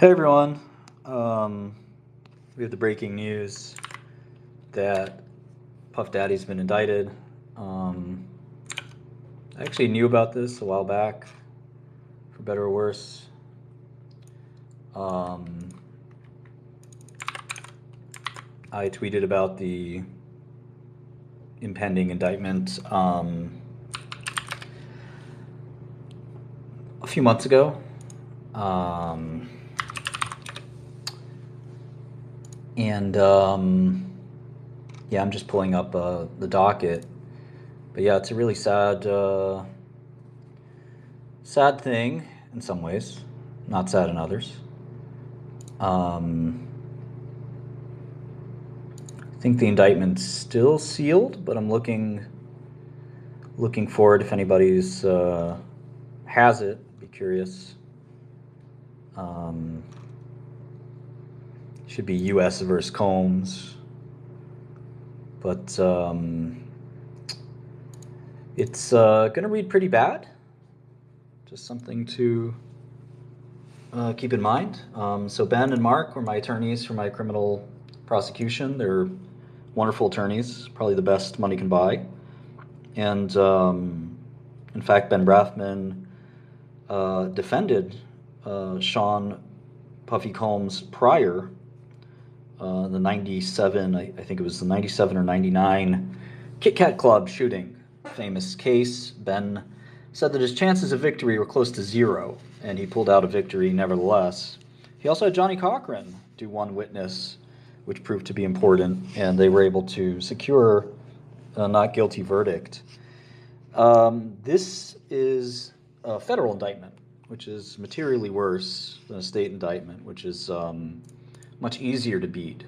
Hey everyone, we have the breaking news that Puff Daddy's been indicted. I actually knew about this a while back, for better or worse. I tweeted about the impending indictment a few months ago. Yeah, I'm just pulling up the docket. But yeah, it's a really sad thing in some ways, not sad in others. I think the indictment's still sealed, but I'm looking forward if anybody's has it. Be curious. Should be U.S. versus Combs, but it's gonna read pretty bad. Just something to keep in mind. So Ben and Mark were my attorneys for my criminal prosecution. They're wonderful attorneys, probably the best money can buy. And in fact, Ben Brathman defended Sean Puffy Combs prior, the 97, I think it was the 97 or 99 Kit Kat Club shooting, famous case. Ben said that his chances of victory were close to zero, and he pulled out a victory nevertheless. He also had Johnny Cochran do one witness, which proved to be important, and they were able to secure a not guilty verdict. This is a federal indictment, which is materially worse than a state indictment, which is much easier to beat.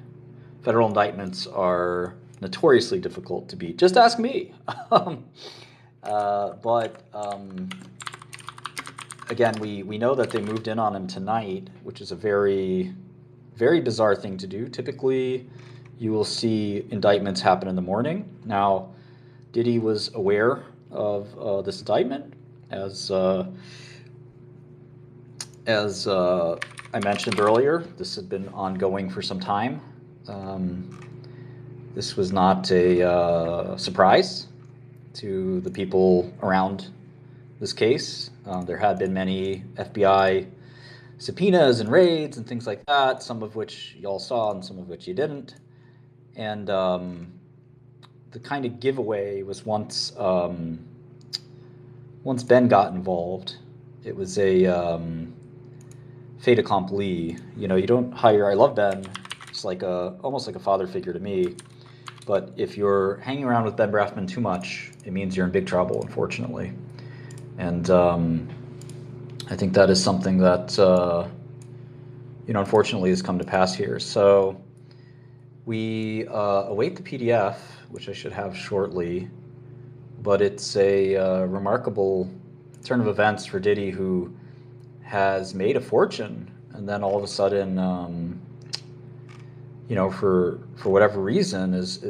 Federal indictments are notoriously difficult to beat. Just ask me. Again, we know that they moved in on him tonight, which is a very, very bizarre thing to do. Typically, you will see indictments happen in the morning. Now, Diddy was aware of this indictment, as I mentioned earlier. This had been ongoing for some time. This was not a surprise to the people around this case. There had been many FBI subpoenas and raids and things like that, some of which y'all saw and some of which you didn't. And the kind of giveaway was once Ben got involved, it was a fait accompli. You know, you don't hire. I love Ben. It's like almost like a father figure to me. But if you're hanging around with Ben Brathman too much, it means you're in big trouble, unfortunately. And I think that is something that unfortunately has come to pass here. So we await the PDF, which I should have shortly. But it's a remarkable turn of events for Diddy, who has made a fortune, and then all of a sudden, for whatever reason, is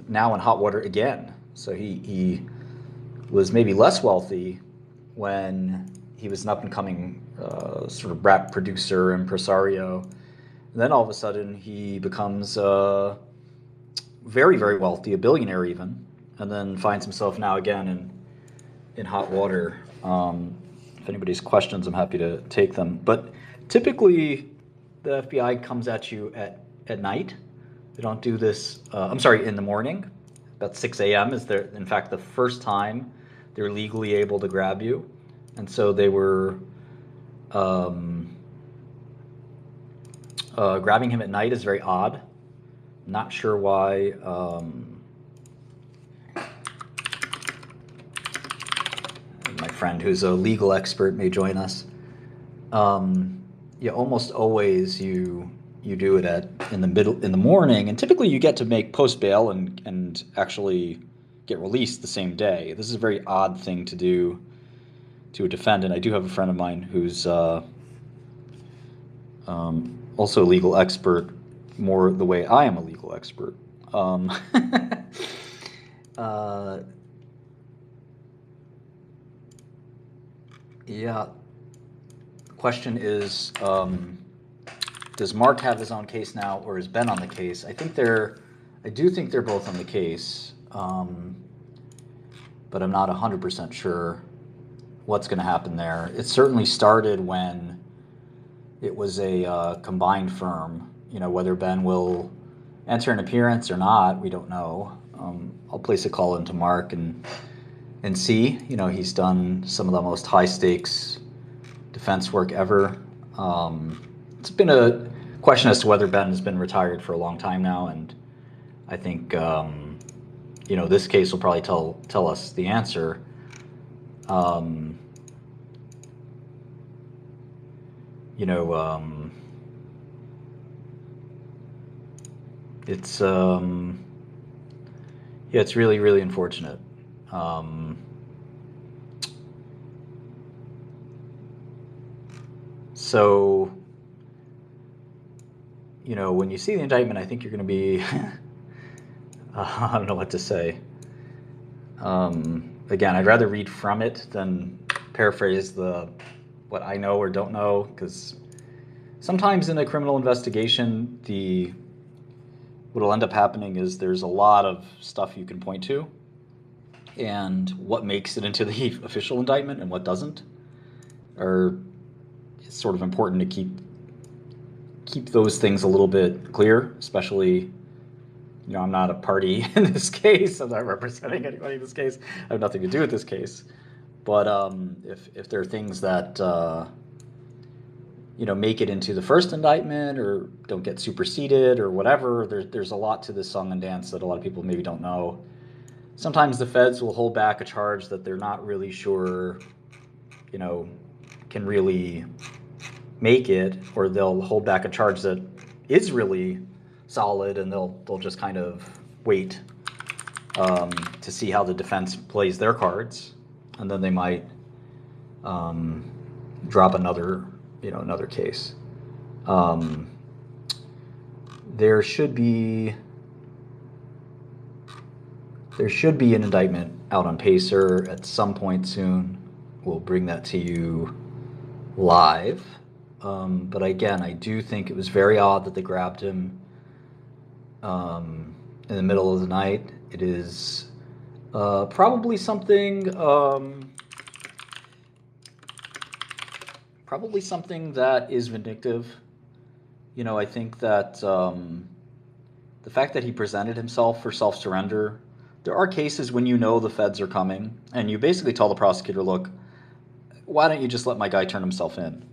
now in hot water again. So he was maybe less wealthy when he was an up-and-coming sort of rap producer, impresario. And then all of a sudden, he becomes very, very wealthy, a billionaire even, and then finds himself now again in hot water. If anybody's questions, I'm happy to take them. But typically, the FBI comes at you at night. They don't do this, in the morning. About 6 a.m. is, in fact, the first time they're legally able to grab you. And so they were grabbing him at night is very odd. Not sure why. My friend who's a legal expert may join us. Almost always you do it in the morning, and typically you get to make post bail and actually get released the same day. This is a very odd thing to do to a defendant. I do have a friend of mine who's also a legal expert, more the way I am a legal expert. Yeah. The question is, does Mark have his own case now, or is Ben on the case? I do think they're both on the case, but I'm not 100% sure what's going to happen there. It certainly started when it was a combined firm. Whether Ben will enter an appearance or not, we don't know. I'll place a call into Mark and see. He's done some of the most high stakes defense work ever. It's been a question as to whether Ben has been retired for a long time now, and I think this case will probably tell us the answer. It's it's really, really unfortunate. So, when you see the indictment, I think you're going to be, I don't know what to say. Again, I'd rather read from it than paraphrase what I know or don't know, because sometimes in a criminal investigation, what'll end up happening is there's a lot of stuff you can point to, and what makes it into the official indictment and what doesn't it's sort of important to keep those things a little bit clear, especially, I'm not a party in this case. I'm not representing anybody in this case. I have nothing to do with this case. But if there are things that make it into the first indictment or don't get superseded or whatever, there's a lot to this song and dance that a lot of people maybe don't know. Sometimes the feds will hold back a charge that they're not really sure, can really make it, or they'll hold back a charge that is really solid, and they'll just kind of wait to see how the defense plays their cards, and then they might drop another case. There should be an indictment out on Pacer at some point soon. We'll bring that to you live. But again, I do think it was very odd that they grabbed him in the middle of the night. It is probably something that is vindictive. I think that the fact that he presented himself for self-surrender, there are cases when the feds are coming, and you basically tell the prosecutor, look, why don't you just let my guy turn himself in?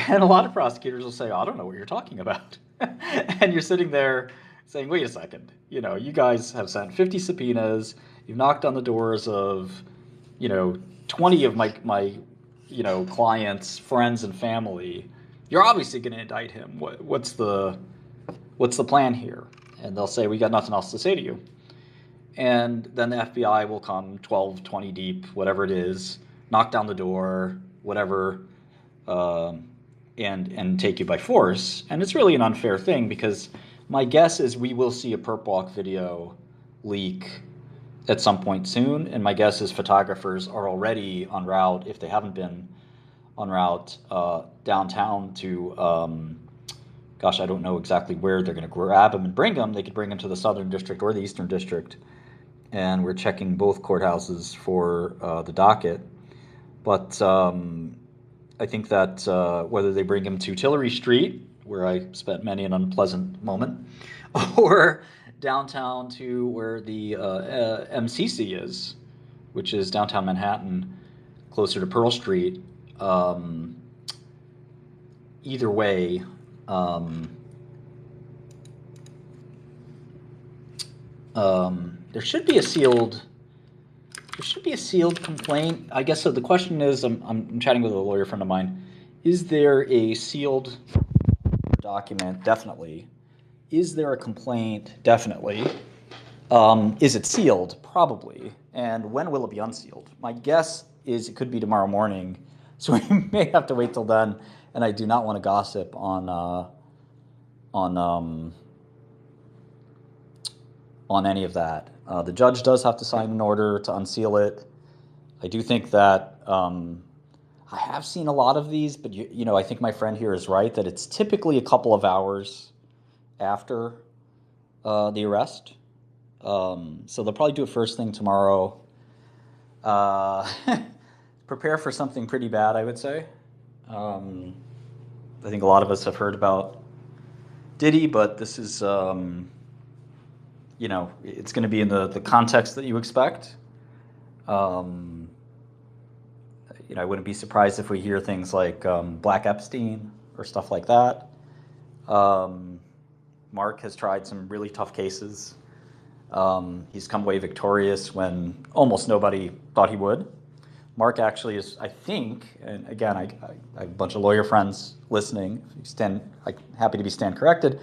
And a lot of prosecutors will say, I don't know what you're talking about. And you're sitting there saying, wait a second, you guys have sent 50 subpoenas, you've knocked on the doors of, 20 of my clients, friends, and family. You're obviously going to indict him. What's the plan here? And they'll say, we got nothing else to say to you. And then the FBI will come 12, 20 deep, whatever it is, knock down the door, whatever, and take you by force. And it's really an unfair thing, because my guess is we will see a Perp walk video leak at some point soon, and my guess is photographers are already en route, if they haven't been en route, downtown to, I don't know exactly where they're going to grab them and bring them. They could bring them to the Southern District or the Eastern District, and we're checking both courthouses for the docket. But I think that whether they bring him to Tillery Street, where I spent many an unpleasant moment, or downtown to where the MCC is, which is downtown Manhattan, closer to Pearl Street, either way, there should be a sealed complaint. I guess so. The question is, I'm chatting with a lawyer friend of mine. Is there a sealed document? Definitely. Is there a complaint? Definitely. Is it sealed? Probably. And when will it be unsealed? My guess is it could be tomorrow morning, so we may have to wait till then. And I do not want to gossip on any of that. The judge does have to sign an order to unseal it. I do think that I have seen a lot of these, but I think my friend here is right that it's typically a couple of hours after the arrest. So they'll probably do it first thing tomorrow. Uh, Prepare for something pretty bad, I would say. I think a lot of us have heard about Diddy, but this is, it's going to be in the context that you expect. I wouldn't be surprised if we hear things like Black Epstein or stuff like that. Mark has tried some really tough cases. He's come away victorious when almost nobody thought he would. Mark actually is, I think, and again, I have a bunch of lawyer friends listening. Happy to be stand corrected,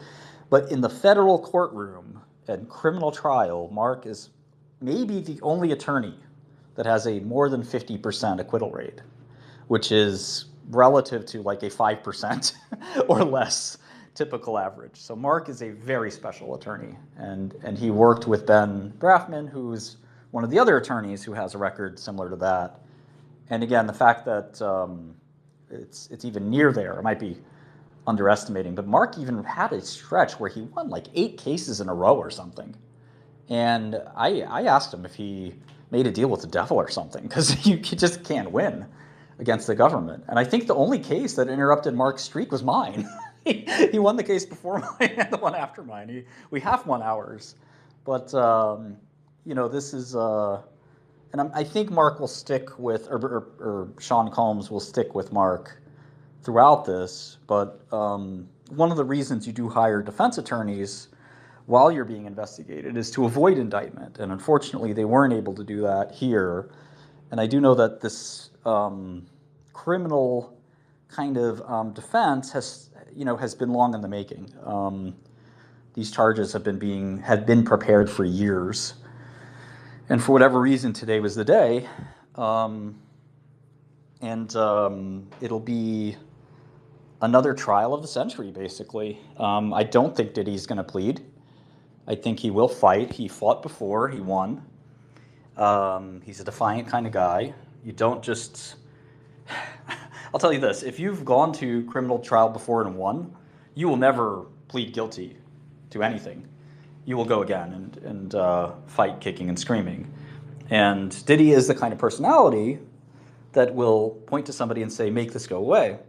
but in the federal courtroom and criminal trial, Mark is maybe the only attorney that has a more than 50% acquittal rate, which is relative to like a 5% or less typical average. So Mark is a very special attorney, and he worked with Ben Brafman, who's one of the other attorneys who has a record similar to that. And again, the fact that it's even near there, I might be underestimating, but Mark even had a stretch where he won like 8 cases in a row or something. And I asked him if he made a deal with the devil or something, because you just can't win against the government. And I think the only case that interrupted Mark's streak was mine. He won the case before mine and the one after mine. We half won ours. But, this is... and I think Mark will stick with, or Sean Combs will stick with Mark throughout this. But one of the reasons you do hire defense attorneys while you're being investigated is to avoid indictment. And unfortunately, they weren't able to do that here. And I do know that this criminal kind of defense has been long in the making. These charges had been prepared for years. And for whatever reason, today was the day. It'll be another trial of the century, basically. I don't think Diddy's going to plead. I think he will fight. He fought before. He won. He's a defiant kind of guy. You don't just... I'll tell you this. If you've gone to criminal trial before and won, you will never plead guilty to anything. You will go again and fight kicking and screaming. And Diddy is the kind of personality that will point to somebody and say, make this go away.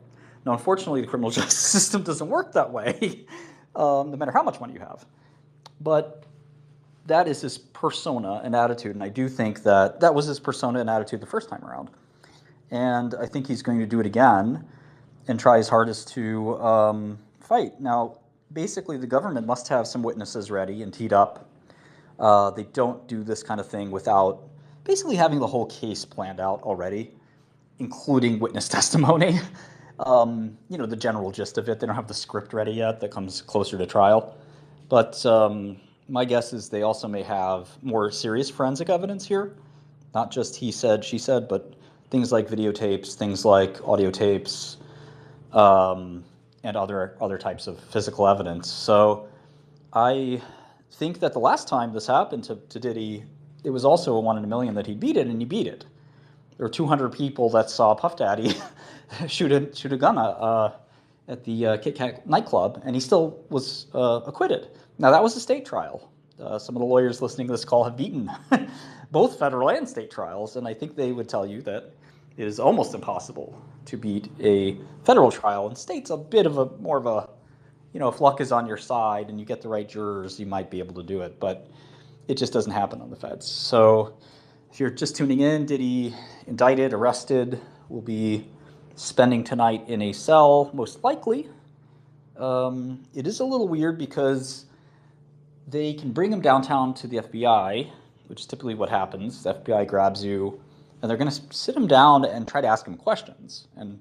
Now, unfortunately, the criminal justice system doesn't work that way, no matter how much money you have. But that is his persona and attitude, and I do think that was his persona and attitude the first time around. And I think he's going to do it again and try his hardest to fight. Now, basically, the government must have some witnesses ready and teed up. They don't do this kind of thing without basically having the whole case planned out already, including witness testimony. The general gist of it. They don't have the script ready yet that comes closer to trial. But my guess is they also may have more serious forensic evidence here. Not just he said, she said, but things like videotapes, things like audio tapes, and other types of physical evidence. So I think that the last time this happened to Diddy, it was also a 1 in a million that he beat it, and he beat it. There were 200 people that saw Puff Daddy shoot a gun at the Kit Kat nightclub, and he still was acquitted. Now, that was a state trial. Some of the lawyers listening to this call have beaten both federal and state trials, and I think they would tell you that it is almost impossible to beat a federal trial. And state's a bit of more of a, if luck is on your side and you get the right jurors, you might be able to do it, but it just doesn't happen on the feds. So if you're just tuning in, Diddy indicted, arrested, will be spending tonight in a cell, most likely. It is a little weird because they can bring him downtown to the FBI, which is typically what happens. The FBI grabs you, and they're going to sit him down and try to ask him questions. And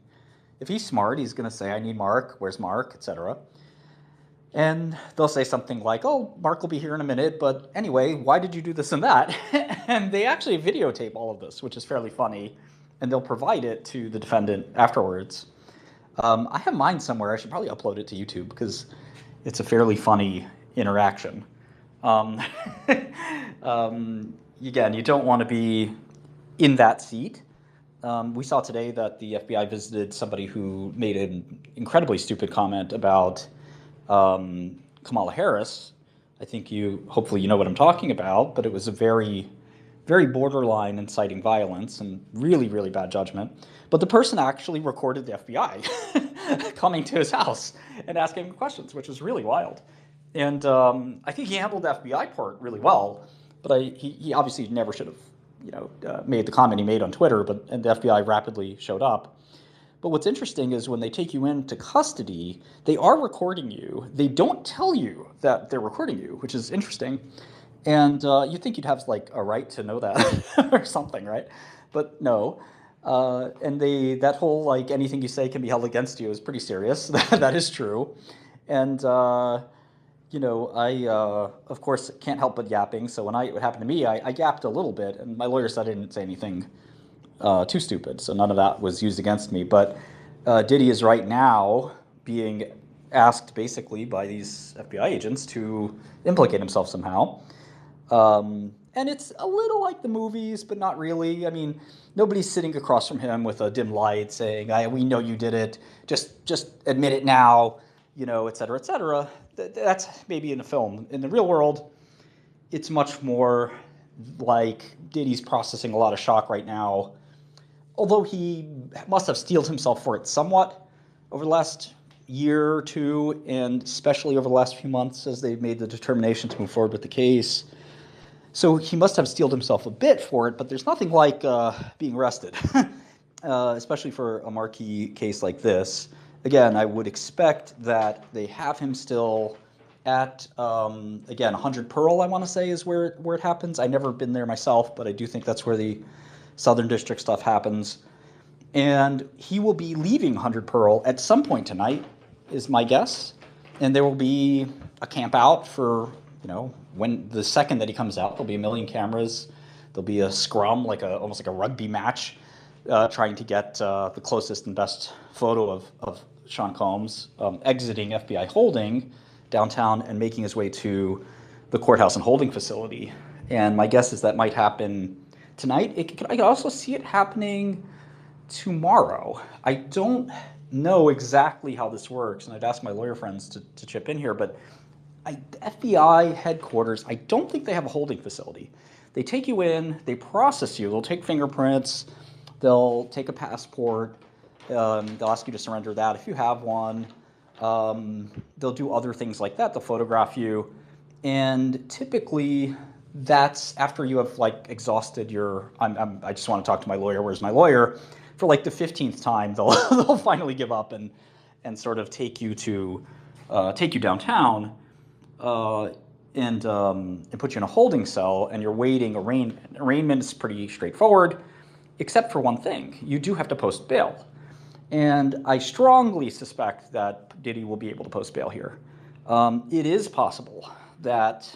if he's smart, he's going to say, I need Mark, where's Mark, etc. And they'll say something like, oh, Mark will be here in a minute, but anyway, why did you do this and that? And they actually videotape all of this, which is fairly funny, and they'll provide it to the defendant afterwards. I have mine somewhere. I should probably upload it to YouTube because it's a fairly funny interaction. Again, you don't want to be in that seat. we saw today that the FBI visited somebody who made an incredibly stupid comment about Kamala Harris. I think hopefully you know what I'm talking about, but it was a very, very borderline inciting violence and really, really bad judgment. But the person actually recorded the FBI coming to his house and asking him questions, which was really wild. And I think he handled the FBI part really well, but he obviously never should have, made the comment he made on Twitter. And the FBI rapidly showed up. But what's interesting is when they take you into custody, they are recording you. They don't tell you that they're recording you, which is interesting. And you'd think you'd have like a right to know that or something, right? But no. And that whole like anything you say can be held against you is pretty serious. That is true. And I, of course, can't help but yapping. So when it happened to me, I yapped a little bit, and my lawyer said I didn't say anything too stupid. So none of that was used against me. But Diddy is right now being asked basically by these FBI agents to implicate himself somehow. And it's a little like the movies, but not really. I mean, nobody's sitting across from him with a dim light saying, we know you did it. Just admit it now, et cetera, et cetera. That's maybe in a film. In the real world, it's much more like Diddy's processing a lot of shock right now, although he must have steeled himself for it somewhat over the last year or two, and especially over the last few months as they've made the determination to move forward with the case. So he must have steeled himself a bit for it, but there's nothing like being arrested, especially for a marquee case like this. Again, I would expect that they have him still at, 100 Pearl, I want to say, is where it happens. I've never been there myself, but I do think that's where the Southern District stuff happens. And he will be leaving 100 Pearl at some point tonight, is my guess. And there will be a camp out for, when the second that he comes out, there'll be a million cameras. There'll be a scrum, almost like a rugby match, trying to get the closest and best photo of Sean Combs exiting FBI holding downtown and making his way to the courthouse and holding facility. And my guess is that might happen tonight. I could also see it happening tomorrow. I don't know exactly how this works, and I'd ask my lawyer friends to chip in here, but FBI headquarters, I don't think they have a holding facility. They take you in, they process you, they'll take fingerprints, they'll take a passport, they'll ask you to surrender that if you have one. They'll do other things like that, they'll photograph you, and typically that's after you have exhausted your, I just want to talk to my lawyer, where's my lawyer? For the 15th time, they'll finally give up and sort of take you downtown and put you in a holding cell, and you're waiting arraignment. Arraignment is pretty straightforward, except for one thing. You do have to post bail. And I strongly suspect that Diddy will be able to post bail here. It is possible that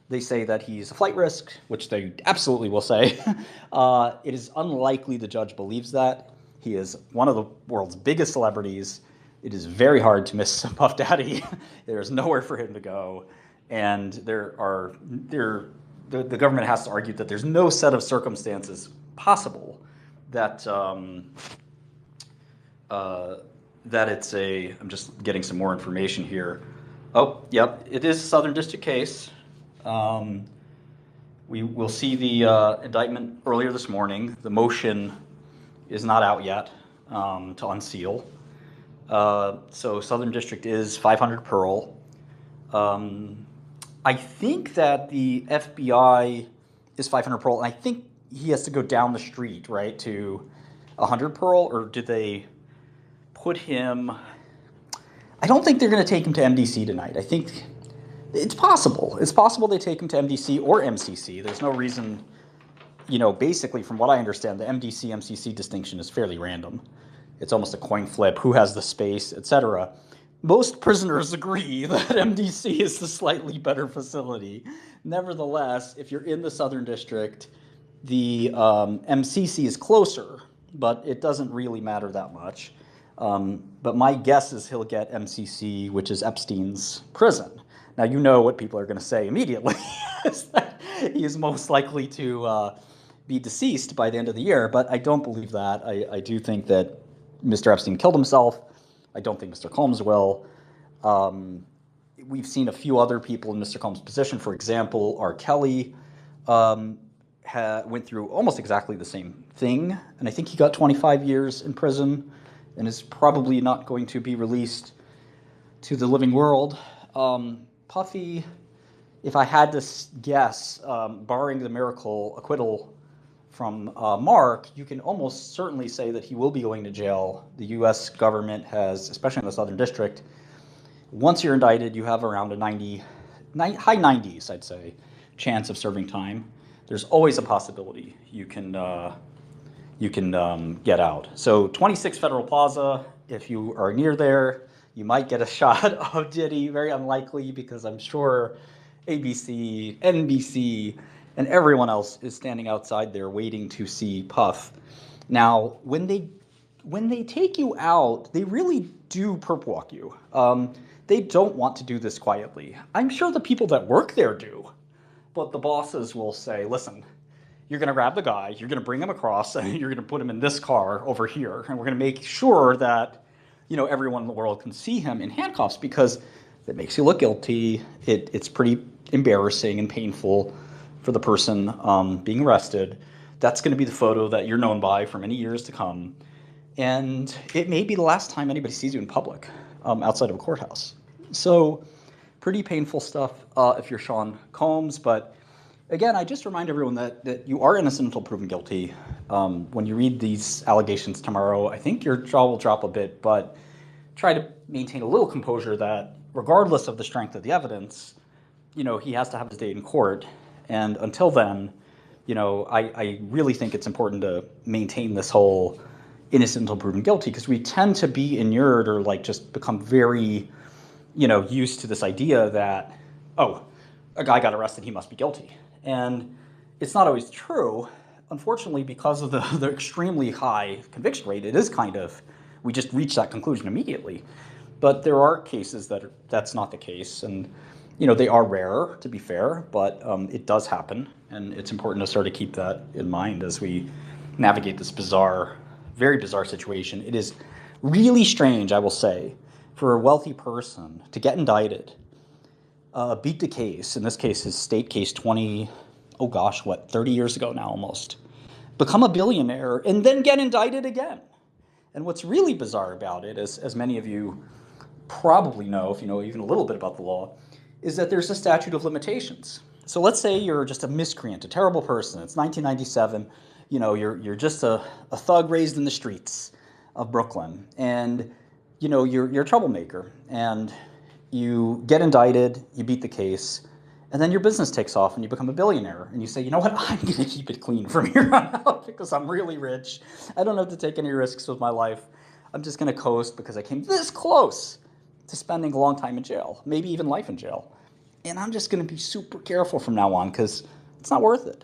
they say that he's a flight risk, which they absolutely will say. It is unlikely the judge believes that. He is one of the world's biggest celebrities. It is very hard to miss Puff Daddy. There's nowhere for him to go. And the government has to argue that there's no set of circumstances possible that it's I'm just getting some more information here. Oh, yep, it is a Southern District case. We will see the indictment earlier this morning. The motion is not out yet to unseal. So Southern District is 500 Pearl. I think that the FBI is 500 Pearl, and I think he has to go down the street, right, to 100 Pearl, or did they put him... I don't think they're going to take him to MDC tonight. I think it's possible. It's possible they take him to MDC or MCC. There's no reason, basically from what I understand, the MDC-MCC distinction is fairly random. It's almost a coin flip, who has the space, etc. Most prisoners agree that MDC is the slightly better facility. Nevertheless, if you're in the Southern District, the MCC is closer, but it doesn't really matter that much. But my guess is he'll get MCC, which is Epstein's prison. Now, you know what people are going to say immediately, is that he is most likely to be deceased by the end of the year, but I don't believe that. I do think that Mr. Epstein killed himself. I don't think Mr. Combs will. We've seen a few other people in Mr. Combs' position. For example, R. Kelly went through almost exactly the same thing, and I think he got 25 years in prison and is probably not going to be released to the living world. Puffy, if I had to guess, barring the miracle acquittal from Mark, you can almost certainly say that he will be going to jail. The U.S. government has, especially in the Southern District, once you're indicted, you have around a high 90s, I'd say, chance of serving time. There's always a possibility you can get out. So 26 Federal Plaza, if you are near there, you might get a shot of Diddy. Very unlikely, because I'm sure ABC, NBC, and everyone else is standing outside there waiting to see Puff. Now, when they take you out, they really do perp walk you. They don't want to do this quietly. I'm sure the people that work there do, but the bosses will say, listen, you're going to grab the guy, you're going to bring him across, and you're going to put him in this car over here, and we're going to make sure that everyone in the world can see him in handcuffs, because that makes you look guilty. It's pretty embarrassing and painful for the person being arrested. That's going to be the photo that you're known by for many years to come. And it may be the last time anybody sees you in public outside of a courthouse. So pretty painful stuff if you're Sean Combs. But again, I just remind everyone that you are innocent until proven guilty. When you read these allegations tomorrow, I think your jaw will drop a bit, but try to maintain a little composure that regardless of the strength of the evidence, he has to have his day in court. And until then, I really think it's important to maintain this whole innocent until proven guilty, because we tend to be inured or just become very, used to this idea that, oh, a guy got arrested, he must be guilty. And it's not always true. Unfortunately, because of the extremely high conviction rate, it is we just reach that conclusion immediately. But there are cases that's not the case. And, they are rare, to be fair, but it does happen. And it's important to sort of keep that in mind as we navigate this very bizarre situation. It is really strange, I will say, for a wealthy person to get indicted, beat the case. In this case, his state case 30 years ago now almost, become a billionaire, and then get indicted again. And what's really bizarre about it, as many of you probably know, if you know even a little bit about the law, is that there's a statute of limitations. So let's say you're just a miscreant, a terrible person. It's 1997. You're just a thug raised in the streets of Brooklyn, and you're a troublemaker, and you get indicted, you beat the case, and then your business takes off and you become a billionaire, and you say, you know what, I'm going to keep it clean from here on out because I'm really rich. I don't have to take any risks with my life. I'm just going to coast because I came this close to spending a long time in jail, maybe even life in jail. And I'm just going to be super careful from now on because it's not worth it.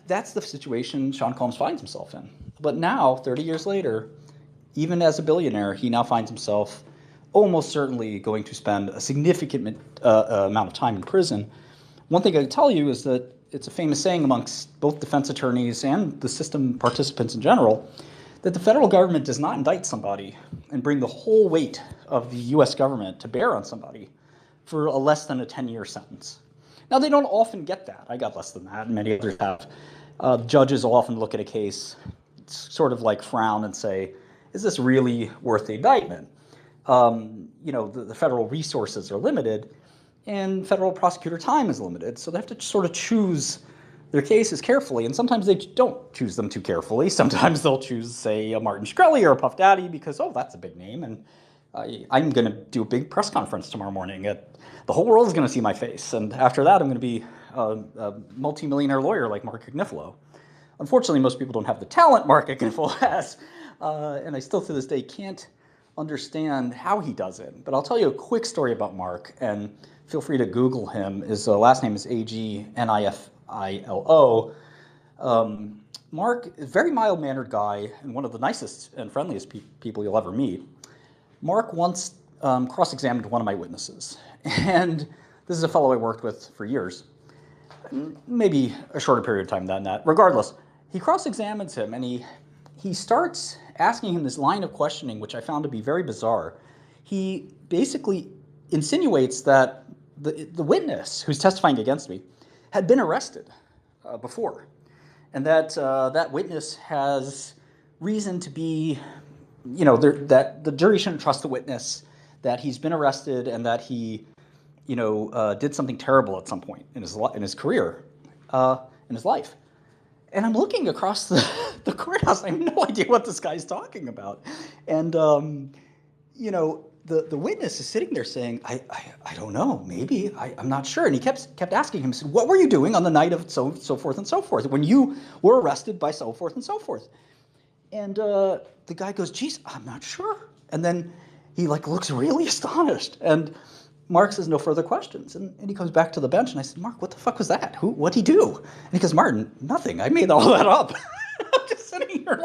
That's the situation Sean Combs finds himself in. But now, 30 years later, even as a billionaire, he now finds himself almost certainly going to spend a significant amount of time in prison. One thing I can tell you is that it's a famous saying amongst both defense attorneys and the system participants in general that the federal government does not indict somebody and bring the whole weight of the U.S. government to bear on somebody for a less than a 10-year sentence. Now, they don't often get that. I got less than that, and many others have. Judges will often look at a case, sort of frown and say, is this really worth the indictment? The federal resources are limited, and federal prosecutor time is limited, so they have to sort of choose their cases carefully, and sometimes they don't choose them too carefully. Sometimes they'll choose, say, a Martin Shkreli or a Puff Daddy because, oh, that's a big name, and I'm going to do a big press conference tomorrow morning. The whole world is going to see my face, and after that I'm going to be a multi-millionaire lawyer like Mark Agnifilo. Unfortunately, most people don't have the talent Mark Agnifilo has, and I still to this day can't understand how he does it. But I'll tell you a quick story about Mark, and feel free to Google him. His last name is Agnifilo. Mark is a very mild-mannered guy and one of the nicest and friendliest people you'll ever meet. Mark once cross-examined one of my witnesses, and this is a fellow I worked with for years. maybe a shorter period of time than that. Regardless, he cross-examines him, and he starts asking him this line of questioning, which I found to be very bizarre. He basically insinuates that the witness who's testifying against me had been arrested before, and that that witness has reason to be, that the jury shouldn't trust the witness, that he's been arrested, and that he, did something terrible at some point in his career, in his life. And I'm looking across the courthouse. I have no idea what this guy's talking about. And, the witness is sitting there saying, I don't know, maybe, I'm not sure. And he kept asking him, what were you doing on the night of so forth and so forth, when you were arrested by so forth and so forth? And the guy goes, geez, I'm not sure. And then he looks really astonished. And Mark says, no further questions. And he comes back to the bench, and I said, Mark, what the fuck was that? What'd he do? And he goes, Martin, nothing. I made all that up. I'm just sitting here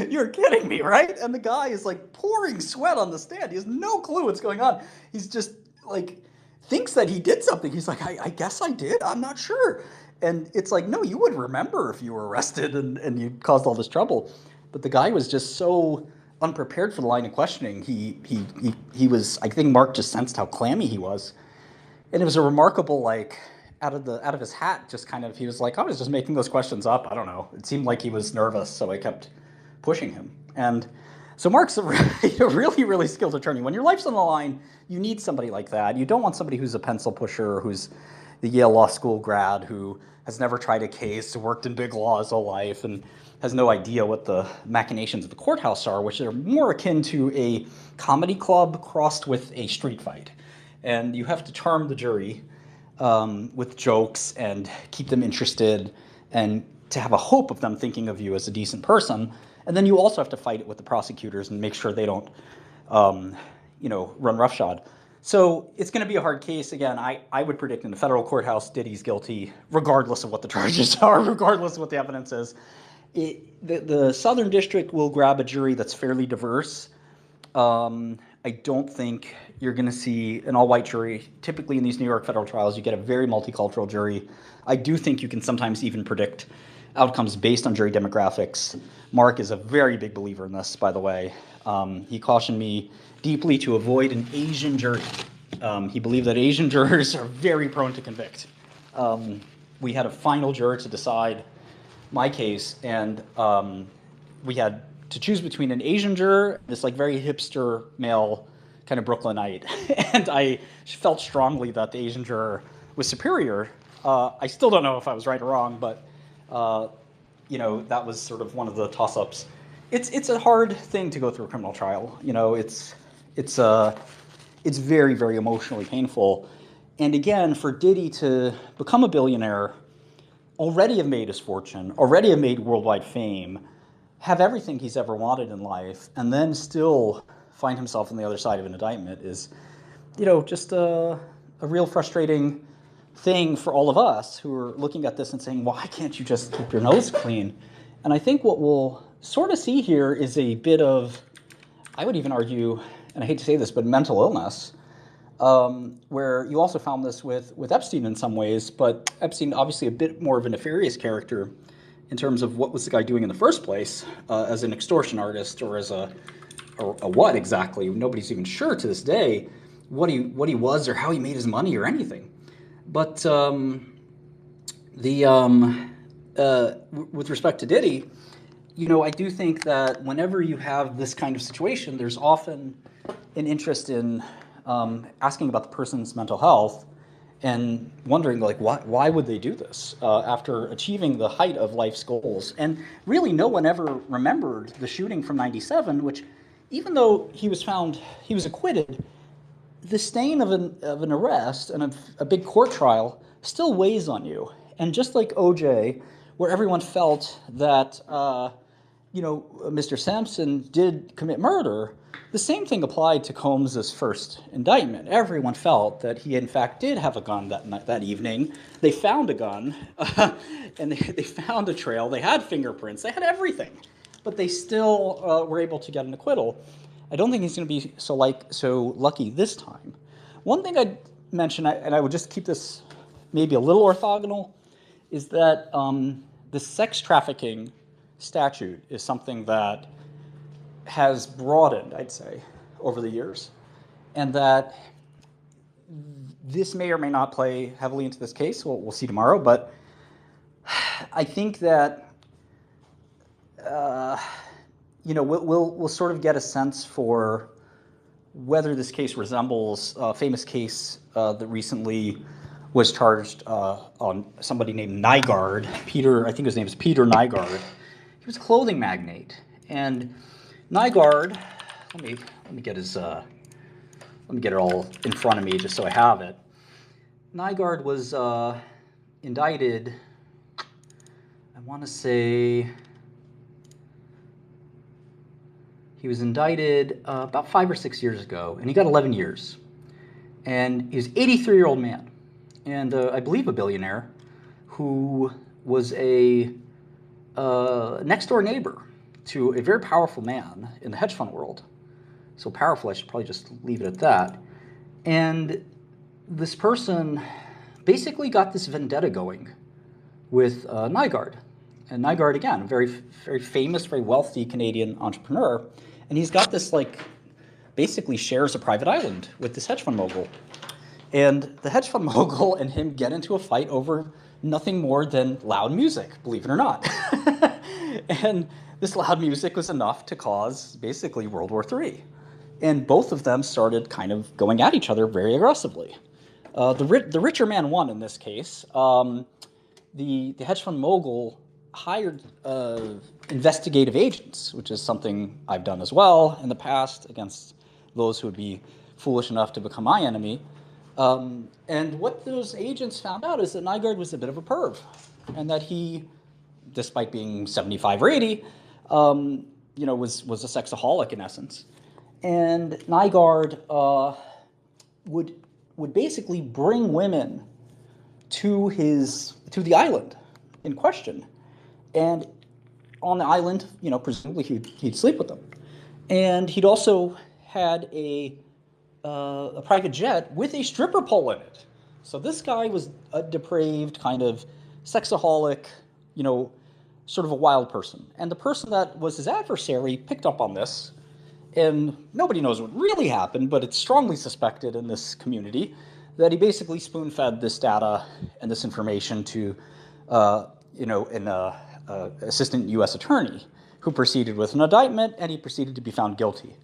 you're kidding me, right? And the guy is pouring sweat on the stand. He has no clue what's going on. He's just thinks that he did something. He's like, I guess I did. I'm not sure. And it's no, you would remember if you were arrested and you caused all this trouble. But the guy was just so unprepared for the line of questioning. He was, I think Mark just sensed how clammy he was. And it was a remarkable, out of his hat, just kind of, he was I was just making those questions up. I don't know. It seemed like he was nervous, so I kept pushing him. And so Mark's a really, really skilled attorney. When your life's on the line, you need somebody like that. You don't want somebody who's a pencil pusher, who's the Yale Law School grad, who has never tried a case, worked in big law his whole life, and has no idea what the machinations of the courthouse are, which are more akin to a comedy club crossed with a street fight. And you have to charm the jury with jokes and keep them interested, and to have a hope of them thinking of you as a decent person. And then you also have to fight it with the prosecutors and make sure they don't, run roughshod. So it's going to be a hard case. Again, I would predict in the federal courthouse, Diddy's guilty, regardless of what the charges are, regardless of what the evidence is. The Southern District will grab a jury that's fairly diverse. I don't think you're going to see an all-white jury. Typically in these New York federal trials, you get a very multicultural jury. I do think you can sometimes even predict outcomes based on jury demographics. Mark is a very big believer in this, by the way. He cautioned me deeply to avoid an Asian jury. He believed that Asian jurors are very prone to convict. We had a final juror to decide my case, and we had to choose between an Asian juror, this very hipster male kind of Brooklynite, and I felt strongly that the Asian juror was superior. I still don't know if I was right or wrong, but that was sort of one of the toss-ups. It's a hard thing to go through a criminal trial. It's very, very emotionally painful. And again, for Diddy to become a billionaire, already have made his fortune, already have made worldwide fame, have everything he's ever wanted in life, and then still find himself on the other side of an indictment is, just a real frustrating thing for all of us who are looking at this and saying, why can't you just keep your nose clean? And I think what we'll sort of see here is a bit of, I would even argue, and I hate to say this, but mental illness, where you also found this with Epstein in some ways, but Epstein obviously a bit more of a nefarious character in terms of what was the guy doing in the first place, as an extortion artist or as a what exactly. Nobody's even sure to this day what he was or how he made his money or anything. But with respect to Diddy, I do think that whenever you have this kind of situation, there's often an interest in asking about the person's mental health and wondering, why would they do this after achieving the height of life's goals? And really, no one ever remembered the shooting from '97, which, even though he was acquitted, the stain of an arrest and a big court trial still weighs on you. And just like OJ, where everyone felt that Mr. Sampson did commit murder, the same thing applied to Combs's first indictment. Everyone felt that he, in fact, did have a gun that evening. They found a gun, and they found a trail. They had fingerprints. They had everything. But they still were able to get an acquittal. I don't think he's going to be so lucky this time. One thing I'd mention, and I would just keep this maybe a little orthogonal, is that the sex trafficking statute is something that has broadened, I'd say, over the years, and that this may or may not play heavily into this case. We'll see tomorrow, but I think that we'll sort of get a sense for whether this case resembles a famous case that recently was charged on somebody named Nygaard. Peter, I think his name is Peter Nygaard. He was a clothing magnate, and Nygaard. Let me get his. Let me get it all in front of me just so I have it. Nygaard was indicted. I want to say he was indicted about 5 or 6 years ago, and he got 11 years. And he was an 83-year-old man, and I believe a billionaire, who was a next-door neighbor to a very powerful man in the hedge fund world. So powerful, I should probably just leave it at that. And this person basically got this vendetta going with Nygaard. And Nygaard, again, a very, very famous, very wealthy Canadian entrepreneur. And he's got this, basically shares a private island with this hedge fund mogul. And the hedge fund mogul and him get into a fight over nothing more than loud music, believe it or not. And this loud music was enough to cause basically World War III. And both of them started kind of going at each other very aggressively. The richer man won in this case. The hedge fund mogul hired investigative agents, which is something I've done as well in the past against those who would be foolish enough to become my enemy. And what those agents found out is that Nygaard was a bit of a perv, and that he, despite being 75 or 80, was a sexaholic in essence. And Nygaard would basically bring women to the island in question, and on the island, presumably he'd sleep with them, and he'd also had a private jet with a stripper pole in it. So this guy was a depraved kind of sexaholic, sort of a wild person. And the person that was his adversary picked up on this, and nobody knows what really happened, but it's strongly suspected in this community that he basically spoon-fed this data and this information to, an assistant U.S. attorney, who proceeded with an indictment, and he proceeded to be found guilty.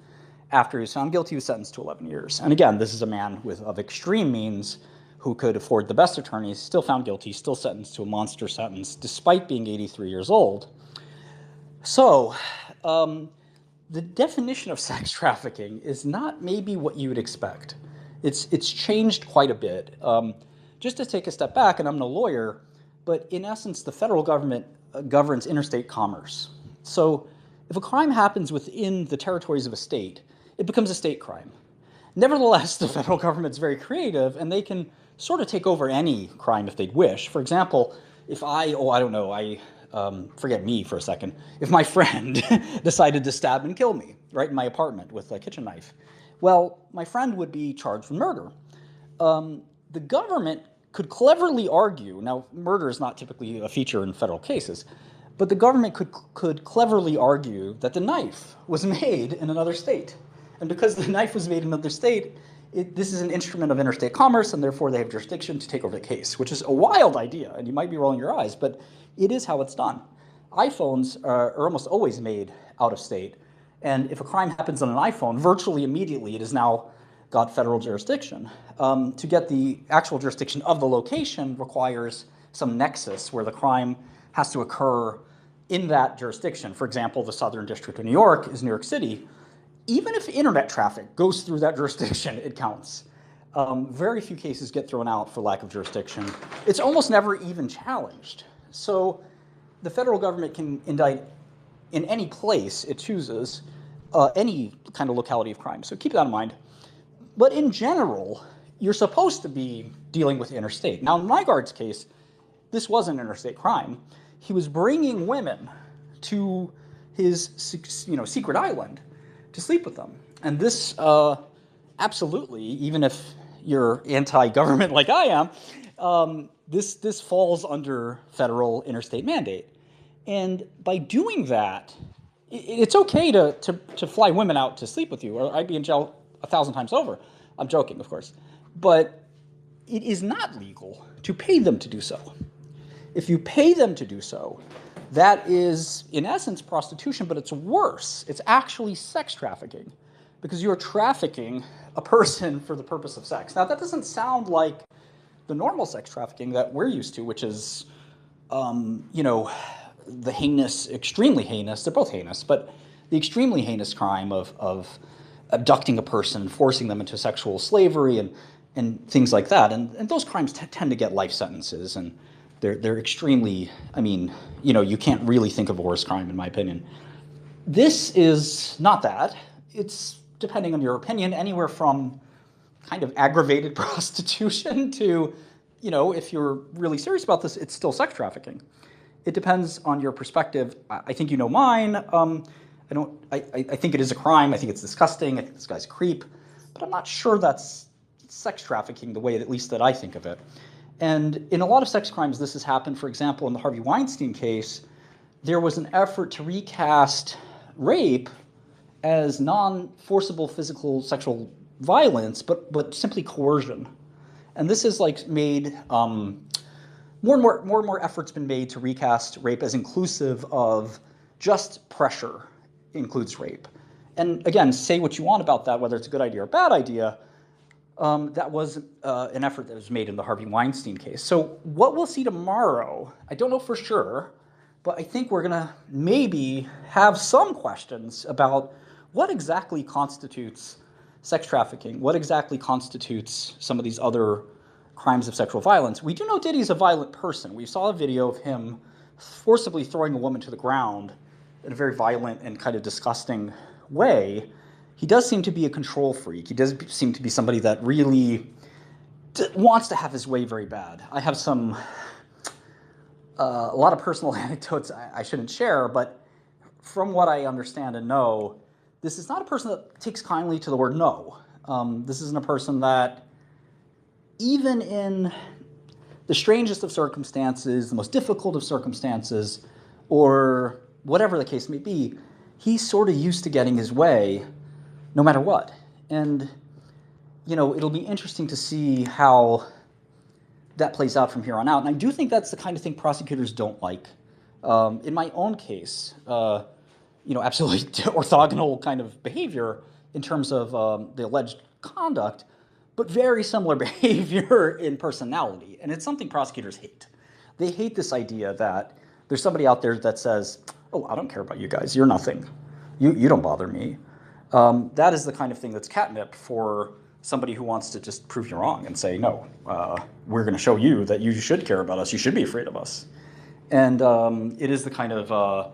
After he was found guilty, he was sentenced to 11 years. And again, this is a man of extreme means who could afford the best attorneys, still found guilty, still sentenced to a monster sentence, despite being 83 years old. So, the definition of sex trafficking is not maybe what you would expect. It's changed quite a bit. Just to take a step back, and I'm no lawyer, but in essence, the federal government governs interstate commerce. So if a crime happens within the territories of a state, it becomes a state crime. Nevertheless, the federal government's very creative, and they can sort of take over any crime if they'd wish. For example, if forget me for a second, if my friend decided to stab and kill me right in my apartment with a kitchen knife, well, my friend would be charged with murder. The government could cleverly argue, now murder is not typically a feature in federal cases, but the government could cleverly argue that the knife was made in another state. And because the knife was made in another state, this is an instrument of interstate commerce, and therefore they have jurisdiction to take over the case, which is a wild idea, and you might be rolling your eyes, but it is how it's done. iPhones are almost always made out of state, and if a crime happens on an iPhone, virtually immediately it has now got federal jurisdiction. To get the actual jurisdiction of the location requires some nexus where the crime has to occur in that jurisdiction. For example, the Southern District of New York is New York City. Even if internet traffic goes through that jurisdiction, it counts. Very few cases get thrown out for lack of jurisdiction. It's almost never even challenged. So the federal government can indict in any place it chooses, any kind of locality of crime. So keep that in mind. But in general, you're supposed to be dealing with interstate. Now, in Nygaard's case, this was an interstate crime. He was bringing women to his secret island to sleep with them. And this absolutely, even if you're anti-government like I am, this falls under federal interstate mandate. And by doing that, it's okay to fly women out to sleep with you, or I'd be in jail 1,000 times over. I'm joking, of course. But it is not legal to pay them to do so. If you pay them to do so, that is, in essence, prostitution, but it's worse. It's actually sex trafficking, because you're trafficking a person for the purpose of sex. Now, that doesn't sound like the normal sex trafficking that we're used to, which is, the heinous, extremely heinous, they're both heinous, but the extremely heinous crime of abducting a person and forcing them into sexual slavery and things like that. And those crimes tend to get life sentences, and they're extremely, you can't really think of a worse crime, in my opinion. This is not that. It's, depending on your opinion, anywhere from kind of aggravated prostitution to, if you're really serious about this, it's still sex trafficking. It depends on your perspective. I think you know mine. I think it is a crime. I think it's disgusting. I think this guy's a creep. But I'm not sure that's sex trafficking the way, at least, that I think of it. And in a lot of sex crimes, this has happened. For example, in the Harvey Weinstein case, there was an effort to recast rape as non-forcible physical sexual violence, but simply coercion. And this is made more and more efforts been made to recast rape as inclusive of just pressure includes rape. And again, say what you want about that, whether it's a good idea or a bad idea. That was an effort that was made in the Harvey Weinstein case. So what we'll see tomorrow, I don't know for sure, but I think we're going to maybe have some questions about what exactly constitutes sex trafficking, what exactly constitutes some of these other crimes of sexual violence. We do know Diddy's a violent person. We saw a video of him forcibly throwing a woman to the ground in a very violent and kind of disgusting way. He does seem to be a control freak. He does seem to be somebody that really wants to have his way very bad. I have a lot of personal anecdotes I shouldn't share, but from what I understand and know, this is not a person that takes kindly to the word no. This isn't a person that, even in the strangest of circumstances, the most difficult of circumstances, or whatever the case may be, he's sort of used to getting his way no matter what. And, it'll be interesting to see how that plays out from here on out. And I do think that's the kind of thing prosecutors don't like. In my own case, absolutely orthogonal kind of behavior in terms of the alleged conduct, but very similar behavior in personality. And it's something prosecutors hate. They hate this idea that there's somebody out there that says, oh, I don't care about you guys. You're nothing. You don't bother me. That is the kind of thing that's catnip for somebody who wants to just prove you wrong and say, no, we're going to show you that you should care about us. You should be afraid of us. And it is the kind of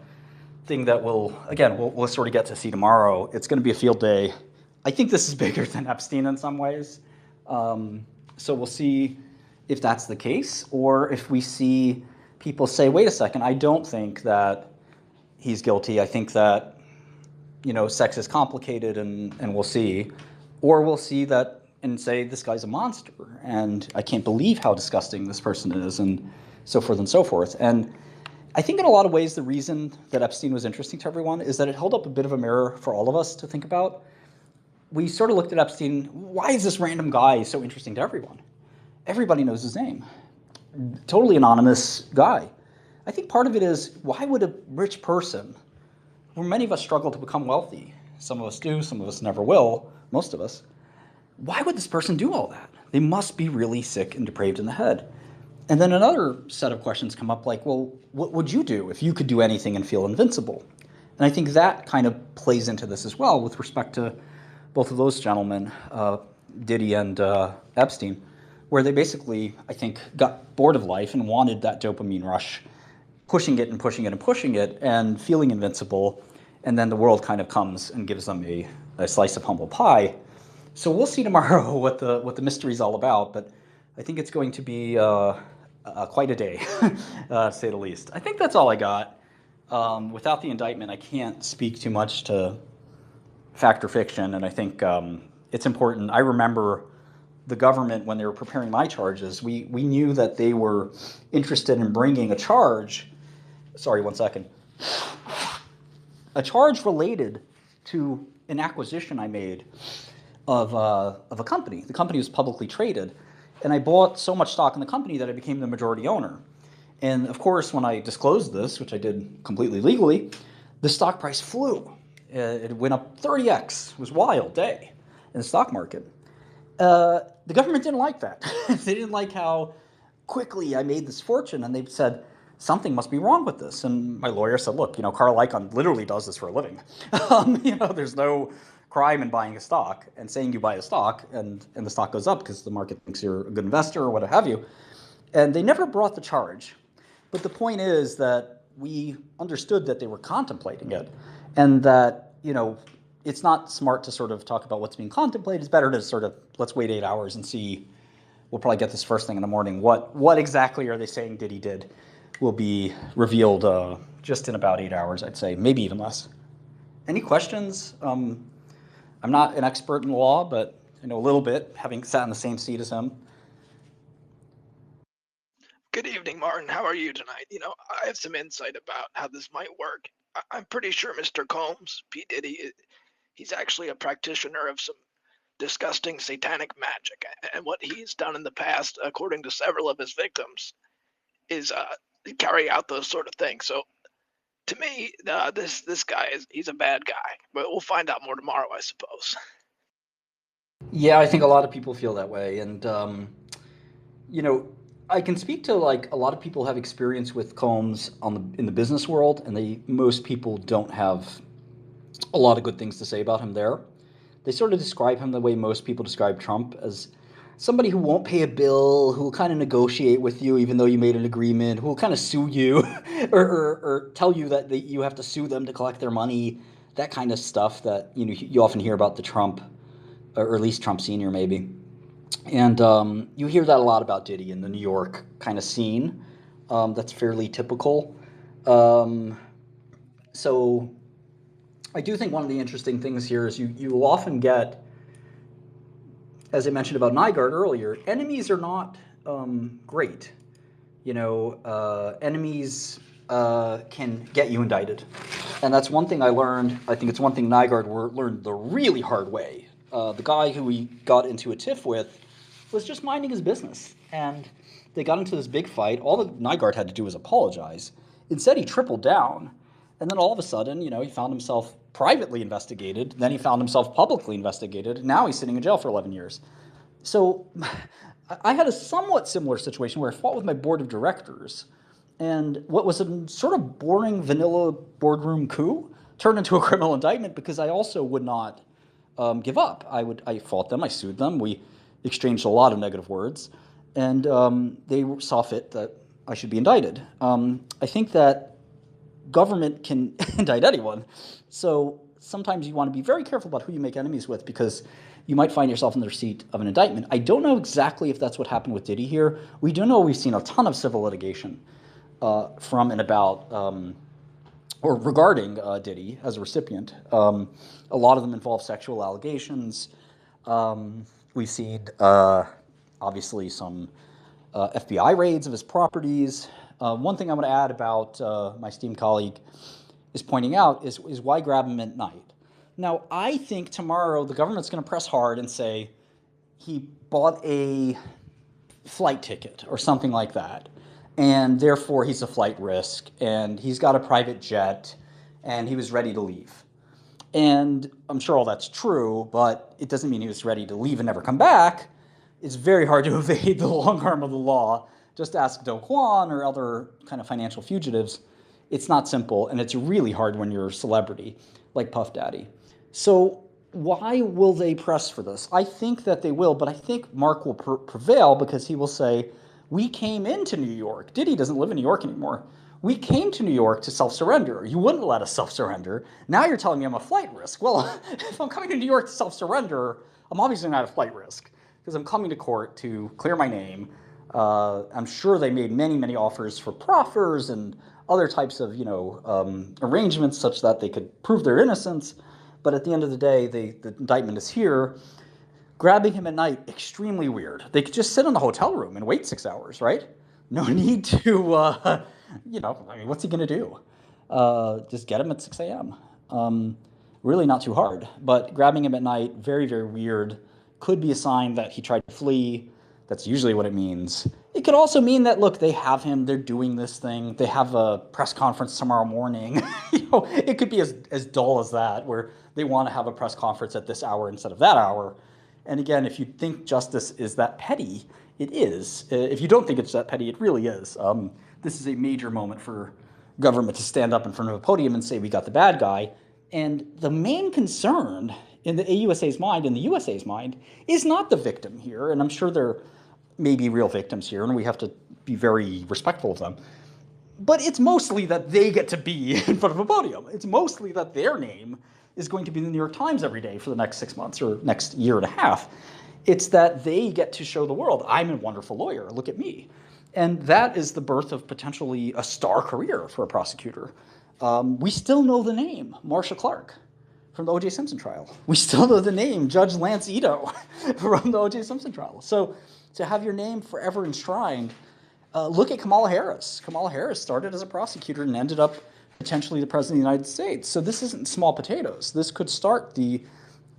thing that we'll sort of get to see tomorrow. It's going to be a field day. I think this is bigger than Epstein in some ways. So we'll see if that's the case, or if we see people say, wait a second, I don't think that he's guilty. I think that, sex is complicated, and we'll see. Or we'll see that and say, this guy's a monster, and I can't believe how disgusting this person is, and so forth and so forth. And I think in a lot of ways, the reason that Epstein was interesting to everyone is that it held up a bit of a mirror for all of us to think about. We sort of looked at Epstein, why is this random guy so interesting to everyone? Everybody knows his name. Totally anonymous guy. I think part of it is, why would a rich person, where many of us struggle to become wealthy, some of us do, some of us never will, most of us, why would this person do all that? They must be really sick and depraved in the head. And then another set of questions come up like, well, what would you do if you could do anything and feel invincible? And I think that kind of plays into this as well with respect to both of those gentlemen, Diddy and Epstein, where they basically, I think, got bored of life and wanted that dopamine rush, pushing it and pushing it and pushing it and feeling invincible. And then the world kind of comes and gives them a slice of humble pie. So we'll see tomorrow what the mystery is all about. But I think it's going to be quite a day, to say the least. I think that's all I got. Without the indictment, I can't speak too much to fact or fiction, and I think it's important. I remember the government, when they were preparing my charges, we knew that they were interested in bringing a charge. Sorry, 1 second. A charge related to an acquisition I made of a company. The company was publicly traded, and I bought so much stock in the company that I became the majority owner. And of course, when I disclosed this, which I did completely legally, the stock price flew. It went up 30x. It was a wild day in the stock market. The government didn't like that. They didn't like how quickly I made this fortune, and they said, something must be wrong with this. And my lawyer said, look, Carl Icahn literally does this for a living. There's no crime in buying a stock and saying you buy a stock and the stock goes up because the market thinks you're a good investor or what have you. And they never brought the charge. But the point is that we understood that they were contemplating it, and that, it's not smart to sort of talk about what's being contemplated. It's better to sort of, let's wait 8 hours and see. We'll probably get this first thing in the morning. What exactly are they saying Diddy did will be revealed just in about 8 hours, I'd say, maybe even less. Any questions? I'm not an expert in law, but I know a little bit, having sat in the same seat as him. Good evening, Martin. How are you tonight? I have some insight about how this might work. I'm pretty sure Mr. Combs, P. Diddy, he's actually a practitioner of some disgusting satanic magic. And what he's done in the past, according to several of his victims, is carry out those sort of things. So to me, this guy, he's a bad guy. But we'll find out more tomorrow, I suppose. Yeah, I think a lot of people feel that way. And, I can speak to a lot of people have experience with Combs in the business world, and most people don't have a lot of good things to say about him there. They sort of describe him the way most people describe Trump, as somebody who won't pay a bill, who will kind of negotiate with you even though you made an agreement, who will kind of sue you or tell you that you have to sue them to collect their money, that kind of stuff that you often hear about the Trump, or at least Trump Sr. maybe. And you hear that a lot about Diddy in the New York kind of scene. That's fairly typical. So I do think one of the interesting things here is you will often get, as I mentioned about Nygaard earlier, enemies are not great. Enemies can get you indicted. And that's one thing I learned. I think it's one thing Nygaard learned the really hard way. The guy who he got into a tiff with was just minding his business. And they got into this big fight. All that Nygaard had to do was apologize. Instead, he tripled down. And then all of a sudden, he found himself privately investigated. Then he found himself publicly investigated. Now he's sitting in jail for 11 years. So I had a somewhat similar situation where I fought with my board of directors. And what was a sort of boring, vanilla boardroom coup turned into a criminal indictment because I also would not give up. I fought them. I sued them. We exchanged a lot of negative words. And they saw fit that I should be indicted. I think that government can indict anyone. So sometimes you want to be very careful about who you make enemies with because you might find yourself in the receipt of an indictment. I don't know exactly if that's what happened with Diddy here. We do know we've seen a ton of civil litigation from and about or regarding Diddy as a recipient. A lot of them involve sexual allegations. We've seen, obviously, some FBI raids of his properties. One thing I'm going to add about my esteemed colleague is pointing out is why grab him at night. Now, I think tomorrow the government's going to press hard and say he bought a flight ticket or something like that, and therefore he's a flight risk, and he's got a private jet, and he was ready to leave. And I'm sure all that's true, but it doesn't mean he was ready to leave and never come back. It's very hard to evade the long arm of the law. Just ask Do Kwon or other kind of financial fugitives. It's not simple, and it's really hard when you're a celebrity like Puff Daddy. So why will they press for this? I think that they will, but I think Mark will prevail because he will say, we came into New York. Diddy doesn't live in New York anymore. We came to New York to self-surrender. You wouldn't let us self-surrender. Now you're telling me I'm a flight risk. Well, if I'm coming to New York to self-surrender, I'm obviously not a flight risk because I'm coming to court to clear my name. I'm sure they made many, many offers for proffers and other types of, arrangements such that they could prove their innocence. But at the end of the day, the indictment is here. Grabbing him at night, extremely weird. They could just sit in the hotel room and wait 6 hours, right? No need to, what's he going to do? Just get him at 6 a.m. Really not too hard. But grabbing him at night, very, very weird. Could be a sign that he tried to flee. That's usually what it means. It could also mean that, look, they have him, they're doing this thing, they have a press conference tomorrow morning. It could be as dull as that, where they want to have a press conference at this hour instead of that hour. And again, if you think justice is that petty, it is. If you don't think it's that petty, it really is. This is a major moment for government to stand up in front of a podium and say, we got the bad guy. And the main concern in the AUSA's mind, in the USA's mind, is not the victim here. And I'm sure there may be real victims here, and we have to be very respectful of them. But it's mostly that they get to be in front of a podium. It's mostly that their name is going to be in the New York Times every day for the next 6 months or next year and a half. It's that they get to show the world, I'm a wonderful lawyer, look at me. And that is the birth of potentially a star career for a prosecutor. We still know the name, Marcia Clark, from the O.J. Simpson trial. We still know the name, Judge Lance Ito, from the O.J. Simpson trial. So to have your name forever enshrined, look at Kamala Harris. Kamala Harris started as a prosecutor and ended up potentially the president of the United States. So this isn't small potatoes. This could start the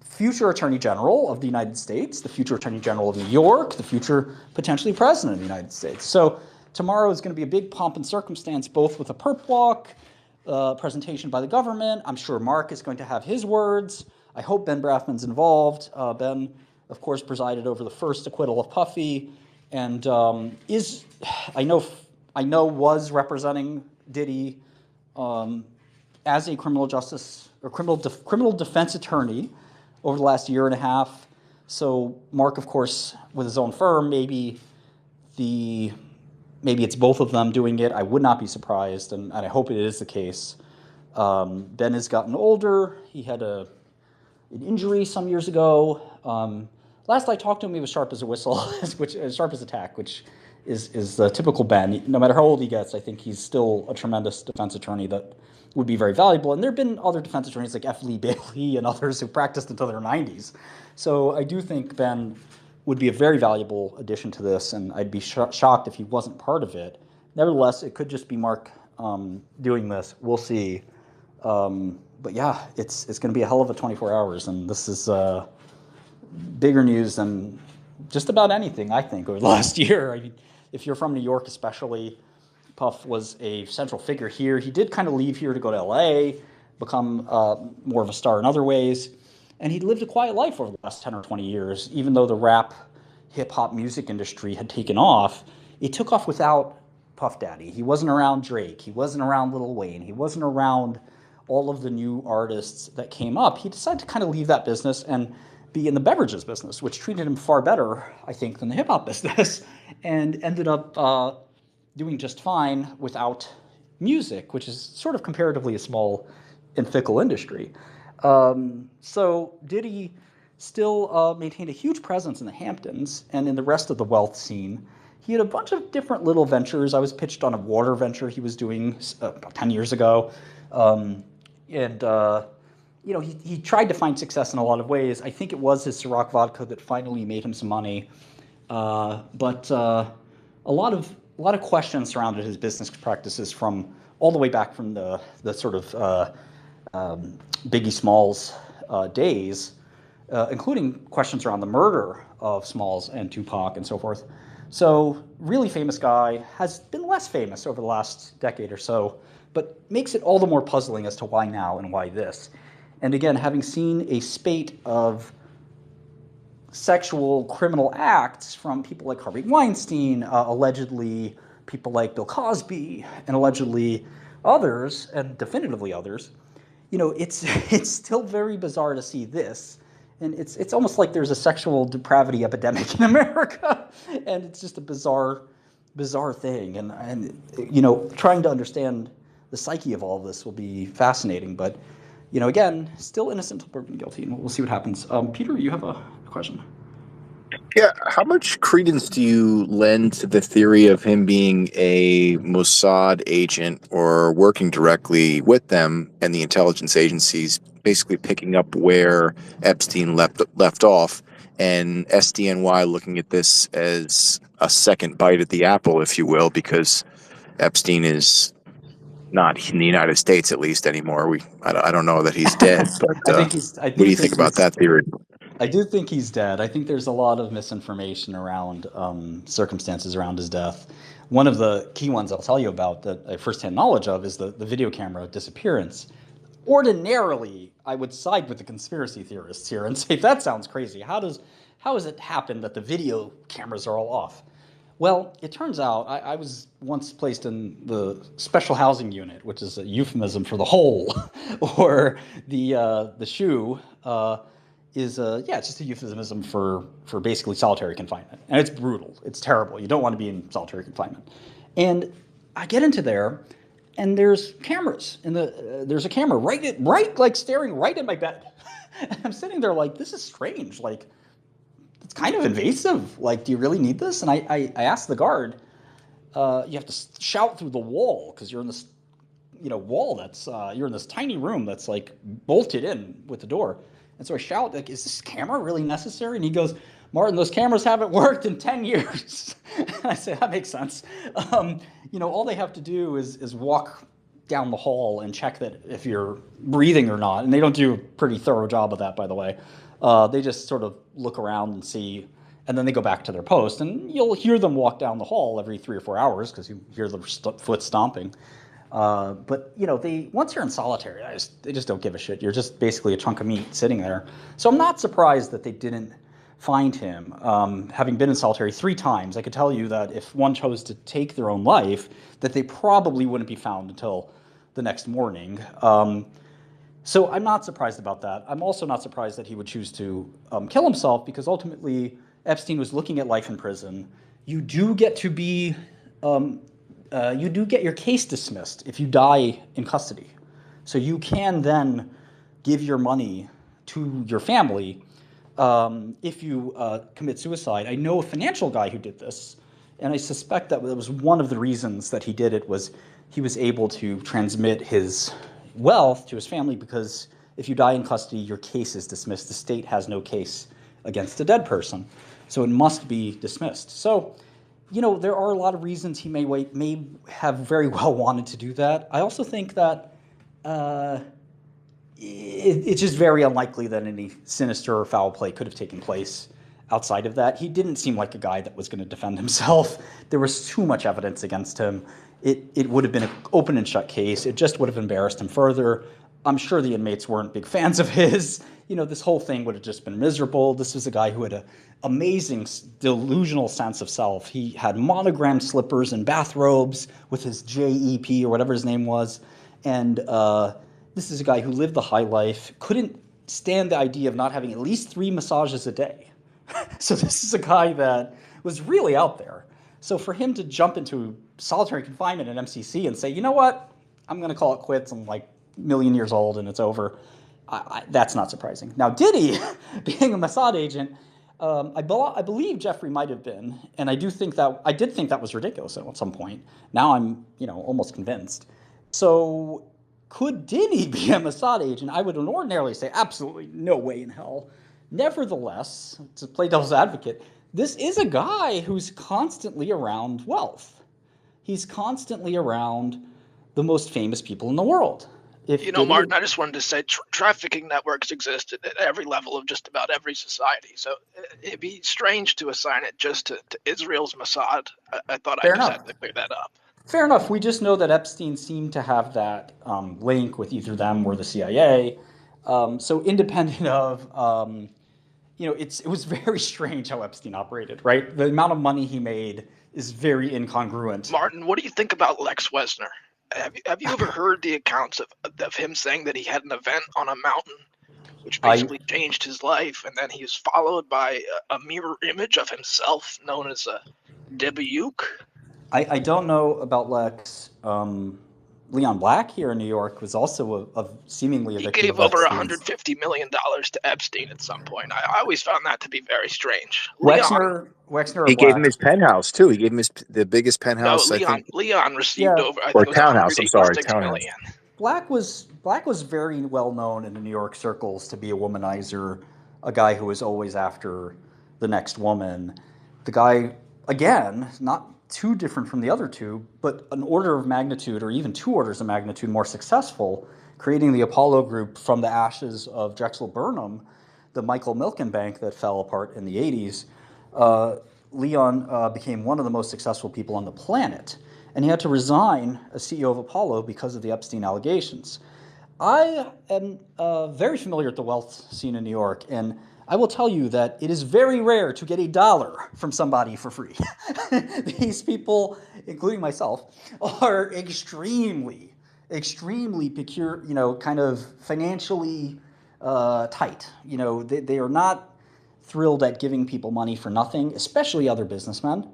future Attorney General of the United States, the future Attorney General of New York, the future potentially president of the United States. So tomorrow is going to be a big pomp and circumstance, both with a perp walk, presentation by the government. I'm sure Mark is going to have his words. I hope Ben Brafman's involved. Ben, of course, presided over the first acquittal of Puffy, and I know was representing Diddy as a criminal justice or criminal defense attorney over the last year and a half. So Mark, of course, with his own firm, maybe it's both of them doing it. I would not be surprised, and I hope it is the case. Ben has gotten older. He had an injury some years ago. Last I talked to him, he was sharp as a whistle, which sharp as a tack, which is the typical Ben. No matter how old he gets, I think he's still a tremendous defense attorney that would be very valuable. And there have been other defense attorneys like F. Lee Bailey and others who practiced until their 90s. So I do think Ben would be a very valuable addition to this, and I'd be shocked if he wasn't part of it. Nevertheless, it could just be Mark doing this. We'll see. But yeah, it's going to be a hell of a 24 hours, and this is bigger news than just about anything, I think, over the last year. I mean, if you're from New York especially, Puff was a central figure here. He did kind of leave here to go to LA, become more of a star in other ways. And he'd lived a quiet life over the last 10 or 20 years. Even though the rap, hip-hop music industry had taken off, it took off without Puff Daddy. He wasn't around Drake. He wasn't around Lil Wayne. He wasn't around all of the new artists that came up. He decided to kind of leave that business and be in the beverages business, which treated him far better, I think, than the hip-hop business, and ended up doing just fine without music, which is sort of comparatively a small and fickle industry. So Diddy still maintained a huge presence in the Hamptons and in the rest of the wealth scene. He had a bunch of different little ventures. I was pitched on a water venture he was doing about 10 years ago. He tried to find success in a lot of ways. I think it was his Ciroc vodka that finally made him some money. But a lot of questions surrounded his business practices from all the way back from the sort of Biggie Smalls days, including questions around the murder of Smalls and Tupac and so forth. So really famous guy, has been less famous over the last decade or so, but makes it all the more puzzling as to why now and why this. And again, having seen a spate of sexual criminal acts from people like Harvey Weinstein, allegedly people like Bill Cosby, and allegedly others, and definitively others, it's still very bizarre to see this. And it's almost like there's a sexual depravity epidemic in America, and it's just a bizarre thing. And trying to understand the psyche of all of this will be fascinating. But again, still innocent until proven guilty, and we'll see what happens. Peter, you have a question? Yeah, how much credence do you lend to the theory of him being a Mossad agent or working directly with them and the intelligence agencies, basically picking up where Epstein left off and SDNY looking at this as a second bite at the apple, if you will, because Epstein is not in the United States, at least anymore. I don't know that he's dead, but I what do do you think think about that theory? I do think he's dead. I think there's a lot of misinformation around circumstances around his death. One of the key ones I'll tell you about that I firsthand knowledge of is the video camera disappearance. Ordinarily, I would side with the conspiracy theorists here and say, that sounds crazy. How has it happened that the video cameras are all off? Well, it turns out I was once placed in the special housing unit, which is a euphemism for the hole, or the shoe is it's just a euphemism for basically solitary confinement, and it's brutal. It's terrible. You don't want to be in solitary confinement. And I get into there, and there's cameras, and there's a camera right like staring right at my bed. And I'm sitting there like, this is strange. Like, it's kind of invasive. Like, do you really need this? And I asked the guard, you have to shout through the wall because you're in this, wall that's you're in this tiny room that's like bolted in with the door. And so I shout, like, is this camera really necessary? And he goes, Martin, those cameras haven't worked in 10 years. And I say, that makes sense. All they have to do is walk down the hall and check that if you're breathing or not. And they don't do a pretty thorough job of that, by the way. They just sort of look around and see, and then they go back to their post. And you'll hear them walk down the hall every 3 or 4 hours because you hear their foot stomping. But once you're in solitary, they just don't give a shit. You're just basically a chunk of meat sitting there. So I'm not surprised that they didn't find him. Having been in solitary 3 times, I could tell you that if one chose to take their own life, that they probably wouldn't be found until the next morning. So I'm not surprised about that. I'm also not surprised that he would choose to kill himself, because ultimately Epstein was looking at life in prison. You do get to be you do get your case dismissed if you die in custody. So you can then give your money to your family if you commit suicide. I know a financial guy who did this, and I suspect that was one of the reasons that he did it, was he was able to transmit his wealth to his family, because if you die in custody, your case is dismissed. The state has no case against a dead person, so it must be dismissed. So there are a lot of reasons he may have very well wanted to do that. I also think that it's just very unlikely that any sinister or foul play could have taken place outside of that. He didn't seem like a guy that was going to defend himself. There was too much evidence against him. It would have been an open and shut case. It just would have embarrassed him further. I'm sure the inmates weren't big fans of his. This whole thing would have just been miserable. This was a guy who had an amazing delusional sense of self. He had monogrammed slippers and bathrobes with his JEP or whatever his name was. And this is a guy who lived the high life, couldn't stand the idea of not having at least 3 massages a day. So this is a guy that was really out there. So for him to jump into solitary confinement at MCC and say, you know what, I'm going to call it quits. I'm like a million years old and it's over. That's not surprising. Now, Diddy, being a Mossad agent, I believe Jeffrey might have been, and I did think that was ridiculous at some point. Now I'm, almost convinced. So could Diddy be a Mossad agent? I would ordinarily say absolutely no way in hell. Nevertheless, to play devil's advocate, this is a guy who's constantly around wealth. He's constantly around the most famous people in the world. Martin, I just wanted to say trafficking networks exist at every level of just about every society. So it'd be strange to assign it just to Israel's Mossad. I thought I just had to clear that up. Fair enough. We just know that Epstein seemed to have that link with either them or the CIA. So independent of, it was very strange how Epstein operated, right? The amount of money he made is very incongruent. Martin, what do you think about Lex Wessner? Have you ever heard the accounts of him saying that he had an event on a mountain which basically changed his life, and then he was followed by a mirror image of himself known as Debayuk? I don't know about Lex. Leon Black here in New York was also seemingly a victim. He gave over $150 million to Epstein at some point. I always found that to be very strange. Wexner he gave him his penthouse too. He gave him the biggest penthouse. No, Leon received over. I or think townhouse. I'm sorry, townhouse. Black was very well known in the New York circles to be a womanizer, a guy who was always after the next woman. The guy, again, not too different from the other two, but an order of magnitude or even 2 orders of magnitude more successful, creating the Apollo Group from the ashes of Drexel Burnham, the Michael Milken Bank that fell apart in the 80s. Leon became one of the most successful people on the planet, and he had to resign as CEO of Apollo because of the Epstein allegations. I am very familiar with the wealth scene in New York, and I will tell you that it is very rare to get $1 from somebody for free. These people, including myself, are extremely kind of financially tight. They are not thrilled at giving people money for nothing, especially other businessmen.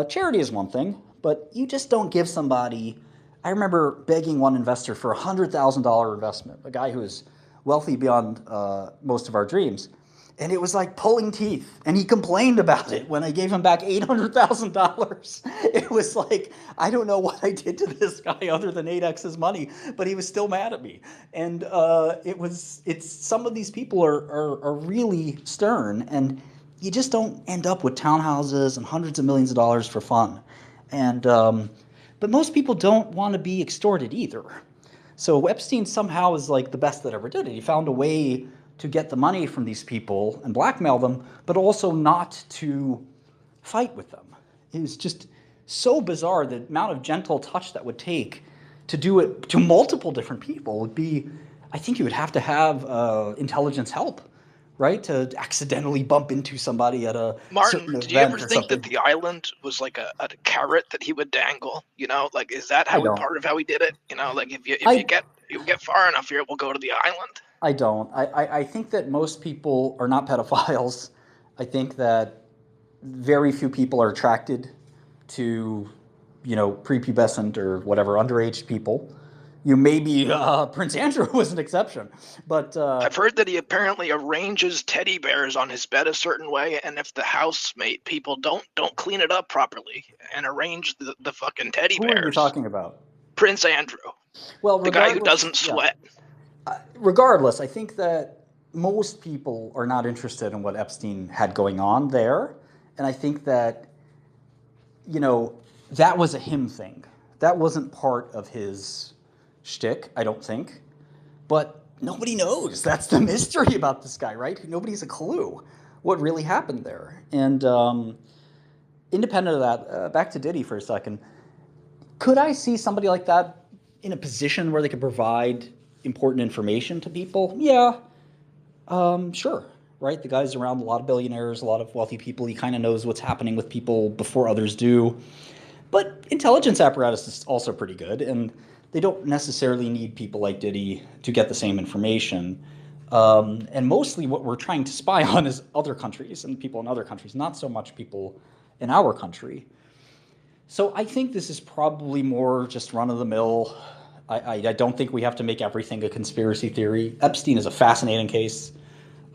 Charity is one thing, but you just don't give somebody. I remember begging one investor for a $100,000 investment, a guy who is wealthy beyond most of our dreams. And it was like pulling teeth. And he complained about it when I gave him back $800,000. It was like, I don't know what I did to this guy other than 8x his money, but he was still mad at me. And it's some of these people are really stern, and you just don't end up with townhouses and hundreds of millions of dollars for fun. And but most people don't want to be extorted either. So Epstein somehow is like the best that ever did it. He found a way to get the money from these people and blackmail them, but also not to fight with them. It was just so bizarre. The amount of gentle touch that would take to do it to multiple different people would be, I think you would have to have intelligence help, right? To accidentally bump into somebody at a Martin, certain did you ever event or think something. that the island was like a carrot that he would dangle? Like, is that I don't. part of how he did it? Like if you I get far enough here, we'll go to the island. I don't. I think that most people are not pedophiles. I think that very few people are attracted to, prepubescent or whatever underage people. Maybe Prince Andrew was an exception, but I've heard that he apparently arranges teddy bears on his bed a certain way, and if the housemate people don't clean it up properly and arrange the fucking teddy who bears. are you talking about? Prince Andrew. Well, the guy who doesn't sweat. Yeah. Regardless, I think that most people are not interested in what Epstein had going on there. And I think that, that was a him thing. That wasn't part of his shtick, I don't think. But nobody knows. That's the mystery about this guy, right? Nobody's a clue what really happened there. And independent of that, back to Diddy for a second, could I see somebody like that in a position where they could provide important information to people? Yeah, sure, right? The guy's around a lot of billionaires, a lot of wealthy people. He kind of knows what's happening with people before others do. But intelligence apparatus is also pretty good, and they don't necessarily need people like Diddy to get the same information. And mostly what we're trying to spy on is other countries and people in other countries, not so much people in our country. So I think this is probably more just run-of-the-mill. I don't think we have to make everything a conspiracy theory. Epstein is a fascinating case.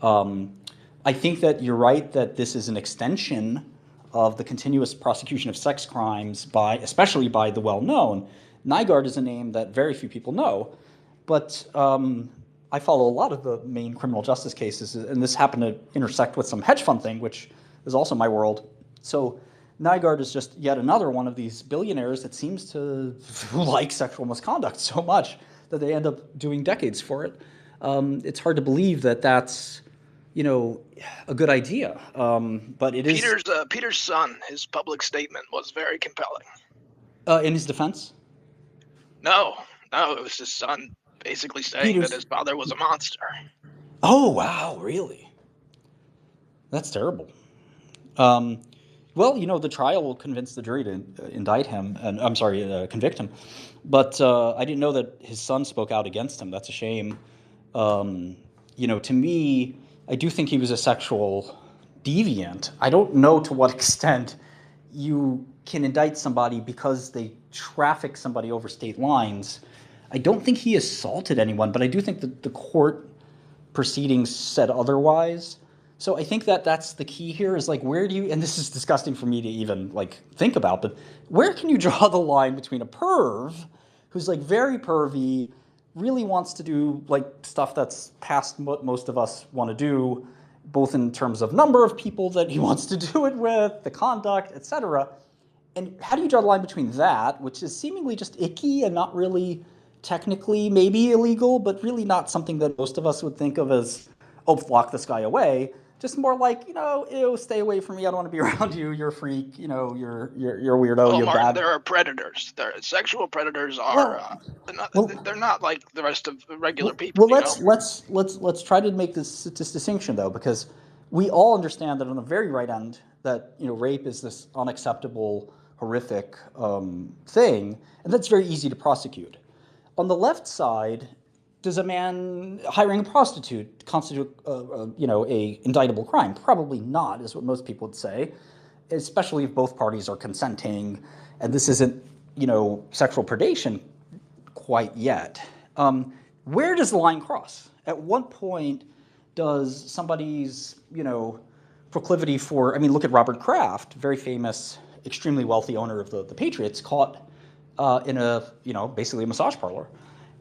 I think that you're right that this is an extension of the continuous prosecution of sex crimes especially by the well-known. Nygaard is a name that very few people know, but I follow a lot of the main criminal justice cases, and this happened to intersect with some hedge fund thing, which is also my world. So Nygaard is just yet another one of these billionaires that seems to like sexual misconduct so much that they end up doing decades for it. It's hard to believe that that's, a good idea. But it is. Peter's son, his public statement was very compelling. In his defense? No, it was his son basically saying that his father was a monster. Oh, wow, really? That's terrible. Well, the trial will convince the jury to indict him, and convict him. But I didn't know that his son spoke out against him. That's a shame. To me, I do think he was a sexual deviant. I don't know to what extent you can indict somebody because they traffic somebody over state lines. I don't think he assaulted anyone, but I do think that the court proceedings said otherwise. So I think that that's the key here is where do you, and this is disgusting for me to even think about, but where can you draw the line between a perv who's very pervy, really wants to do stuff that's past what most of us want to do, both in terms of number of people that he wants to do it with, the conduct, etc. And how do you draw the line between that, which is seemingly just icky and not really technically maybe illegal, but really not something that most of us would think of as, oh, lock this guy away. Just more like, ew, stay away from me. I don't want to be around you. You're a freak. You're a weirdo. Well, you're Martin, bad. There are predators. Sexual predators are. They're not like the rest of regular people. Well, let's try to make this distinction though, because we all understand that on the very right end that rape is this unacceptable, horrific thing, and that's very easy to prosecute. On the left side, does a man hiring a prostitute constitute a indictable crime? Probably not, is what most people would say, especially if both parties are consenting and this isn't sexual predation quite yet. Where does the line cross? At what point does somebody's proclivity for, look at Robert Kraft, very famous, extremely wealthy owner of the Patriots, caught in a basically a massage parlor,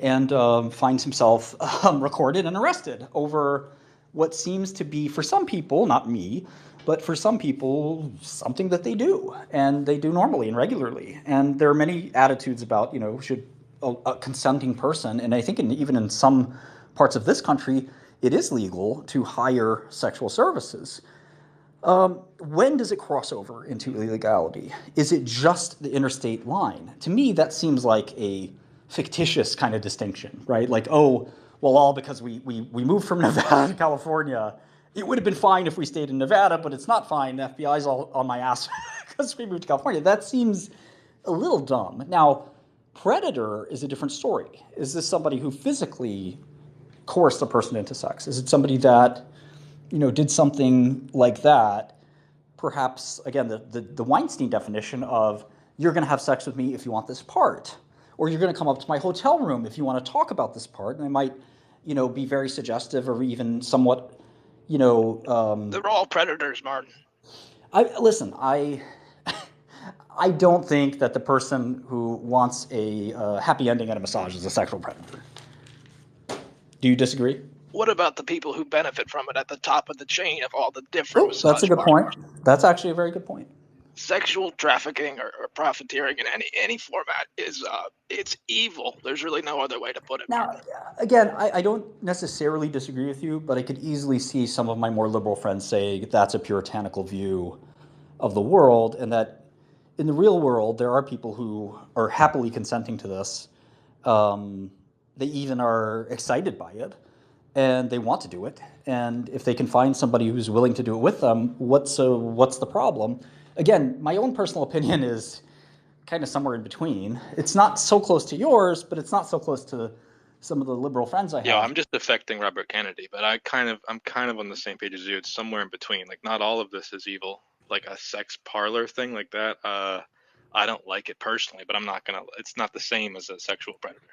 and finds himself recorded and arrested over what seems to be, for some people, not me, but for some people, something that they do, and they do normally and regularly. And there are many attitudes about, should a consenting person, and I think even in some parts of this country, it is legal to hire sexual services. When does it cross over into illegality? Is it just the interstate line? To me, that seems like a fictitious kind of distinction, right? Like, oh, well, all because we moved from Nevada to California, it would have been fine if we stayed in Nevada, but it's not fine. The FBI's all on my ass because we moved to California. That seems a little dumb. Now, predator is a different story. Is this somebody who physically coerced a person into sex? Is it somebody that did something like that? Perhaps, again, the Weinstein definition of you're going to have sex with me if you want this part, or you're going to come up to my hotel room if you want to talk about this part, and I might, be very suggestive or even somewhat, They're all predators, Martin. I don't think that the person who wants a happy ending at a massage is a sexual predator. Do you disagree? What about the people who benefit from it at the top of the chain of all the different massage That's a good parlors? point. That's actually a very good point. Sexual trafficking or profiteering in any format is it's evil. There's really no other way to put it. Now, again, I don't necessarily disagree with you, but I could easily see some of my more liberal friends say that's a puritanical view of the world, and that in the real world there are people who are happily consenting to this. They even are excited by it, and they want to do it. And if they can find somebody who's willing to do it with them, what's the problem? Again, my own personal opinion is kind of somewhere in between. It's not so close to yours, but it's not so close to some of the liberal friends I have. Yeah, I'm just affecting Robert Kennedy, but I'm kind of on the same page as you. It's somewhere in between. Like, not all of this is evil. Like a sex parlor thing like that, I don't like it personally, but it's not the same as a sexual predator.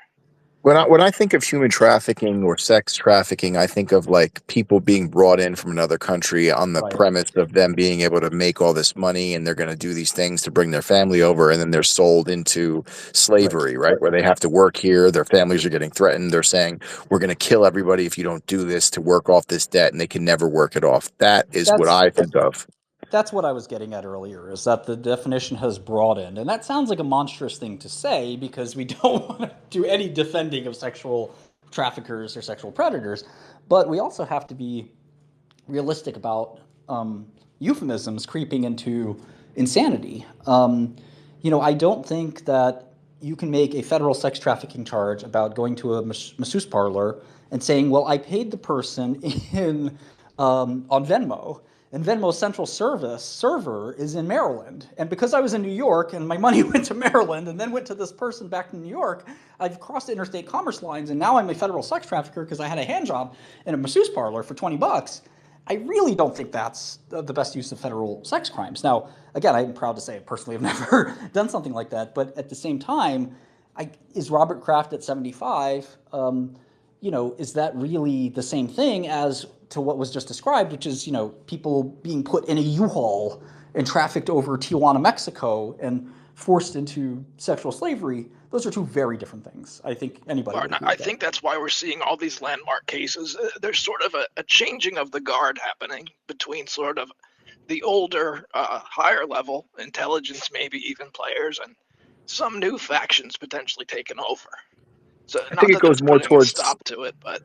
When I think of human trafficking or sex trafficking, I think of like people being brought in from another country on the premise of them being able to make all this money, and they're going to do these things to bring their family over, and then they're sold into slavery, right? Where they have to work here, their families are getting threatened. They're saying, we're going to kill everybody if you don't do this to work off this debt, and they can never work it off. That's what I think of. That's what I was getting at earlier, is that the definition has broadened. And that sounds like a monstrous thing to say, because we don't want to do any defending of sexual traffickers or sexual predators. But we also have to be realistic about euphemisms creeping into insanity. I don't think that you can make a federal sex trafficking charge about going to a masseuse parlor and saying, well, I paid the person on Venmo, and Venmo's central server is in Maryland. And because I was in New York and my money went to Maryland and then went to this person back in New York, I've crossed interstate commerce lines, and now I'm a federal sex trafficker because I had a hand job in a masseuse parlor for $20. I really don't think that's the best use of federal sex crimes. Now, again, I'm proud to say I personally have never done something like that. But at the same time, is Robert Kraft at 75, is that really the same thing as to what was just described, which is, people being put in a U-Haul and trafficked over Tijuana, Mexico, and forced into sexual slavery, those are two very different things. I think anybody would Martin, agree I with that. think that's why we're seeing all these landmark cases. There's sort of a changing of the guard happening between sort of the older, higher level intelligence, maybe even players, and some new factions potentially taking over. So I think not it that that's goes more putting a towards stop to it, but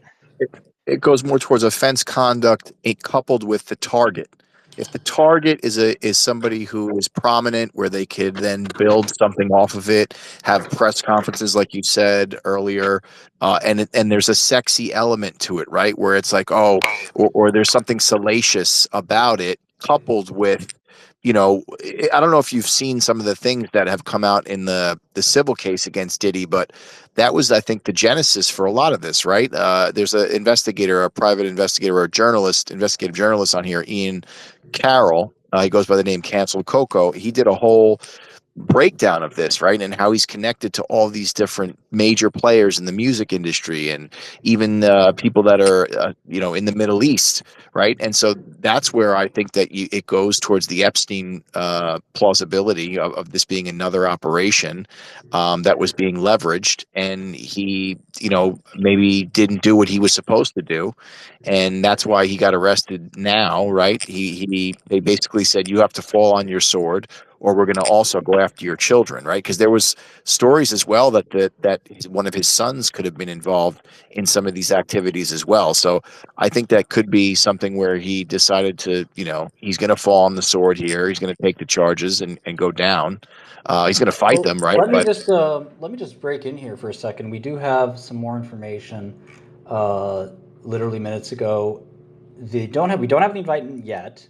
it goes more towards offense conduct coupled with the target. If the target is somebody who is prominent, where they could then build something off of it, have press conferences like you said earlier, and there's a sexy element to it, right? Where it's like, oh, or there's something salacious about it, coupled with, I don't know if you've seen some of the things that have come out in the civil case against Diddy, but that was, I think, the genesis for a lot of this, right? There's an investigator, a private investigator, or a journalist, investigative journalist on here, Ian Carroll. He goes by the name Cancel Coco. He did a whole breakdown of this, right? And how he's connected to all these different major players in the music industry, and even people that are, in the Middle East, right? And so that's where I think that it goes towards the Epstein plausibility of this being another operation that was being leveraged, and he, maybe didn't do what he was supposed to do, and that's why he got arrested now, right? They basically said, you have to fall on your sword, or we're going to also go after your children, right? Because there was stories as well that one of his sons could have been involved in some of these activities as well. So I think that could be something where he decided to, he's going to fall on the sword here. He's going to take the charges and go down. He's going to fight Well, them, right? But let me just break in here for a second. We do have some more information. Literally minutes ago, we don't have the indictment yet,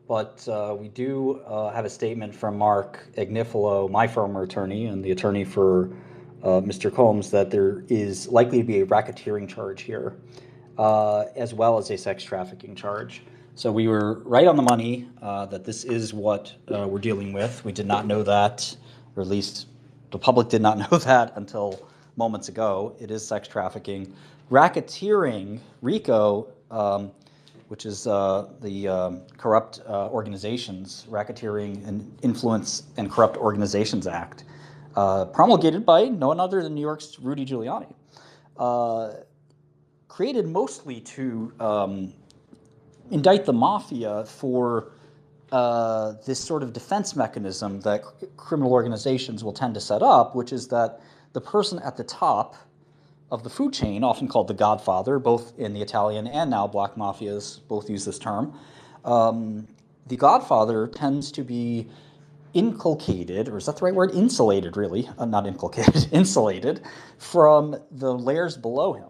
but we do have a statement from Mark Agnifilo, my former attorney and the attorney for Mr. Combs, that there is likely to be a racketeering charge here, as well as a sex trafficking charge. So we were right on the money that this is what we're dealing with. We did not know that, or at least the public did not know that until moments ago. It is sex trafficking. Racketeering, Rico, which is the Corrupt Organizations, Racketeering and Influence and Corrupt Organizations Act, promulgated by no one other than New York's Rudy Giuliani, created mostly to indict the mafia for this sort of defense mechanism that criminal organizations will tend to set up, which is that the person at the top of the food chain, often called the Godfather, both in the Italian and now black mafias both use this term, the Godfather tends to be inculcated, or is that the right word? Insulated, really, not inculcated, insulated from the layers below him.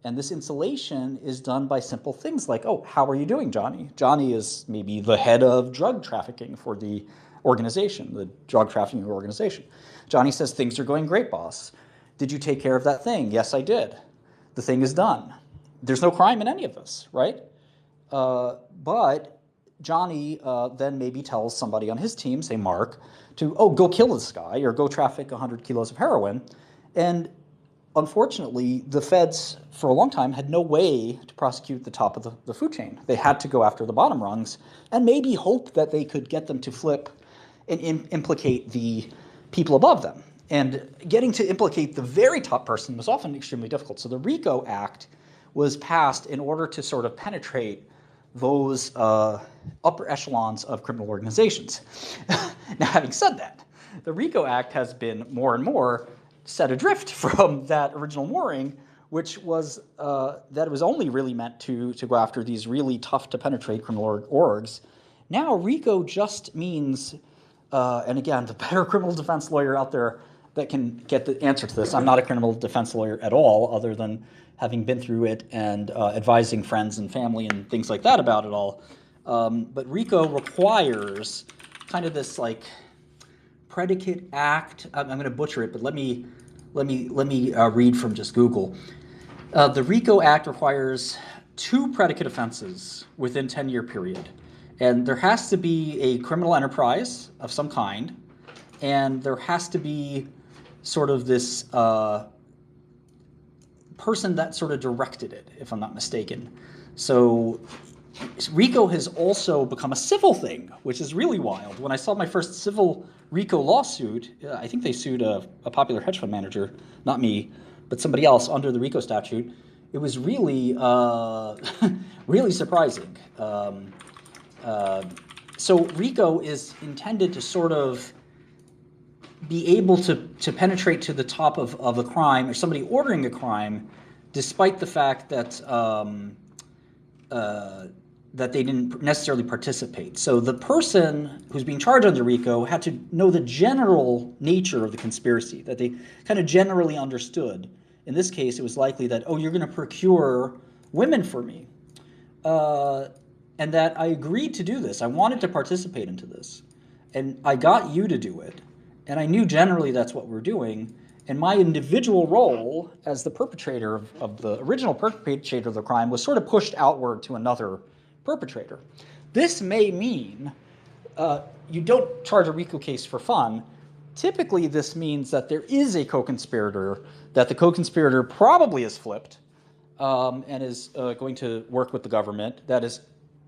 And this insulation is done by simple things like, oh, how are you doing, Johnny? Johnny is maybe the head of drug trafficking for the organization, the drug trafficking organization. Johnny says, things are going great, boss. Did you take care of that thing? Yes, I did. The thing is done. There's no crime in any of this, right? But Johnny then maybe tells somebody on his team, say Mark, to, oh, go kill this guy or go traffic 100 kilos of heroin. And unfortunately, the feds, for a long time, had no way to prosecute the top of the food chain. They had to go after the bottom rungs and maybe hope that they could get them to flip and implicate the people above them. And getting to implicate the very top person was often extremely difficult. So the Rico Act was passed in order to sort of penetrate those upper echelons of criminal organizations. Now, having said that, the Rico Act has been more and more set adrift from that original mooring, which was that it was only really meant to go after these really tough to penetrate criminal orgs. Now Rico just means, and again, the better criminal defense lawyer out there that can get the answer to this. I'm not a criminal defense lawyer at all, other than having been through it and advising friends and family and things like that about it all. But Rico requires kind of this like predicate act. I'm going to butcher it, but let me read from just Google. The Rico Act requires 2 predicate offenses within 10-year period, and there has to be a criminal enterprise of some kind, and there has to be sort of this person that sort of directed it, if I'm not mistaken. So Rico has also become a civil thing, which is really wild. When I saw my first civil Rico lawsuit, I think they sued a popular hedge fund manager, not me, but somebody else under the Rico statute. It was really, really surprising. So Rico is intended to sort of be able to penetrate to the top of a crime or somebody ordering a crime, despite the fact that that they didn't necessarily participate. So the person who's being charged under Rico had to know the general nature of the conspiracy, that they kind of generally understood. In this case, it was likely that, oh, you're going to procure women for me. And that I agreed to do this. I wanted to participate into this. And I got you to do it. And I knew generally that's what we're doing. And my individual role as the perpetrator of the original perpetrator of the crime was sort of pushed outward to another perpetrator. This may mean you don't charge a RICO case for fun. Typically, this means that there is a co-conspirator, that the co-conspirator probably is flipped and is going to work with the government. That is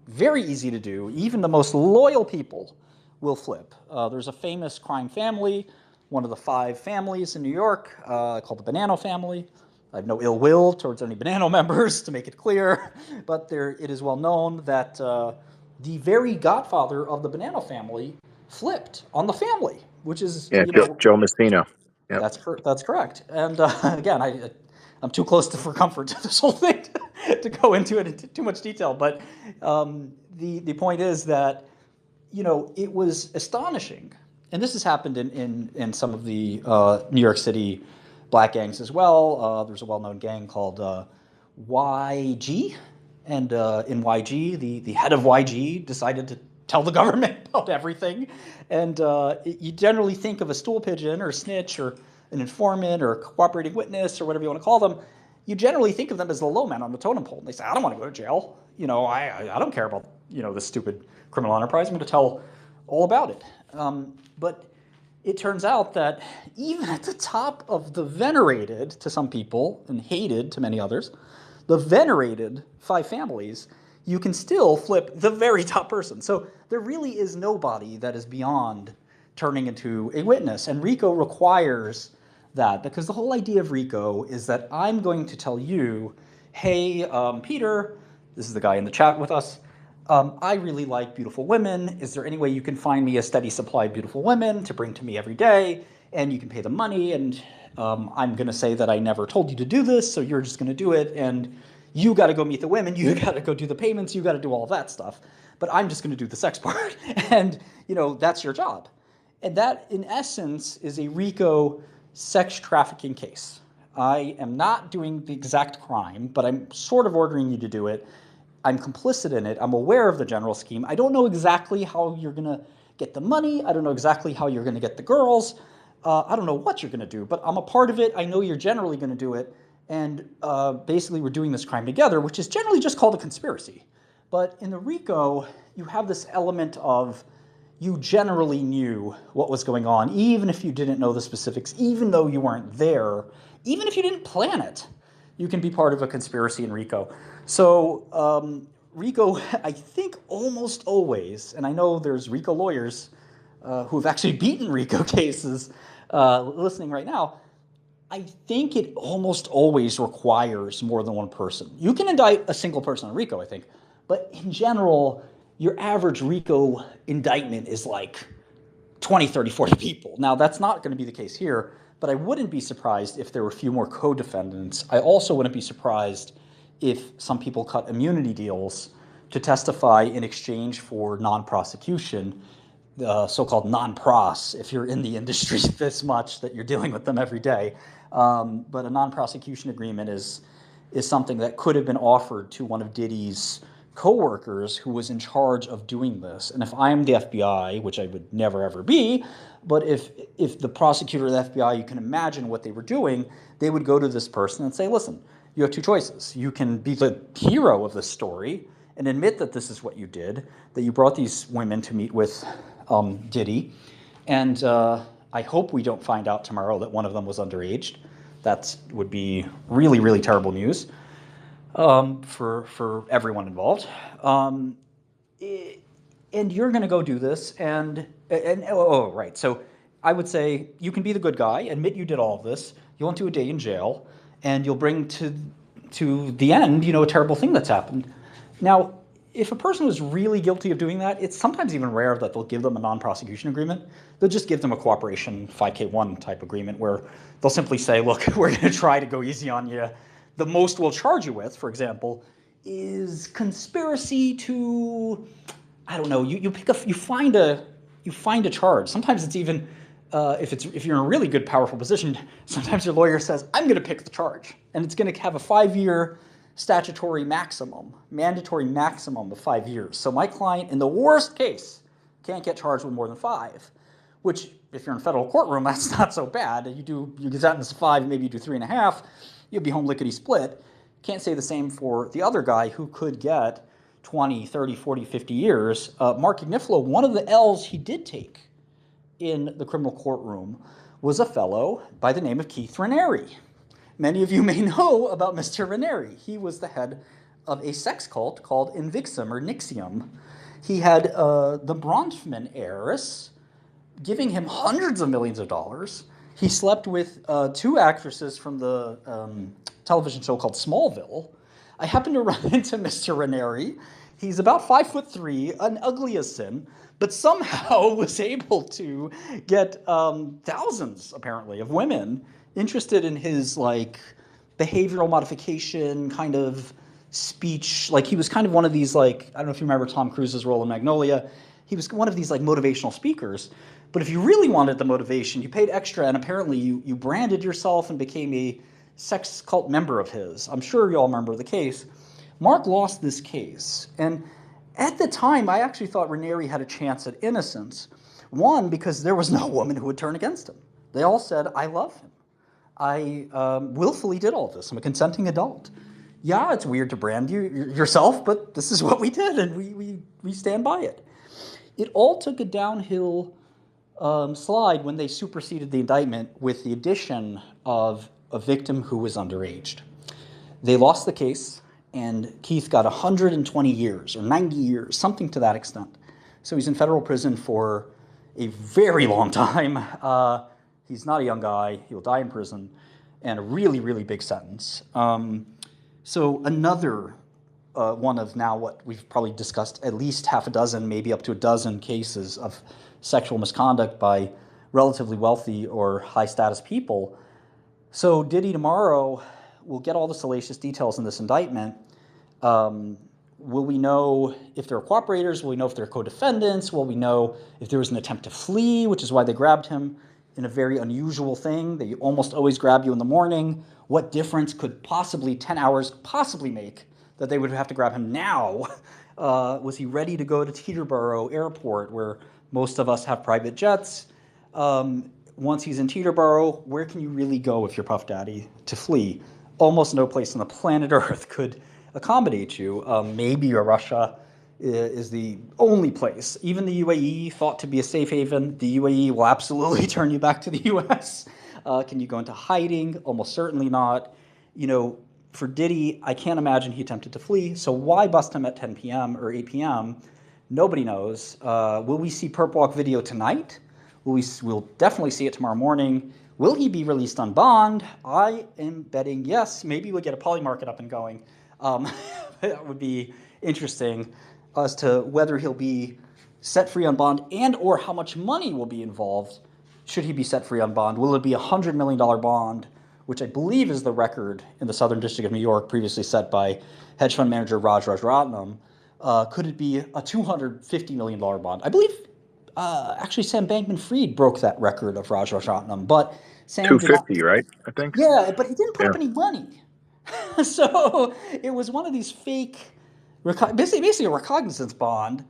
very easy to do. Even the most loyal people will flip. There's a famous crime family, one of the 5 families in New York, called the Bonanno family. I have no ill will towards any Bonanno members, to make it clear, but it is well known that the very godfather of the Bonanno family flipped on the family, which is, Joe Messina. Yep. That's correct. And again, I'm too close for comfort to this whole thing to go into it in too much detail. But the point is that, it was astonishing. And this has happened in some of the New York City black gangs as well. There's a well-known gang called YG. And in YG, the head of YG decided to tell the government about everything. And you generally think of a stool pigeon or a snitch or an informant or a cooperating witness or whatever you want to call them. You generally think of them as the low man on the totem pole. And they say, I don't want to go to jail. I don't care about, this stupid criminal enterprise. I'm going to tell all about it. But it turns out that even at the top of the venerated, to some people, and hated to many others, the venerated 5 families, you can still flip the very top person. So there really is nobody that is beyond turning into a witness. And RICO requires that, because the whole idea of RICO is that I'm going to tell you, hey, Peter, this is the guy in the chat with us, I really like beautiful women. Is there any way you can find me a steady supply of beautiful women to bring to me every day? And you can pay the money, and I'm going to say that I never told you to do this, so you're just going to do it, and you got to go meet the women, you got to go do the payments, you got to do all of that stuff. But I'm just going to do the sex part, and that's your job. And that, in essence, is a RICO sex trafficking case. I am not doing the exact crime, but I'm sort of ordering you to do it. I'm complicit in it. I'm aware of the general scheme. I don't know exactly how you're going to get the money. I don't know exactly how you're going to get the girls. I don't know what you're going to do, but I'm a part of it. I know you're generally going to do it. And basically, we're doing this crime together, which is generally just called a conspiracy. But in the RICO, you have this element of you generally knew what was going on, even if you didn't know the specifics, even though you weren't there, even if you didn't plan it. You can be part of a conspiracy in RICO. So RICO, I think almost always, and I know there's RICO lawyers who have actually beaten RICO cases listening right now, I think it almost always requires more than one person. You can indict a single person on RICO, I think, but in general, your average RICO indictment is like 20, 30, 40 people. Now, that's not going to be the case here, but I wouldn't be surprised if there were a few more co-defendants. I also wouldn't be surprised if some people cut immunity deals to testify in exchange for non-prosecution, the so-called non-pros, if you're in the industry this much that you're dealing with them every day. But a non-prosecution agreement is something that could have been offered to one of Diddy's co-workers who was in charge of doing this. And if I'm the FBI, which I would never ever be, but if the prosecutor of the FBI, you can imagine what they were doing, they would go to this person and say, listen, you have 2 choices. You can be the hero of this story and admit that this is what you did, that you brought these women to meet with Diddy, and I hope we don't find out tomorrow that one of them was underage. That would be really, really terrible news. for everyone involved. And you're going to go do this, and right. So I would say you can be the good guy, admit you did all of this. You won't do a day in jail, and you'll bring to the end, a terrible thing that's happened. Now, if a person was really guilty of doing that, it's sometimes even rare that they'll give them a non-prosecution agreement. They'll just give them a cooperation 5K1 type agreement where they'll simply say, look, we're going to try to go easy on you. The most we'll charge you with, for example, is conspiracy to, I don't know, you find a charge. Sometimes it's even, if you're in a really good, powerful position, sometimes your lawyer says, I'm going to pick the charge. And it's going to have a 5-year statutory mandatory maximum of 5 years. So my client, in the worst case, can't get charged with more than 5, which, if you're in a federal courtroom, that's not so bad. You get sentenced to 5, maybe you do 3.5, you'll be home lickety-split. Can't say the same for the other guy who could get 20, 30, 40, 50 years. Mark Ignifilo, one of the L's he did take in the criminal courtroom was a fellow by the name of Keith Raniere. Many of you may know about Mr. Raniere. He was the head of a sex cult called Invixum or Nixium. He had the Bronfman heiress giving him hundreds of millions of dollars. He slept with 2 actresses from the television show called Smallville. I happened to run into Mr. Raniere. He's about 5'3", an ugly as sin, but somehow was able to get thousands, apparently, of women interested in his behavioral modification kind of speech. He was kind of one of these I don't know if you remember Tom Cruise's role in Magnolia. He was one of these motivational speakers. But if you really wanted the motivation, you paid extra, and apparently you branded yourself and became a sex cult member of his. I'm sure you all remember the case. Mark lost this case, and at the time, I actually thought Raniere had a chance at innocence. One, because there was no woman who would turn against him. They all said, I love him. I willfully did all this. I'm a consenting adult. Yeah, it's weird to brand yourself, but this is what we did, and we stand by it. It all took a downhill slide when they superseded the indictment with the addition of a victim who was underaged. They lost the case, and Keith got 120 years or 90 years, something to that extent. So he's in federal prison for a very long time. He's not a young guy. He'll die in prison, and a really, really big sentence. So another one of now what we've probably discussed at least half a dozen, maybe up to a dozen cases of sexual misconduct by relatively wealthy or high-status people. So Diddy tomorrow will get all the salacious details in this indictment. Will we know if there are cooperators? Will we know if there are co-defendants? Will we know if there was an attempt to flee, which is why they grabbed him in a very unusual thing. They almost always grab you in the morning. What difference could possibly 10 hours possibly make that they would have to grab him now? Was he ready to go to Teterboro Airport, where most of us have private jets? Once he's in Teterboro, where can you really go if you're Puff Daddy to flee? Almost no place on the planet Earth could accommodate you. Maybe Russia is the only place. Even the UAE, thought to be a safe haven, the UAE will absolutely turn you back to the US. Can you go into hiding? Almost certainly not. For Diddy, I can't imagine he attempted to flee, so why bust him at 10 p.m. or 8 p.m.? Nobody knows. Will we see Perp Walk video tonight? We'll definitely see it tomorrow morning. Will he be released on bond? I am betting yes. Maybe we'll get a poly market up and going. That would be interesting as to whether he'll be set free on bond and or how much money will be involved should he be set free on bond. Will it be a $100 million bond, which I believe is the record in the Southern District of New York previously set by hedge fund manager Raj Rajaratnam? Could it be a $250 million bond? I believe actually Sam Bankman-Fried broke that record of Raj Rajaratnam, but Sam 250, right? I think. Yeah, but he didn't put up any money. So it was one of these fake, basically a recognizance bond.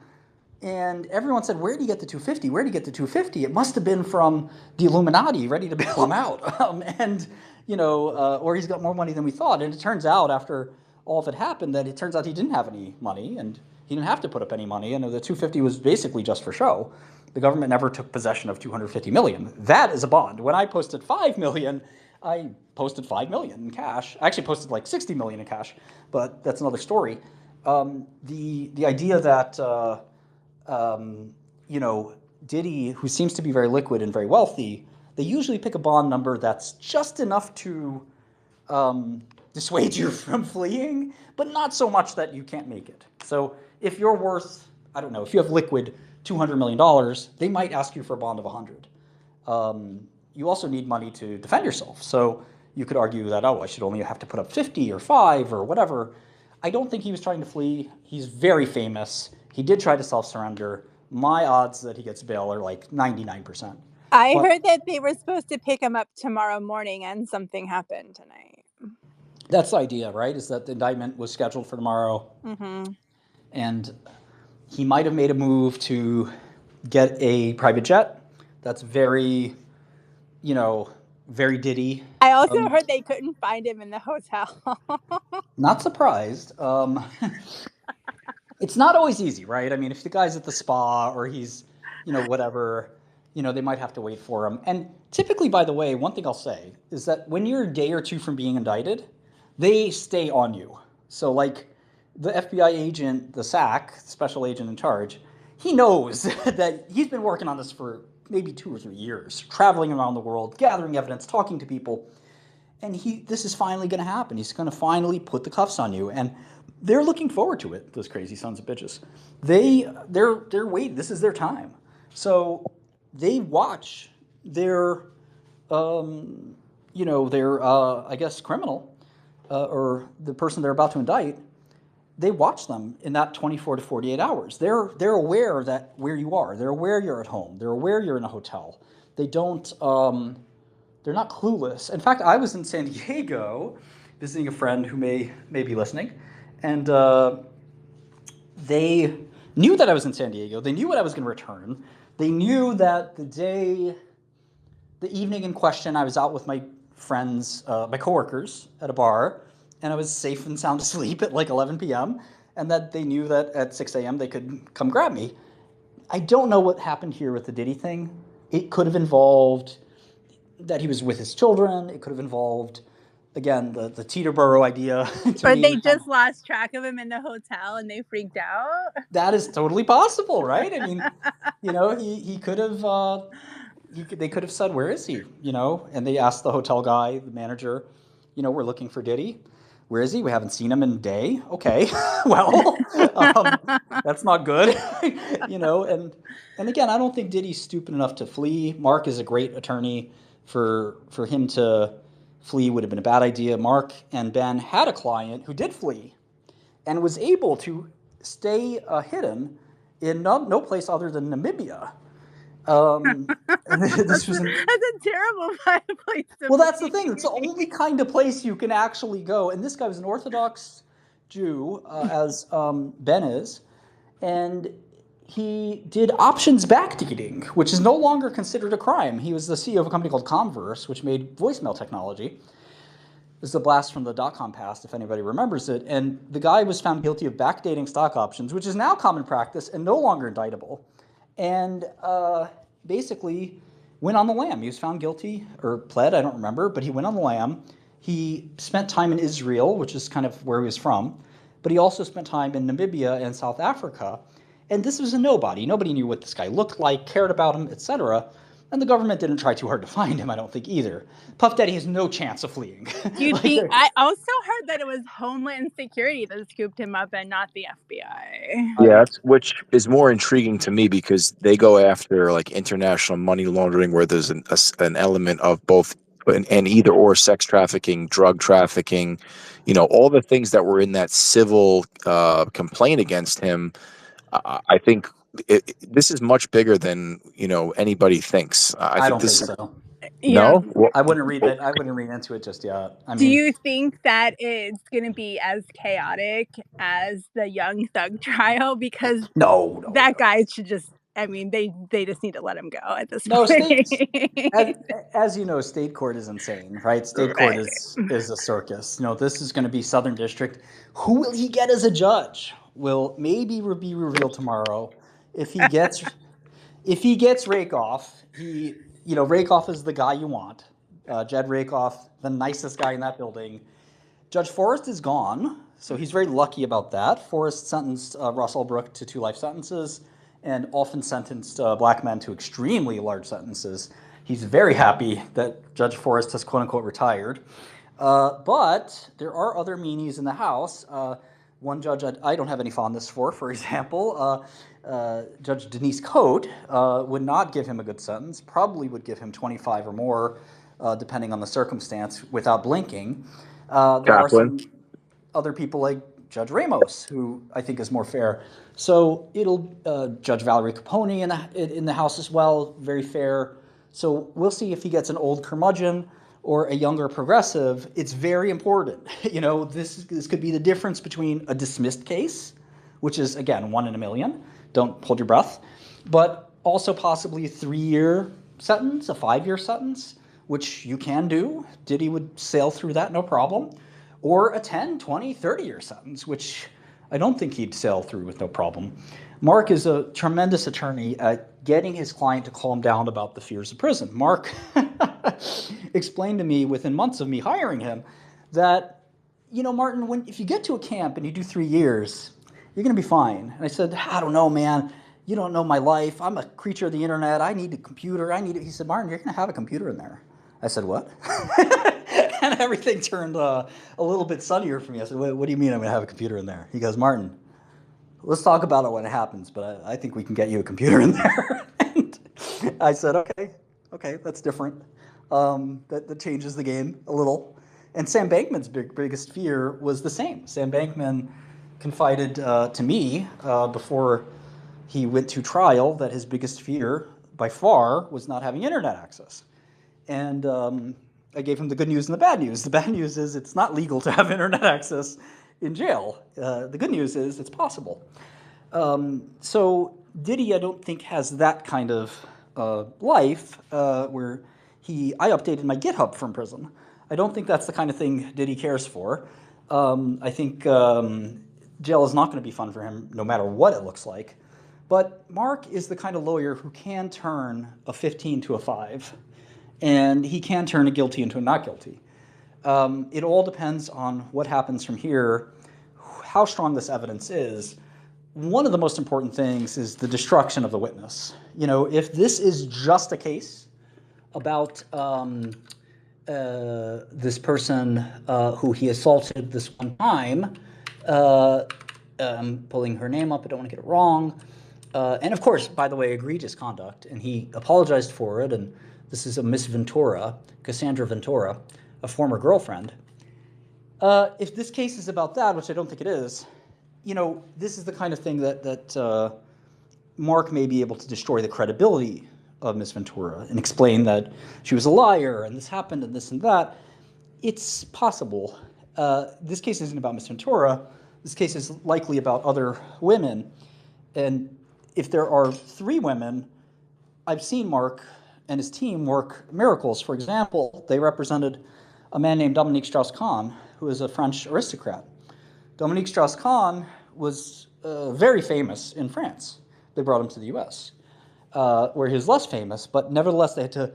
And everyone said, where did he get the 250? Where did he get the 250? It must have been from the Illuminati ready to bail him out. Or he's got more money than we thought. And it turns out after all of it happened that it turns out he didn't have any money and he didn't have to put up any money. And the 250 was basically just for show. The government never took possession of $250 million. That is a bond. When I posted $5 million, I posted 5 million in cash. I actually posted like 60 million in cash, but that's another story. The idea that you know, Diddy, who seems to be very liquid and very wealthy, they usually pick a bond number that's just enough to dissuade you from fleeing, but not so much that you can't make it. So if you're worth, I don't know, if you have liquid $200 million, they might ask you for a bond of 100. You also need money to defend yourself. So you could argue that, oh, I should only have to put up 50 or 5 or whatever. I don't think he was trying to flee. He's very famous. He did try to self-surrender. My odds that he gets bail are like 99%. I heard that they were supposed to pick him up tomorrow morning and something happened tonight. That's the idea, right? Is that the indictment was scheduled for tomorrow. Mm-hmm. And he might have made a move to get a private jet. That's very, you know, very Diddy. I also heard they couldn't find him in the hotel. Not surprised. It's not always easy, right? I mean, if the guy's at the spa or he's, you know, whatever, you know, they might have to wait for him. And typically, by the way, one thing I'll say is that when you're a day or two from being indicted, they stay on you. So like the FBI agent, the SAC, special agent in charge, he knows that he's been working on this for maybe 2 or 3 years, traveling around the world, gathering evidence, talking to people. And this is finally going to happen. He's going to finally put the cuffs on you. And they're looking forward to it, those crazy sons of bitches. They're waiting. This is their time. So they watch their, I guess, criminal or the person they're about to indict. They watch them in that 24 to 48 hours. They're aware that where you are. They're aware you're at home. They're aware you're in a hotel. They don't. They're not clueless. In fact, I was in San Diego visiting a friend who may be listening, and they knew that I was in San Diego. They knew when I was going to return. They knew that the evening in question, I was out with my friends, my coworkers at a bar, and I was safe and sound asleep at like 11 p.m., and that they knew that at 6 a.m. they could come grab me. I don't know what happened here with the Diddy thing. It could have involved that he was with his children. It could have involved, again, the Teterboro idea. Or they just lost track of him in the hotel and they freaked out. That is totally possible, right? I mean, you know, he could have, they could have said, where is he? You know, and they asked the hotel guy, the manager, you know, we're looking for Diddy. Where is he? We haven't seen him in a day. Okay, well, that's not good, you know. And again, I don't think Diddy's stupid enough to flee. Mark is a great attorney. For him to flee would have been a bad idea. Mark and Ben had a client who did flee and was able to stay hidden in no place other than Namibia. That's a terrible place to Well, that's the thing. It's the only kind of place you can actually go. And this guy was an Orthodox Jew, as Ben is, and he did options backdating, which is no longer considered a crime. He was the CEO of a company called Converse, which made voicemail technology. This is a blast from the dot-com past, if anybody remembers it. And the guy was found guilty of backdating stock options, which is now common practice and no longer indictable. And basically went on the lam. He was found guilty, or pled, I don't remember, but he went on the lam. He spent time in Israel, which is kind of where he was from, but he also spent time in Namibia and South Africa. And this was a nobody. Nobody knew what this guy looked like, cared about him, etc. And the government didn't try too hard to find him, I don't think, either. Puff Daddy has no chance of fleeing. Do you think? I also heard that it was Homeland Security that scooped him up and not the FBI. Yeah, which is more intriguing to me because they go after like international money laundering, where there's an element of both and either or sex trafficking, drug trafficking, you know, all the things that were in that civil complaint against him. I think this is much bigger than, you know, anybody thinks. I don't think so. No, well, I wouldn't read it. I wouldn't read into it just yet. I mean, do you think that it's going to be as chaotic as the Young Thug trial? Because no, guy should just. I mean, they just need to let him go at this point. No, as you know, state court is insane, right? State court is a circus. You know, this is going to be Southern District. Who will he get as a judge? Will maybe be revealed tomorrow. If he gets Rakoff, Rakoff is the guy you want. Jed Rakoff, the nicest guy in that building. Judge Forrest is gone, so he's very lucky about that. Forrest sentenced Russell Brook to 2 life sentences and often sentenced black men to extremely large sentences. He's very happy that Judge Forrest has quote-unquote retired. But there are other meanies in the House. One judge I don't have any fondness for example, Judge Denise Cote would not give him a good sentence, probably would give him 25 or more, depending on the circumstance, without blinking. There are some other people like Judge Ramos, who I think is more fair. So it'll Judge Valerie Capone in the House as well, very fair. So we'll see if he gets an old curmudgeon or a younger progressive. It's very important. This could be the difference between a dismissed case, which is, again, 1 in a million. Don't hold your breath. But also possibly a 3-year sentence, a 5-year sentence, which you can do. Diddy would sail through that, no problem. Or a 10, 20, 30-year sentence, which I don't think he'd sail through with no problem. Mark is a tremendous attorney at getting his client to calm down about the fears of prison. Mark explained to me within months of me hiring him that, Martin, if you get to a camp and you do 3 years, you're going to be fine. And I said, I don't know, man. You don't know my life. I'm a creature of the internet. I need a computer. He said, Martin, you're going to have a computer in there. I said, what? And everything turned a little bit sunnier for me. I said, what do you mean I'm going to have a computer in there? He goes, Martin, let's talk about it when it happens, but I think we can get you a computer in there. And I said, okay, that's different. That changes the game a little. And Sam Bankman's biggest fear was the same. Sam Bankman confided to me before he went to trial that his biggest fear by far was not having internet access. And I gave him the good news and the bad news. The bad news is it's not legal to have internet access in jail. The good news is it's possible. So Diddy, I don't think, has that kind of life where I updated my GitHub from prison. I don't think that's the kind of thing Diddy cares for. I think jail is not going to be fun for him no matter what it looks like. But Mark is the kind of lawyer who can turn a 15 to a 5, and he can turn a guilty into a not guilty. It all depends on what happens from here, how strong this evidence is. One of the most important things is the destruction of the witness. If this is just a case about this person who he assaulted this one time, I'm pulling her name up, I don't want to get it wrong. And of course, by the way, egregious conduct, and he apologized for it, and this is a Miss Ventura, Cassandra Ventura, a former girlfriend. If this case is about that, which I don't think it is, this is the kind of thing that Mark may be able to destroy the credibility of Miss Ventura and explain that she was a liar and this happened and this and that. It's possible. This case isn't about Miss Ventura. This case is likely about other women. And if there are 3 women, I've seen Mark and his team work miracles. For example, they represented a man named Dominique Strauss-Kahn, who is a French aristocrat. Dominique Strauss-Kahn was very famous in France. They brought him to the U.S., where he was less famous, but nevertheless they had to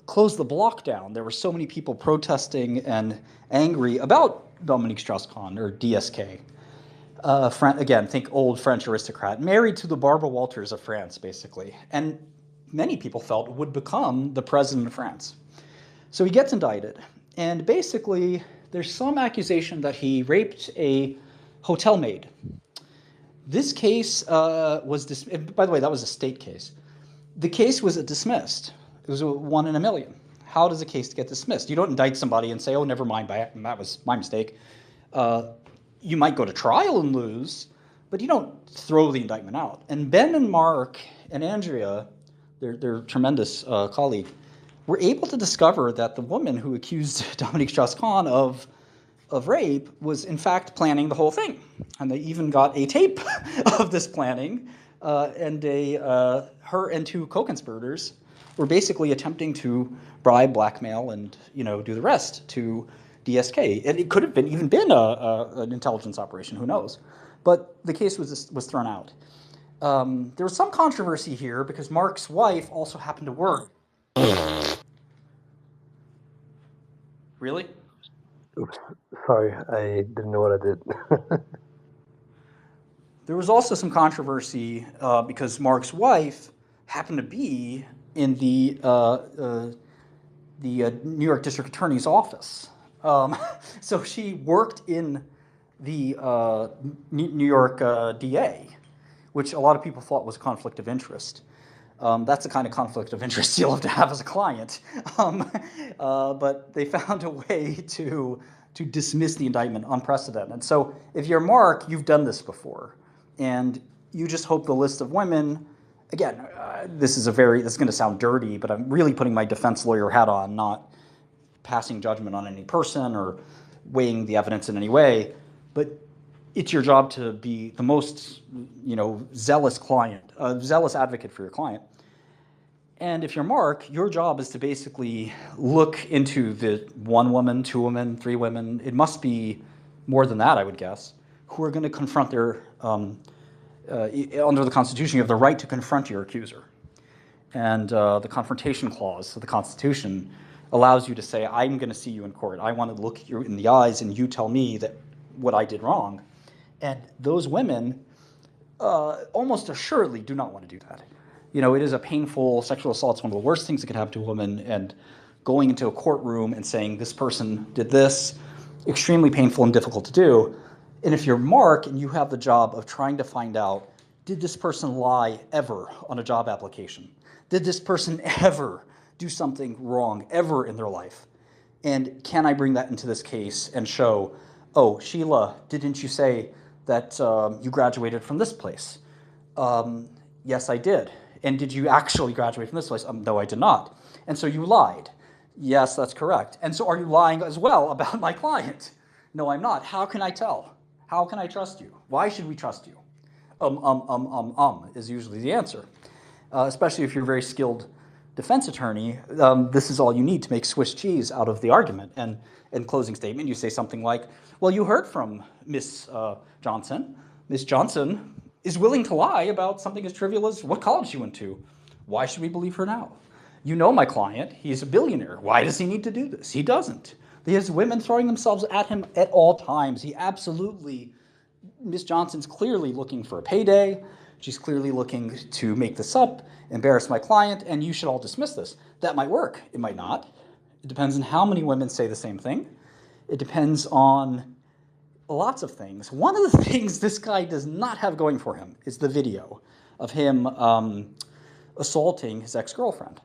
close the block down. There were so many people protesting and angry about Dominique Strauss-Kahn, or DSK. Again, think old French aristocrat, married to the Barbara Walters of France, basically, and many people felt would become the president of France. So he gets indicted, and basically there's some accusation that he raped a hotel maid. This case was by the way, that was a state case. The case was dismissed. It was a 1 in a million. How does a case get dismissed? You don't indict somebody and say, oh, never mind, that was my mistake. You might go to trial and lose, but you don't throw the indictment out. And Ben and Mark and Andrea, their tremendous colleague, were able to discover that the woman who accused Dominique Strauss-Kahn of rape was in fact planning the whole thing. And they even got a tape of this planning, and her and 2 co-conspirators were basically attempting to bribe, blackmail, and do the rest to DSK. And it could have even been an intelligence operation, who knows? But the case was thrown out. There was some controversy here because Mark's wife also happened to work. Really? Oops, sorry, I didn't know what I did. There was also some controversy because Mark's wife happened to be in the New York District Attorney's office. So she worked in the New York DA, which a lot of people thought was a conflict of interest. That's the kind of conflict of interest you'll have to have as a client. But they found a way to dismiss the indictment unprecedented. And so if you're Mark, you've done this before. And you just hope the list of women, again, this is going to sound dirty, but I'm really putting my defense lawyer hat on, not passing judgment on any person or weighing the evidence in any way. But it's your job to be the most, zealous zealous advocate for your client. And if you're Mark, your job is to basically look into the 1 woman, 2 women, 3 women. It must be more than that, I would guess, who are going to confront their, under the Constitution, you have the right to confront your accuser. And the confrontation clause of the Constitution allows you to say, I'm going to see you in court. I want to look you in the eyes and you tell me that what I did wrong. And those women almost assuredly do not want to do that. It is a painful, sexual assault is one of the worst things that could happen to a woman, and going into a courtroom and saying this person did this, extremely painful and difficult to do. And if you're Mark and you have the job of trying to find out, did this person lie ever on a job application? Did this person ever do something wrong ever in their life? And can I bring that into this case and show, oh, Sheila, didn't you say that you graduated from this place? Yes, I did. And did you actually graduate from this place? No, I did not. And so you lied. Yes, that's correct. And so are you lying as well about my client? No, I'm not. How can I tell? How can I trust you? Why should we trust you? Is usually the answer. Especially if you're a very skilled defense attorney, this is all you need to make Swiss cheese out of the argument. And in closing statement, you say something like, well, you heard from Miss Johnson. Miss Johnson is willing to lie about something as trivial as what college she went to. Why should we believe her now? You know my client. He's a billionaire. Why does he need to do this? He doesn't. He has women throwing themselves at him at all times. Miss Johnson's clearly looking for a payday. She's clearly looking to make this up, embarrass my client, and you should all dismiss this. That might work. It might not. It depends on how many women say the same thing. It depends on lots of things. One of the things this guy does not have going for him is the video of him assaulting his ex-girlfriend.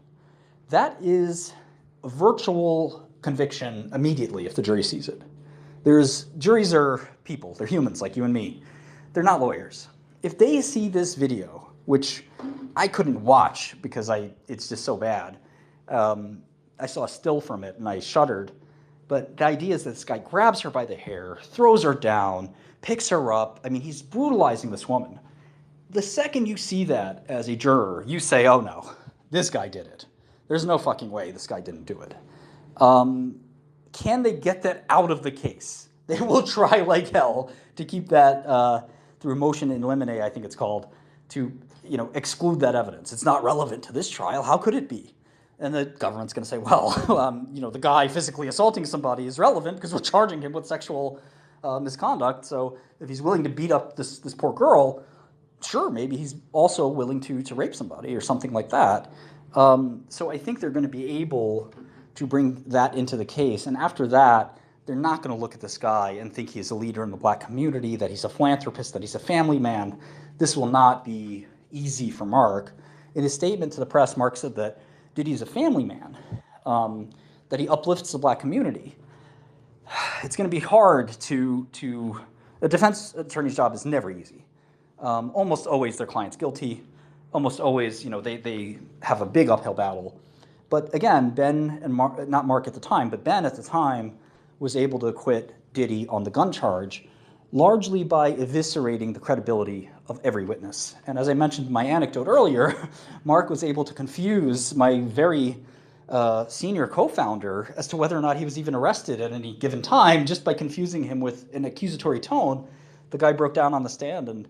That is a virtual conviction immediately if the jury sees it. Juries are people. They're humans like you and me. They're not lawyers. If they see this video, which I couldn't watch because it's just so bad, I saw a still from it and I shuddered. But the idea is that this guy grabs her by the hair, throws her down, picks her up. I mean, he's brutalizing this woman. The second you see that as a juror, you say, oh no, this guy did it. There's no fucking way this guy didn't do it. Can they get that out of the case? They will try like hell to keep that through motion in limine, I think it's called, to exclude that evidence. It's not relevant to this trial. How could it be? And the government's going to say, well, the guy physically assaulting somebody is relevant because we're charging him with sexual misconduct. So if he's willing to beat up this poor girl, sure, maybe he's also willing to rape somebody or something like that. So I think they're going to be able to bring that into the case. And after that, they're not going to look at this guy and think he's a leader in the black community, that he's a philanthropist, that he's a family man. This will not be easy for Mark. In his statement to the press, Mark said that Diddy's a family man, that he uplifts the black community. It's going to be hard a defense attorney's job is never easy. Almost always their client's guilty. Almost always, they have a big uphill battle. But again, Ben and not Mark at the time, but Ben at the time was able to acquit Diddy on the gun charge, largely by eviscerating the credibility of every witness. And as I mentioned in my anecdote earlier, Mark was able to confuse my very senior co-founder as to whether or not he was even arrested at any given time just by confusing him with an accusatory tone. The guy broke down on the stand and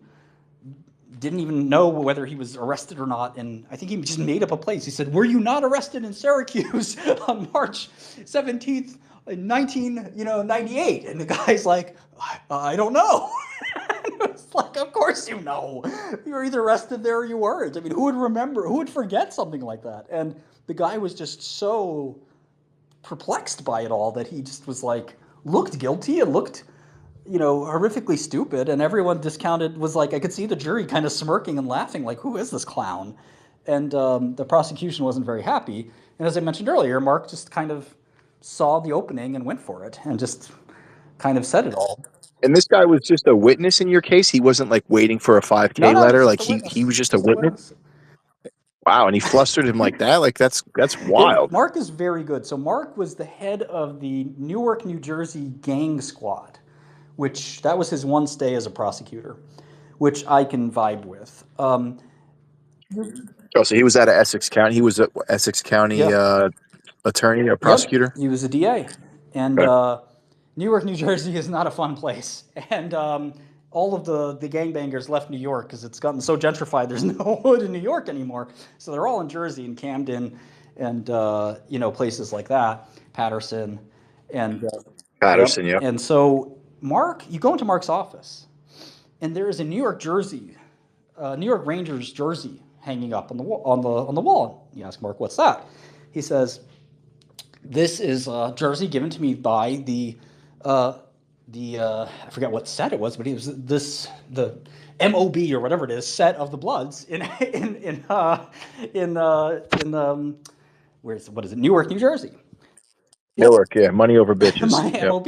didn't even know whether he was arrested or not, and I think he just made up a place. He said, were you not arrested in Syracuse on March 17th in 1998, and the guy's like, I don't know. It's like, of course you know. You were either arrested there or you weren't. I mean, who would remember? Who would forget something like that? And the guy was just so perplexed by it all that he just was like, looked guilty and looked, horrifically stupid, and everyone discounted, was like, I could see the jury kind of smirking and laughing, like, who is this clown? And the prosecution wasn't very happy. And as I mentioned earlier, Mark just kind of saw the opening and went for it and just kind of said it all. And this guy was just a witness in your case? He wasn't like waiting for a 5K No, letter? just Like a he witness. was just a witness? Wow, and he flustered him like that? Like that's wild. Mark is very good. So Mark was the head of the Newark, New Jersey gang squad, which that was his one stay as a prosecutor, which I can vibe with. Oh, so he was out of Essex County. He was an Essex County attorney or prosecutor? Yep, he was a DA. And Okay. Newark, New Jersey is not a fun place. And all of the gangbangers left New York because it's gotten so gentrified. There's no hood in New York anymore. So they're all in Jersey and Camden and, places like that, Patterson. And Patterson, yep. And so Mark, you go into Mark's office, and there is a New York Rangers jersey hanging up on the wall. You ask Mark, what's that? He says, this is a jersey given to me by the I forget what set it was, but it was the MOB or whatever it is, set of the Bloods in what is it, Newark, New Jersey. Newark, yeah, money over bitches. My Yep. MOB,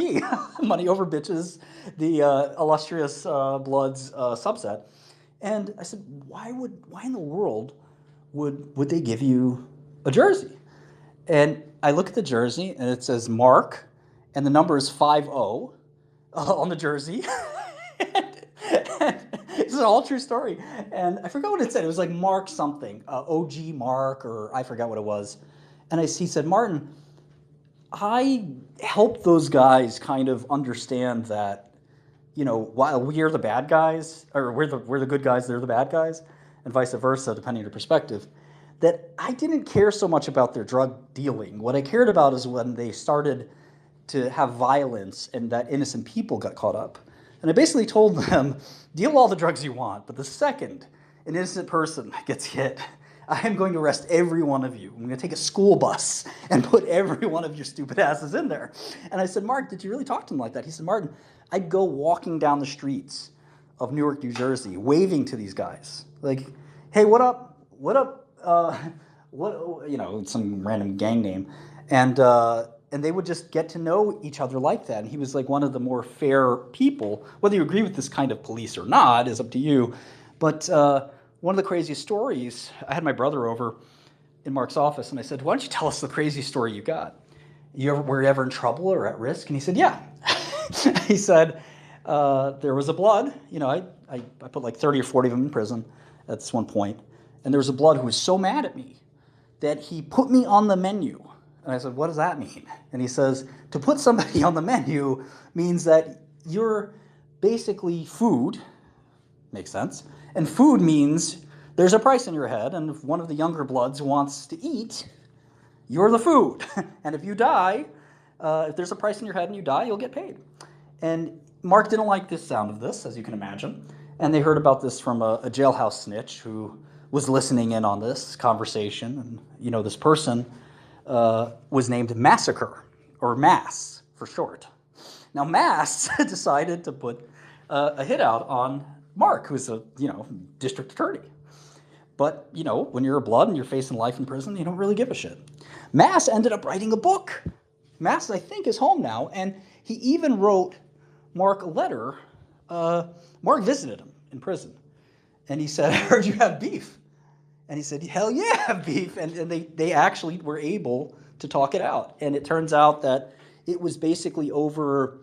money over bitches, the illustrious Bloods subset. And I said, why in the world would they give you a jersey? And I look at the jersey, and it says Mark, and the number is 50 on the jersey. and it's an all true story. And I forgot what it said. It was like Mark something, OG Mark, or I forgot what it was. And he said, Martin, I helped those guys kind of understand that, while we are the bad guys, or we're the good guys, they're the bad guys, and vice versa, depending on your perspective, that I didn't care so much about their drug dealing. What I cared about is when they started to have violence and that innocent people got caught up. And I basically told them, deal all the drugs you want, but the second an innocent person gets hit, I am going to arrest every one of you. I'm going to take a school bus and put every one of your stupid asses in there. And I said, Mark, did you really talk to him like that? He said, Martin, I'd go walking down the streets of Newark, New Jersey, waving to these guys. Like, hey, what up? What up? Some random gang name. And they would just get to know each other like that. And he was like one of the more fair people. Whether you agree with this kind of police or not is up to you. But one of the craziest stories, I had my brother over in Mark's office, and I said, why don't you tell us the craziest story you got? Were you ever in trouble or at risk? And he said, yeah. He said, there was a Blood. I put like 30 or 40 of them in prison at this one point. And there was a Blood who was so mad at me that he put me on the menu. And I said, what does that mean? And he says, to put somebody on the menu means that you're basically food. Makes sense. And food means there's a price in your head, and if one of the younger Bloods wants to eat, you're the food. And if you die, if there's a price in your head and you die, you'll get paid. And Mark didn't like the sound of this, as you can imagine. And they heard about this from a jailhouse snitch who was listening in on this conversation. And, this person was named Massacre, or Mass for short. Now, Mass decided to put a hit out on Mark, who's a, district attorney. But, when you're a Blood and you're facing life in prison, you don't really give a shit. Mass ended up writing a book. Mass, I think, is home now, and he even wrote Mark a letter. Mark visited him in prison, and he said, I heard you have beef. And he said, hell yeah, I have beef. And they actually were able to talk it out. And it turns out that it was basically over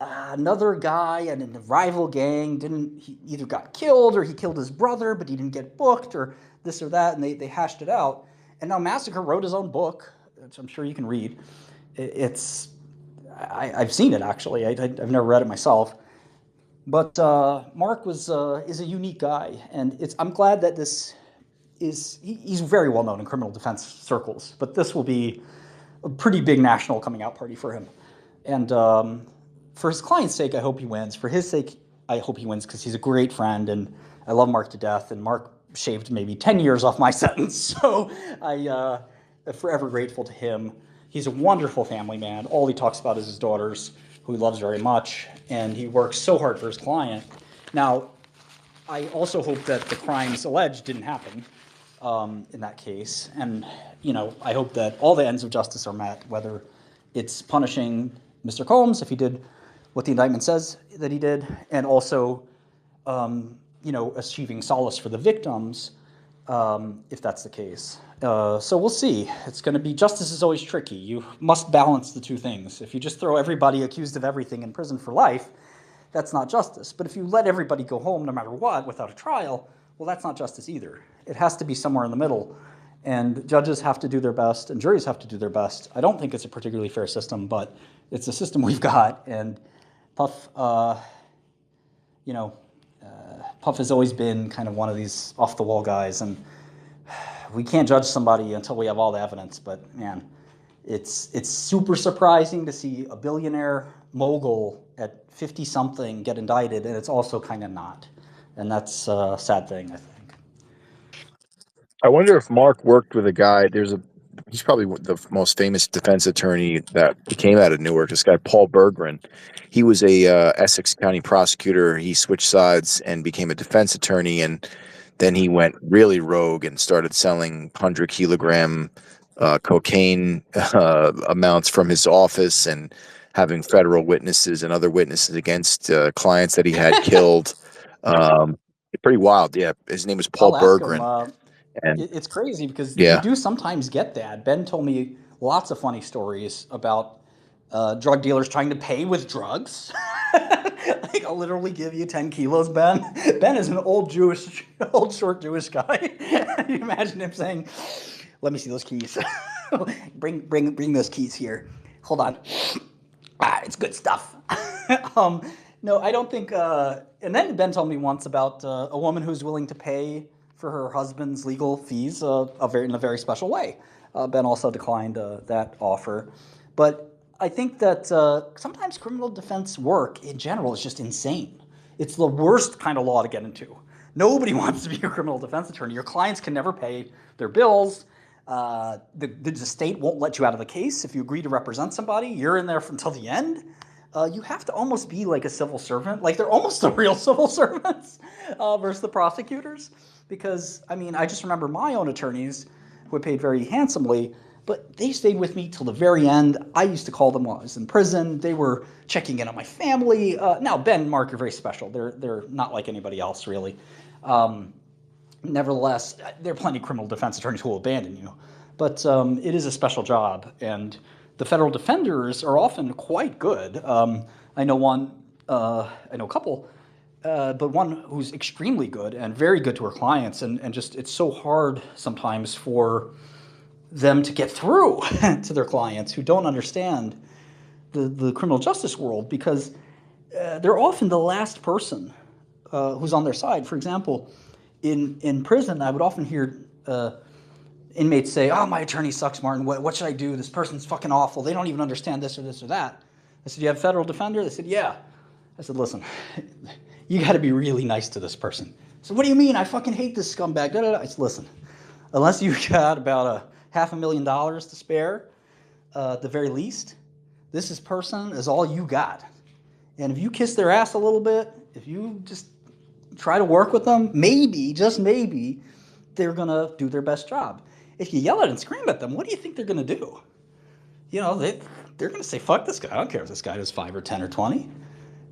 another guy and a rival gang he either got killed or he killed his brother, but he didn't get booked or this or that, and they hashed it out. And now Massacre wrote his own book, which I'm sure you can read. I've seen it, actually. I've never read it myself. But Mark is a unique guy, and I'm glad that he's very well known in criminal defense circles, but this will be a pretty big national coming out party for him. And for his client's sake, I hope he wins. For his sake, I hope he wins because he's a great friend, and I love Mark to death. And Mark shaved maybe 10 years off my sentence, so I'm forever grateful to him. He's a wonderful family man. All he talks about is his daughters, who he loves very much, and he works so hard for his client. Now, I also hope that the crimes alleged didn't happen in that case, and I hope that all the ends of justice are met, whether it's punishing Mr. Combs if he did what the indictment says that he did, and also achieving solace for the victims if that's the case. So we'll see. It's going to be, justice is always tricky. You must balance the two things. If you just throw everybody accused of everything in prison for life, that's not justice. But if you let everybody go home no matter what without a trial, well, that's not justice either. It has to be somewhere in the middle. And judges have to do their best, and juries have to do their best. I don't think it's a particularly fair system, but it's a system we've got. And Puff, Puff has always been kind of one of these off-the-wall guys, and we can't judge somebody until we have all the evidence. But man, it's super surprising to see a billionaire mogul at 50-something get indicted, and it's also kind of not. And that's a sad thing, I think. I wonder if Mark worked with a guy. He's probably the most famous defense attorney that came out of Newark. This guy, Paul Berggren. He was a Essex County prosecutor. He switched sides and became a defense attorney, and then he went really rogue and started selling 100-kilogram cocaine amounts from his office and having federal witnesses and other witnesses against clients that he had killed. Pretty wild. Yeah, his name was Paul Berggren. And it's crazy because you do sometimes get that. Ben told me lots of funny stories about drug dealers trying to pay with drugs. Like, I'll literally give you 10 kilos, Ben. Ben is an old short Jewish guy. You imagine him saying, "Let me see those keys. bring those keys here. Hold on. It's good stuff." No, I don't think. And then Ben told me once about a woman who's willing to pay for her husband's legal fees in a very special way. Ben also declined that offer. But I think that sometimes criminal defense work in general is just insane. It's the worst kind of law to get into. Nobody wants to be a criminal defense attorney. Your clients can never pay their bills. The state won't let you out of the case. If you agree to represent somebody, you're in there until the end. You have to almost be like a civil servant. Like, they're almost the real civil servants versus the prosecutors. Because, I just remember my own attorneys who were paid very handsomely, but they stayed with me till the very end. I used to call them while I was in prison. They were checking in on my family. Now, Ben and Mark are very special. They're not like anybody else, really. Nevertheless, there are plenty of criminal defense attorneys who will abandon you. But it is a special job, and the federal defenders are often quite good. I know a couple, but one who's extremely good and very good to her clients, and just it's so hard sometimes for them to get through to their clients who don't understand the criminal justice world, because they're often the last person who's on their side. For example, in prison, I would often hear inmates say, "Oh, my attorney sucks, Martin. What should I do? This person's fucking awful. They don't even understand this or this or that." I said, "You have a federal defender?" They said, "Yeah." I said, "Listen, you got to be really nice to this person." So, "What do you mean? I fucking hate this scumbag." Da, da, da. I said, "Listen, unless you've got about $500,000 to spare, at the very least, this person is all you got. And if you kiss their ass a little bit, if you just try to work with them, maybe, just maybe, they're going to do their best job. If you yell at and scream at them, what do you think they're going to do? They're going to say, fuck this guy. I don't care if this guy does 5 or 10 or 20.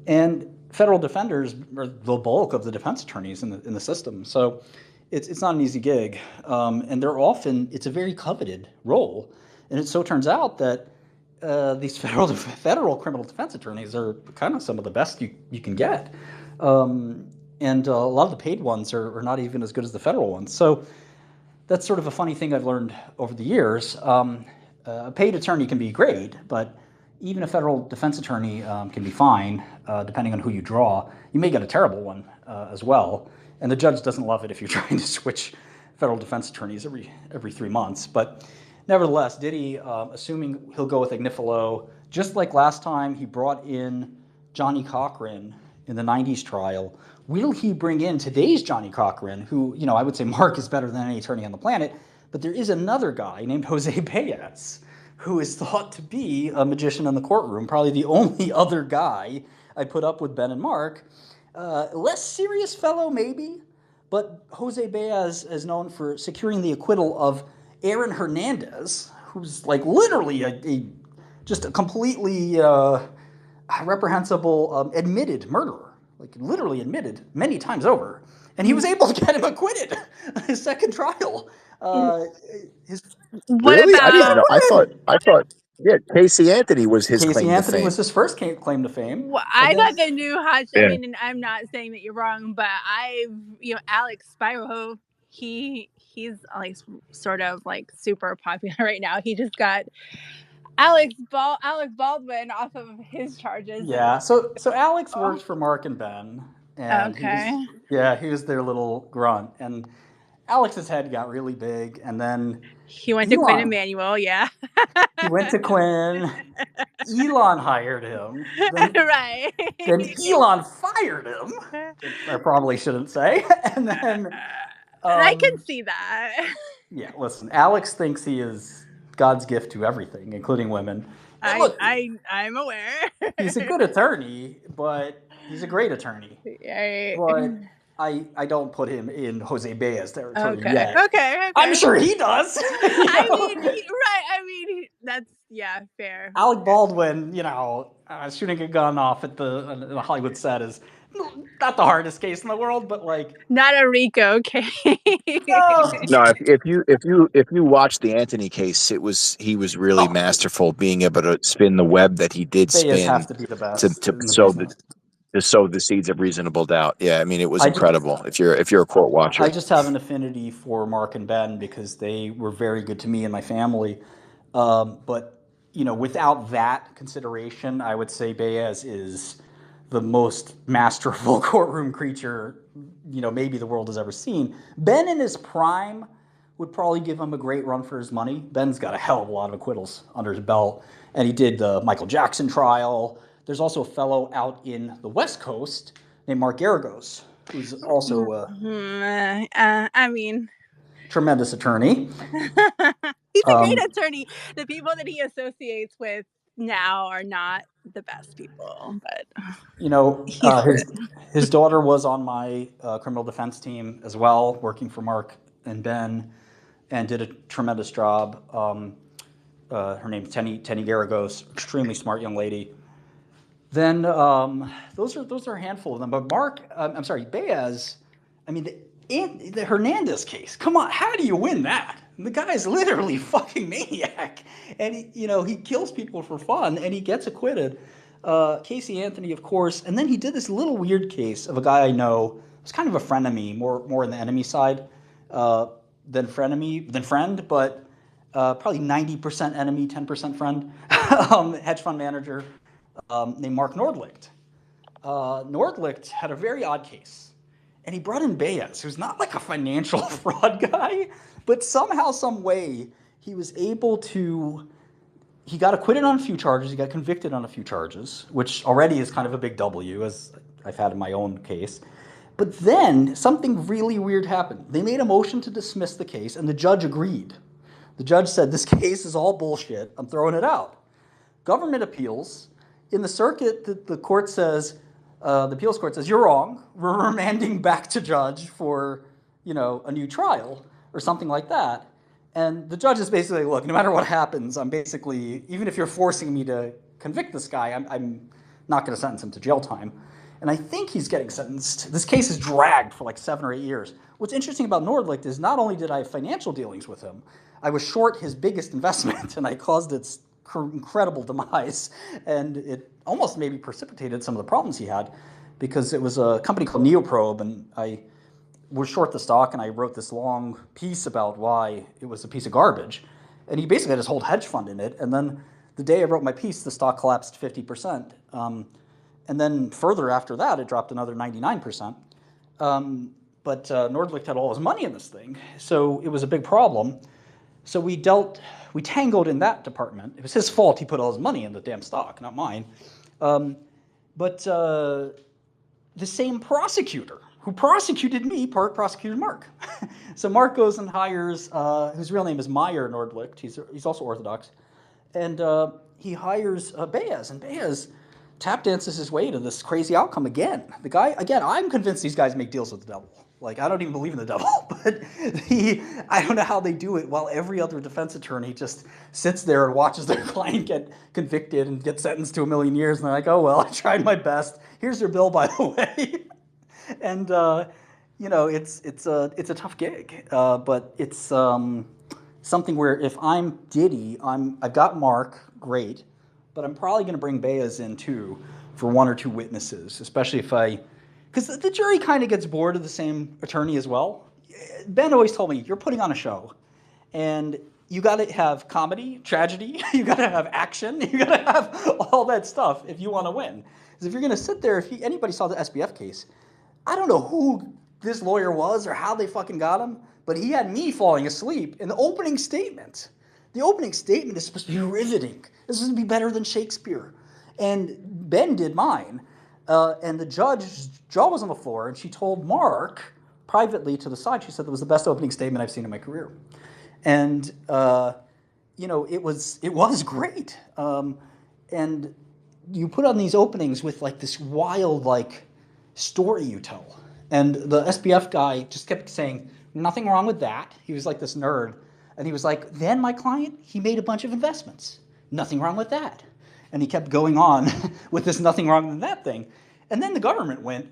And federal defenders are the bulk of the defense attorneys in the system. So it's not an easy gig. And it's a very coveted role. And it so turns out that these federal criminal defense attorneys are kind of some of the best you can get. And a lot of the paid ones are not even as good as the federal ones. So that's sort of a funny thing I've learned over the years. A paid attorney can be great, but even a federal defense attorney can be fine, depending on who you draw. You may get a terrible one as well. And the judge doesn't love it if you're trying to switch federal defense attorneys every 3 months. But nevertheless, Diddy, assuming he'll go with Agnifilo, just like last time he brought in Johnny Cochran in the 90s trial, will he bring in today's Johnny Cochran, who, I would say Mark is better than any attorney on the planet, but there is another guy named Jose Baez, who is thought to be a magician in the courtroom, probably the only other guy I put up with Ben and Mark. Less serious fellow, maybe, but Jose Baez is known for securing the acquittal of Aaron Hernandez, who's like literally just a completely reprehensible admitted murderer, like literally admitted many times over. And he was able to get him acquitted his second trial. Really? I didn't know. Acquitted. I thought, yeah, Casey Anthony was his Casey claim to Anthony fame. was his first claim to fame. Well, I then, got the new hot. Yeah. I mean, and I'm not saying that you're wrong, but Alex Spiro, he's like sort of like super popular right now. He just got Alex Baldwin off of his charges. Yeah. So Alex worked for Mark and Ben, and Okay. he was their little grunt. And Alex's head got really big, and then he went to Quinn Emanuel. Yeah. He went to Quinn. Elon hired him. Right. Then Elon fired him. I probably shouldn't say. And then I can see that. Yeah, listen, Alex thinks he is God's gift to everything, including women. Look, I'm aware. He's a good attorney, but he's a great attorney. But I don't put him in Jose Baez territory yet. Okay. I'm sure he does. I mean, that's fair. Alec Baldwin, shooting a gun off at the Hollywood set is not the hardest case in the world, but like not a Rico case. No, if you watch the Anthony case, he was really masterful, being able to spin the web that he did spin have to be the best to sow the seeds of reasonable doubt. Yeah, I mean, it was incredible. If you're a court watcher, I just have an affinity for Mark and Ben because they were very good to me and my family. But without that consideration, I would say Baez is the most masterful courtroom creature maybe the world has ever seen. Ben in his prime would probably give him a great run for his money. Ben's got a hell of a lot of acquittals under his belt, and he did the Michael Jackson trial. There's also a fellow out in the West Coast named Mark Garagos, who's also tremendous attorney. He's a great attorney. The people that he associates with now are not the best people, but his daughter was on my criminal defense team as well, working for Mark and Ben, and did a tremendous job. Her name's Tenny Garagos, extremely smart young lady. Then those are a handful of them. But Baez. I mean, the Hernandez case. Come on, how do you win that? The guy's literally fucking maniac, and he kills people for fun, and he gets acquitted. Casey Anthony, of course, and then he did this little weird case of a guy I know. It's kind of a frenemy, more on the enemy side than friend, but probably 90% enemy, 10% friend. Hedge fund manager named Mark Nordlicht. Nordlicht had a very odd case, and he brought in Baez, who's not like a financial fraud guy, but somehow, some way, he was able to. He got acquitted on a few charges. He got convicted on a few charges, which already is kind of a big W, as I've had in my own case. But then something really weird happened. They made a motion to dismiss the case, and the judge agreed. The judge said, this case is all bullshit. I'm throwing it out. Government appeals. In the circuit, the court says, the appeals court says, you're wrong. We're remanding back to judge for, a new trial or something like that. And the judge is basically, look, no matter what happens, I'm basically, even if you're forcing me to convict this guy, I'm not going to sentence him to jail time. And I think he's getting sentenced. This case is dragged for like 7 or 8 years. What's interesting about Nordlicht is not only did I have financial dealings with him, I was short his biggest investment, and I caused its incredible demise. And it almost maybe precipitated some of the problems he had, because it was a company called Neoprobe, and I was short the stock, and I wrote this long piece about why it was a piece of garbage. And he basically had his whole hedge fund in it. And then the day I wrote my piece, the stock collapsed 50%. And then further after that, it dropped another 99%. But Nordlicht had all his money in this thing, so it was a big problem. So we tangled in that department. It was his fault. He put all his money in the damn stock, not mine. But the same prosecutor who prosecuted me prosecuted Mark. So Mark goes and hires, whose real name is Meyer Nordlicht. He's also Orthodox. And he hires Baez. And Baez tap dances his way to this crazy outcome again. The guy, again, I'm convinced these guys make deals with the devil. Like, I don't even believe in the devil, but I don't know how they do it while every other defense attorney just sits there and watches their client get convicted and get sentenced to 1 million years. And they're like, oh, well, I tried my best. Here's your bill, by the way. And, it's a tough gig, but it's something where if I'm Diddy, I've got Mark, great, but I'm probably going to bring Baez in too for 1 or 2 witnesses, especially because the jury kind of gets bored of the same attorney as well. Ben always told me, you're putting on a show, and you got to have comedy, tragedy, you got to have action, you got to have all that stuff if you want to win. Because if you're going to sit there, if anybody saw the SBF case, I don't know who this lawyer was or how they fucking got him, but he had me falling asleep in the opening statement. The opening statement is supposed to be riveting. This is supposed to be better than Shakespeare. And Ben did mine. And the judge's jaw was on the floor, and she told Mark privately to the side, she said, that was the best opening statement I've seen in my career. And, it was great. And you put on these openings with like this wild, like, story you tell. And the SBF guy just kept saying, nothing wrong with that. He was like this nerd. And he was like, then my client, he made a bunch of investments. Nothing wrong with that. And he kept going on with this nothing wrong with that thing. And then the government went,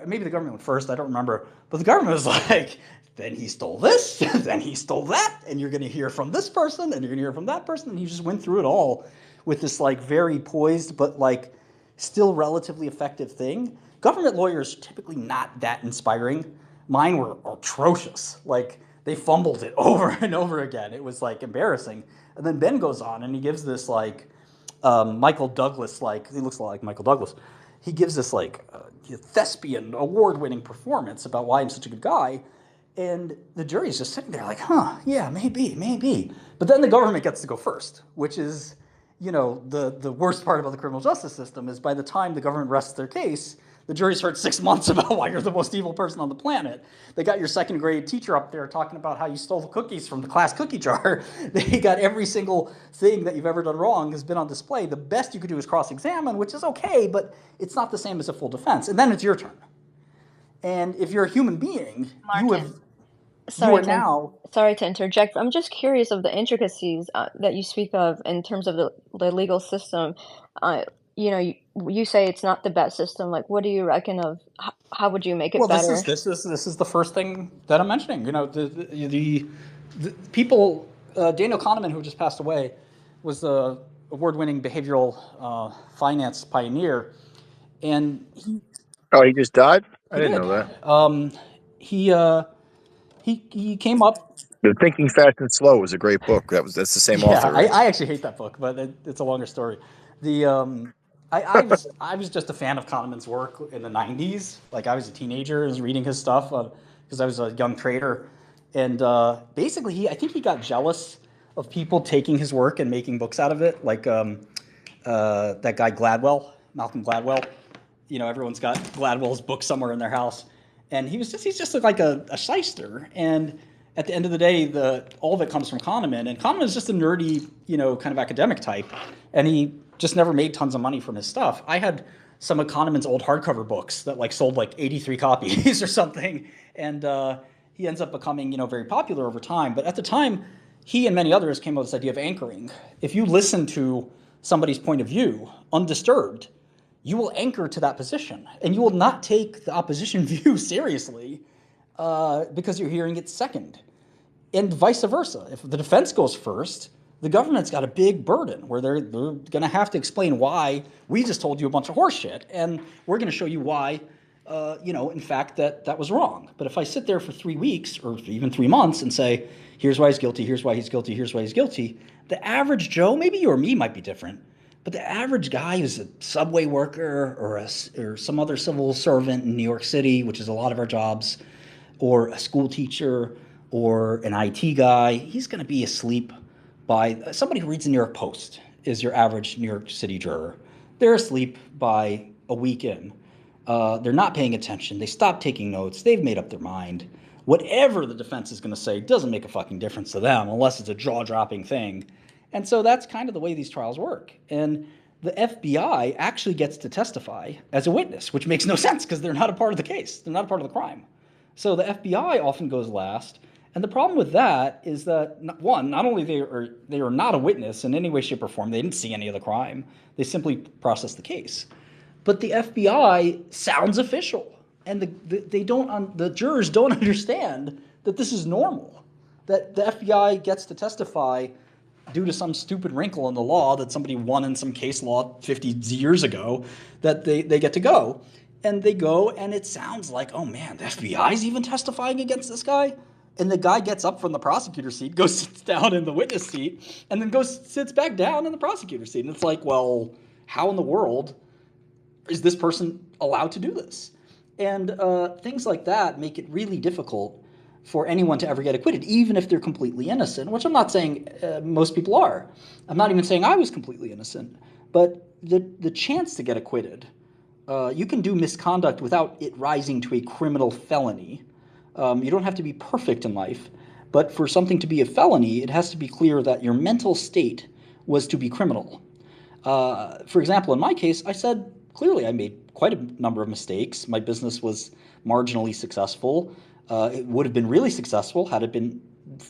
maybe the government went first, I don't remember. But the government was like, then he stole this, then he stole that, and you're going to hear from this person, and you're going to hear from that person. And he just went through it all with this like very poised, but like still relatively effective thing. Government lawyers are typically not that inspiring. Mine were atrocious. Like, they fumbled it over and over again. It was like embarrassing. And then Ben goes on and he gives this like Michael Douglas, like, he looks a lot like Michael Douglas. He gives this like thespian award-winning performance about why I'm such a good guy. And the jury's just sitting there like, yeah, maybe. But then the government gets to go first, which is, the worst part about the criminal justice system is by the time the government rests their case, the jury's heard 6 months about why you're the most evil person on the planet. They got your second grade teacher up there talking about how you stole the cookies from the class cookie jar. They got every single thing that you've ever done wrong has been on display. The best you could do is cross-examine, which is okay, but it's not the same as a full defense. And then it's your turn. And if you're a human being, Martin, you are now... Sorry to interject. I'm just curious of the intricacies that you speak of in terms of the legal system. You say it's not the best system. Like, what do you reckon of how would you make it better? Well, this is the first thing that I'm mentioning. The people, Daniel Kahneman, who just passed away, was the award-winning behavioral finance pioneer, and he just died? I didn't know that. He came up. The Thinking Fast and Slow was a great book. That's the same author. Right? I actually hate that book, but it's a longer story. I was just a fan of Kahneman's work in the 90s. Like, I was a teenager, I was reading his stuff because I was a young trader. And basically, I think he got jealous of people taking his work and making books out of it. Like that guy Gladwell, Malcolm Gladwell. Everyone's got Gladwell's book somewhere in their house. And he's just like a shyster. And at the end of the day, all of it comes from Kahneman. And Kahneman is just a nerdy, kind of academic type. And he just never made tons of money from his stuff. I had some of Kahneman's old hardcover books that like sold like 83 copies or something. And he ends up becoming, very popular over time. But at the time, he and many others came up with this idea of anchoring. If you listen to somebody's point of view undisturbed, you will anchor to that position. And you will not take the opposition view seriously because you're hearing it second. And vice versa. If the defense goes first, the government's got a big burden where they're going to have to explain why we just told you a bunch of horse shit, and we're going to show you why, in fact, that was wrong. But if I sit there for 3 weeks or even 3 months and say, here's why he's guilty, here's why he's guilty, here's why he's guilty, the average Joe, maybe you or me might be different, but the average guy who's a subway worker or some other civil servant in New York City, which is a lot of our jobs, or a school teacher, or an IT guy, he's going to be asleep by somebody who reads the New York Post is your average New York City juror. They're asleep by a week in. They're not paying attention. They stop taking notes. They've made up their mind. Whatever the defense is going to say doesn't make a fucking difference to them unless it's a jaw-dropping thing. And so that's kind of the way these trials work. And the FBI actually gets to testify as a witness, which makes no sense because they're not a part of the case. They're not a part of the crime. So the FBI often goes last. And the problem with that is that, one, not only they are not a witness in any way, shape, or form. They didn't see any of the crime. They simply process the case. But the FBI sounds official. And the jurors don't understand that this is normal, that the FBI gets to testify due to some stupid wrinkle in the law that somebody won in some case law 50 years ago, that they get to go. And they go, and it sounds like, oh man, the FBI's even testifying against this guy? And the guy gets up from the prosecutor seat, goes sits down in the witness seat, and then sits back down in the prosecutor seat. And it's like, well, how in the world is this person allowed to do this? And things like that make it really difficult for anyone to ever get acquitted, even if they're completely innocent, which I'm not saying most people are. I'm not even saying I was completely innocent. But the chance to get acquitted, you can do misconduct without it rising to a criminal felony. You don't have to be perfect in life. But for something to be a felony, it has to be clear that your mental state was to be criminal. For example, in my case, I said clearly I made quite a number of mistakes. My business was marginally successful. It would have been really successful had it been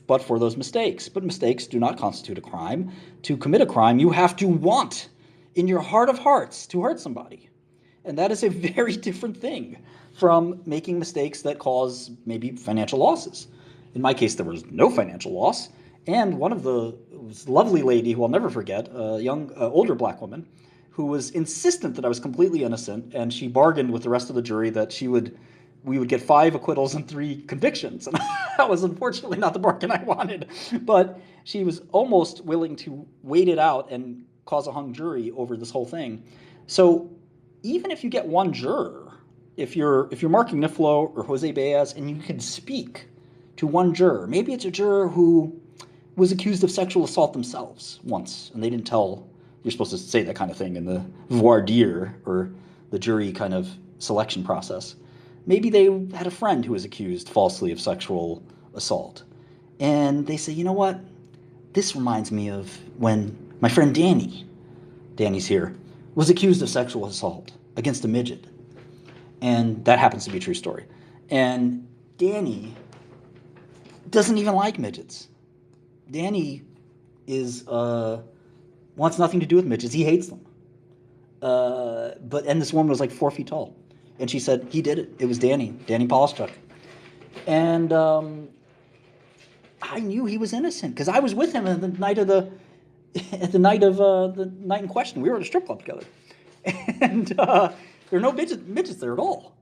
but for those mistakes. But mistakes do not constitute a crime. To commit a crime, you have to want in your heart of hearts to hurt somebody. And that is a very different thing from making mistakes that cause maybe financial losses. In my case, there was no financial loss. And one of the lovely lady who I'll never forget, a young, older black woman, who was insistent that I was completely innocent, and she bargained with the rest of the jury that we would get 5 acquittals and 3 convictions. And that was unfortunately not the bargain I wanted. But she was almost willing to wait it out and cause a hung jury over this whole thing. So even if you get one juror, if you're Mark Niflo or Jose Baez, and you can speak to one juror, maybe it's a juror who was accused of sexual assault themselves once, and they didn't tell. You're supposed to say that kind of thing in the voir dire or the jury kind of selection process. Maybe they had a friend who was accused falsely of sexual assault. And they say, you know what? This reminds me of when my friend Danny's here, was accused of sexual assault against a midget. And that happens to be a true story. And Danny doesn't even like midgets. Danny wants nothing to do with midgets. He hates them. And this woman was like 4 feet tall. And she said, he did it. It was Danny Polischuk. And I knew he was innocent because I was with him at the night in question. We were at a strip club together. And there are no midgets there at all.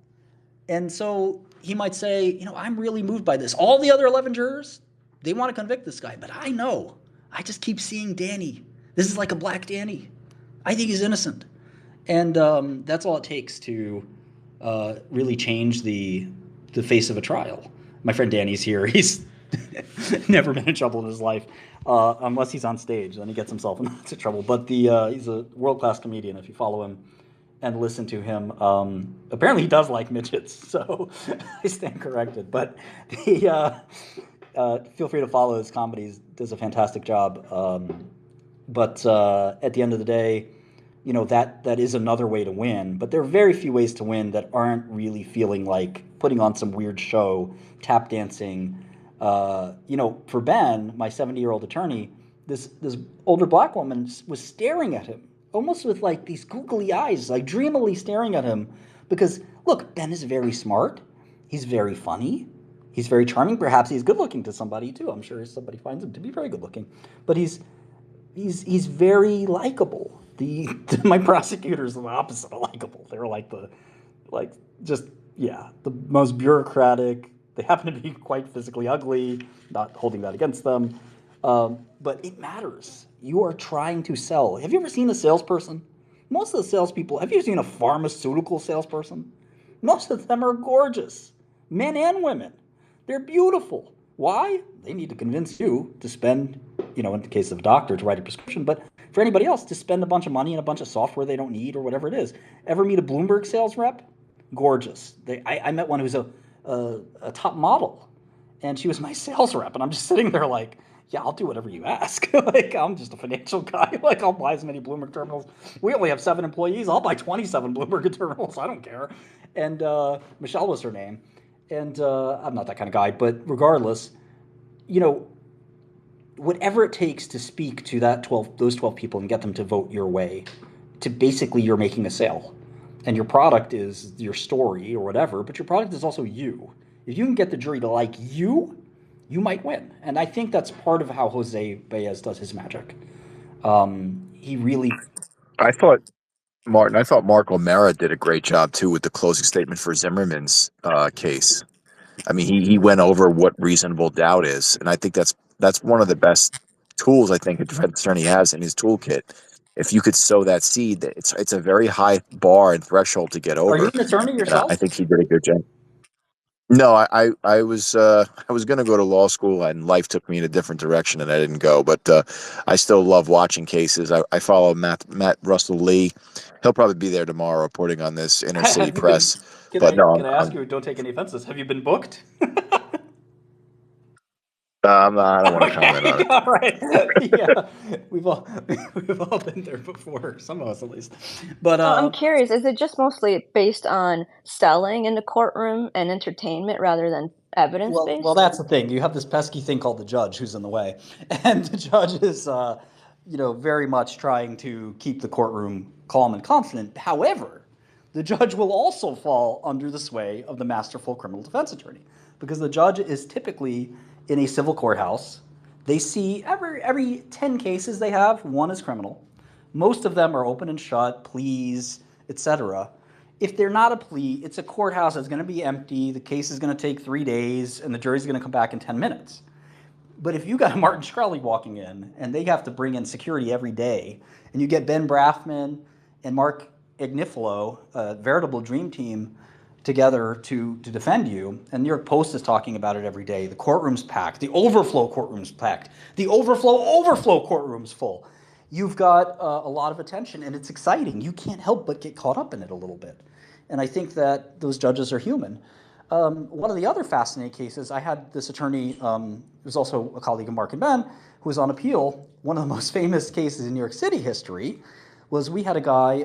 And so he might say, I'm really moved by this. All the other 11 jurors, they want to convict this guy. But I know. I just keep seeing Danny. This is like a black Danny. I think he's innocent. And that's all it takes to really change the face of a trial. My friend Danny's here. He's never been in trouble in his life, unless he's on stage. Then he gets himself in lots of trouble. But he's a world-class comedian. If you follow him and listen to him, apparently he does like midgets. So I stand corrected. But feel free to follow his comedy. He does a fantastic job. But at the end of the day, that is another way to win. But there are very few ways to win that aren't really feeling like putting on some weird show, tap dancing. For Ben, my 70-year-old attorney, this older black woman was staring at him, almost with like these googly eyes, like dreamily staring at him. Because, look, Ben is very smart. He's very funny. He's very charming. Perhaps he's good looking to somebody, too. I'm sure somebody finds him to be very good looking. But he's very likable. My prosecutors are the opposite of likable. They're the most bureaucratic. They happen to be quite physically ugly, not holding that against them. But it matters. You are trying to sell. Have you ever seen a salesperson? Most of the salespeople, have you ever seen a pharmaceutical salesperson? Most of them are gorgeous, men and women. They're beautiful. Why? They need to convince you to spend, in the case of a doctor, to write a prescription, but for anybody else, to spend a bunch of money and a bunch of software they don't need or whatever it is. Ever meet a Bloomberg sales rep? Gorgeous. I met one who was a top model, and she was my sales rep, and I'm just sitting there like, yeah, I'll do whatever you ask. Like, I'm just a financial guy. Like, I'll buy as many Bloomberg terminals. We only have 7 employees. I'll buy 27 Bloomberg terminals. I don't care. And Michelle was her name. And I'm not that kind of guy. But regardless, whatever it takes to speak to those 12 people and get them to vote your way, to basically you're making a sale. And your product is your story or whatever, but your product is also you. If you can get the jury to like you, you might win. And I think that's part of how Jose Baez does his magic. He really... I thought Mark O'Mara did a great job too with the closing statement for Zimmerman's case. I mean, he went over what reasonable doubt is, and I think that's one of the best tools I think a defense attorney has in his toolkit. If you could sow that seed, it's a very high bar and threshold to get over. Are you an attorney yourself? I think he did a good job. No, I was going to go to law school, and life took me in a different direction, and I didn't go. But I still love watching cases. I follow Matt Russell Lee. He'll probably be there tomorrow reporting on this Interstate Press. Can I ask you? Don't take any offenses. Have you been booked? I don't want to comment on it. All right. Yeah, we've all been there before. Some of us, at least. But I'm curious. Is it just mostly based on selling in the courtroom and entertainment rather than evidence based? Well, that's the thing. You have this pesky thing called the judge who's in the way, and the judge is, very much trying to keep the courtroom calm and confident. However, the judge will also fall under the sway of the masterful criminal defense attorney, because the judge is typically in a civil courthouse. They see every 10 cases they have, 1 is criminal. Most of them are open and shut, pleas, etc. If they're not a plea, it's a courthouse that's going to be empty, the case is going to take 3 days, and the jury's going to come back in 10 minutes. But if you got Martin Shkreli walking in, and they have to bring in security every day, and you get Ben Brafman and Mark Agnifilo, a veritable dream team, together to defend you, and New York Post is talking about it every day. The courtroom's packed. The overflow courtroom's packed. The overflow courtroom's full. You've got a lot of attention, and it's exciting. You can't help but get caught up in it a little bit. And I think that those judges are human. One of the other fascinating cases, I had this attorney, who was also a colleague of Mark and Ben, who was on appeal. One of the most famous cases in New York City history was we had a guy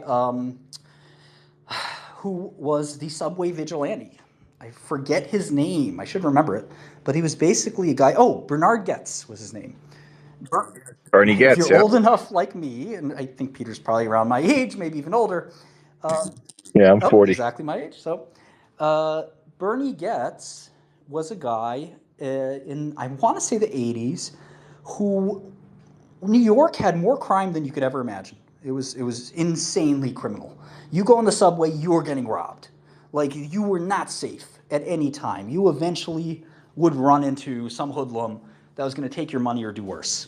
who was the subway vigilante. I forget his name. I should remember it. But he was basically a guy. Oh, Bernard Goetz was his name. Bernie Goetz, if you're old enough like me, and I think Peter's probably around my age, maybe even older. Yeah, I'm 40. Exactly my age. So Bernie Goetz was a guy in, I want to say, the 80s, who New York had more crime than you could ever imagine. It was insanely criminal. You go on the subway, you were getting robbed. Like, you were not safe at any time. You eventually would run into some hoodlum that was going to take your money or do worse.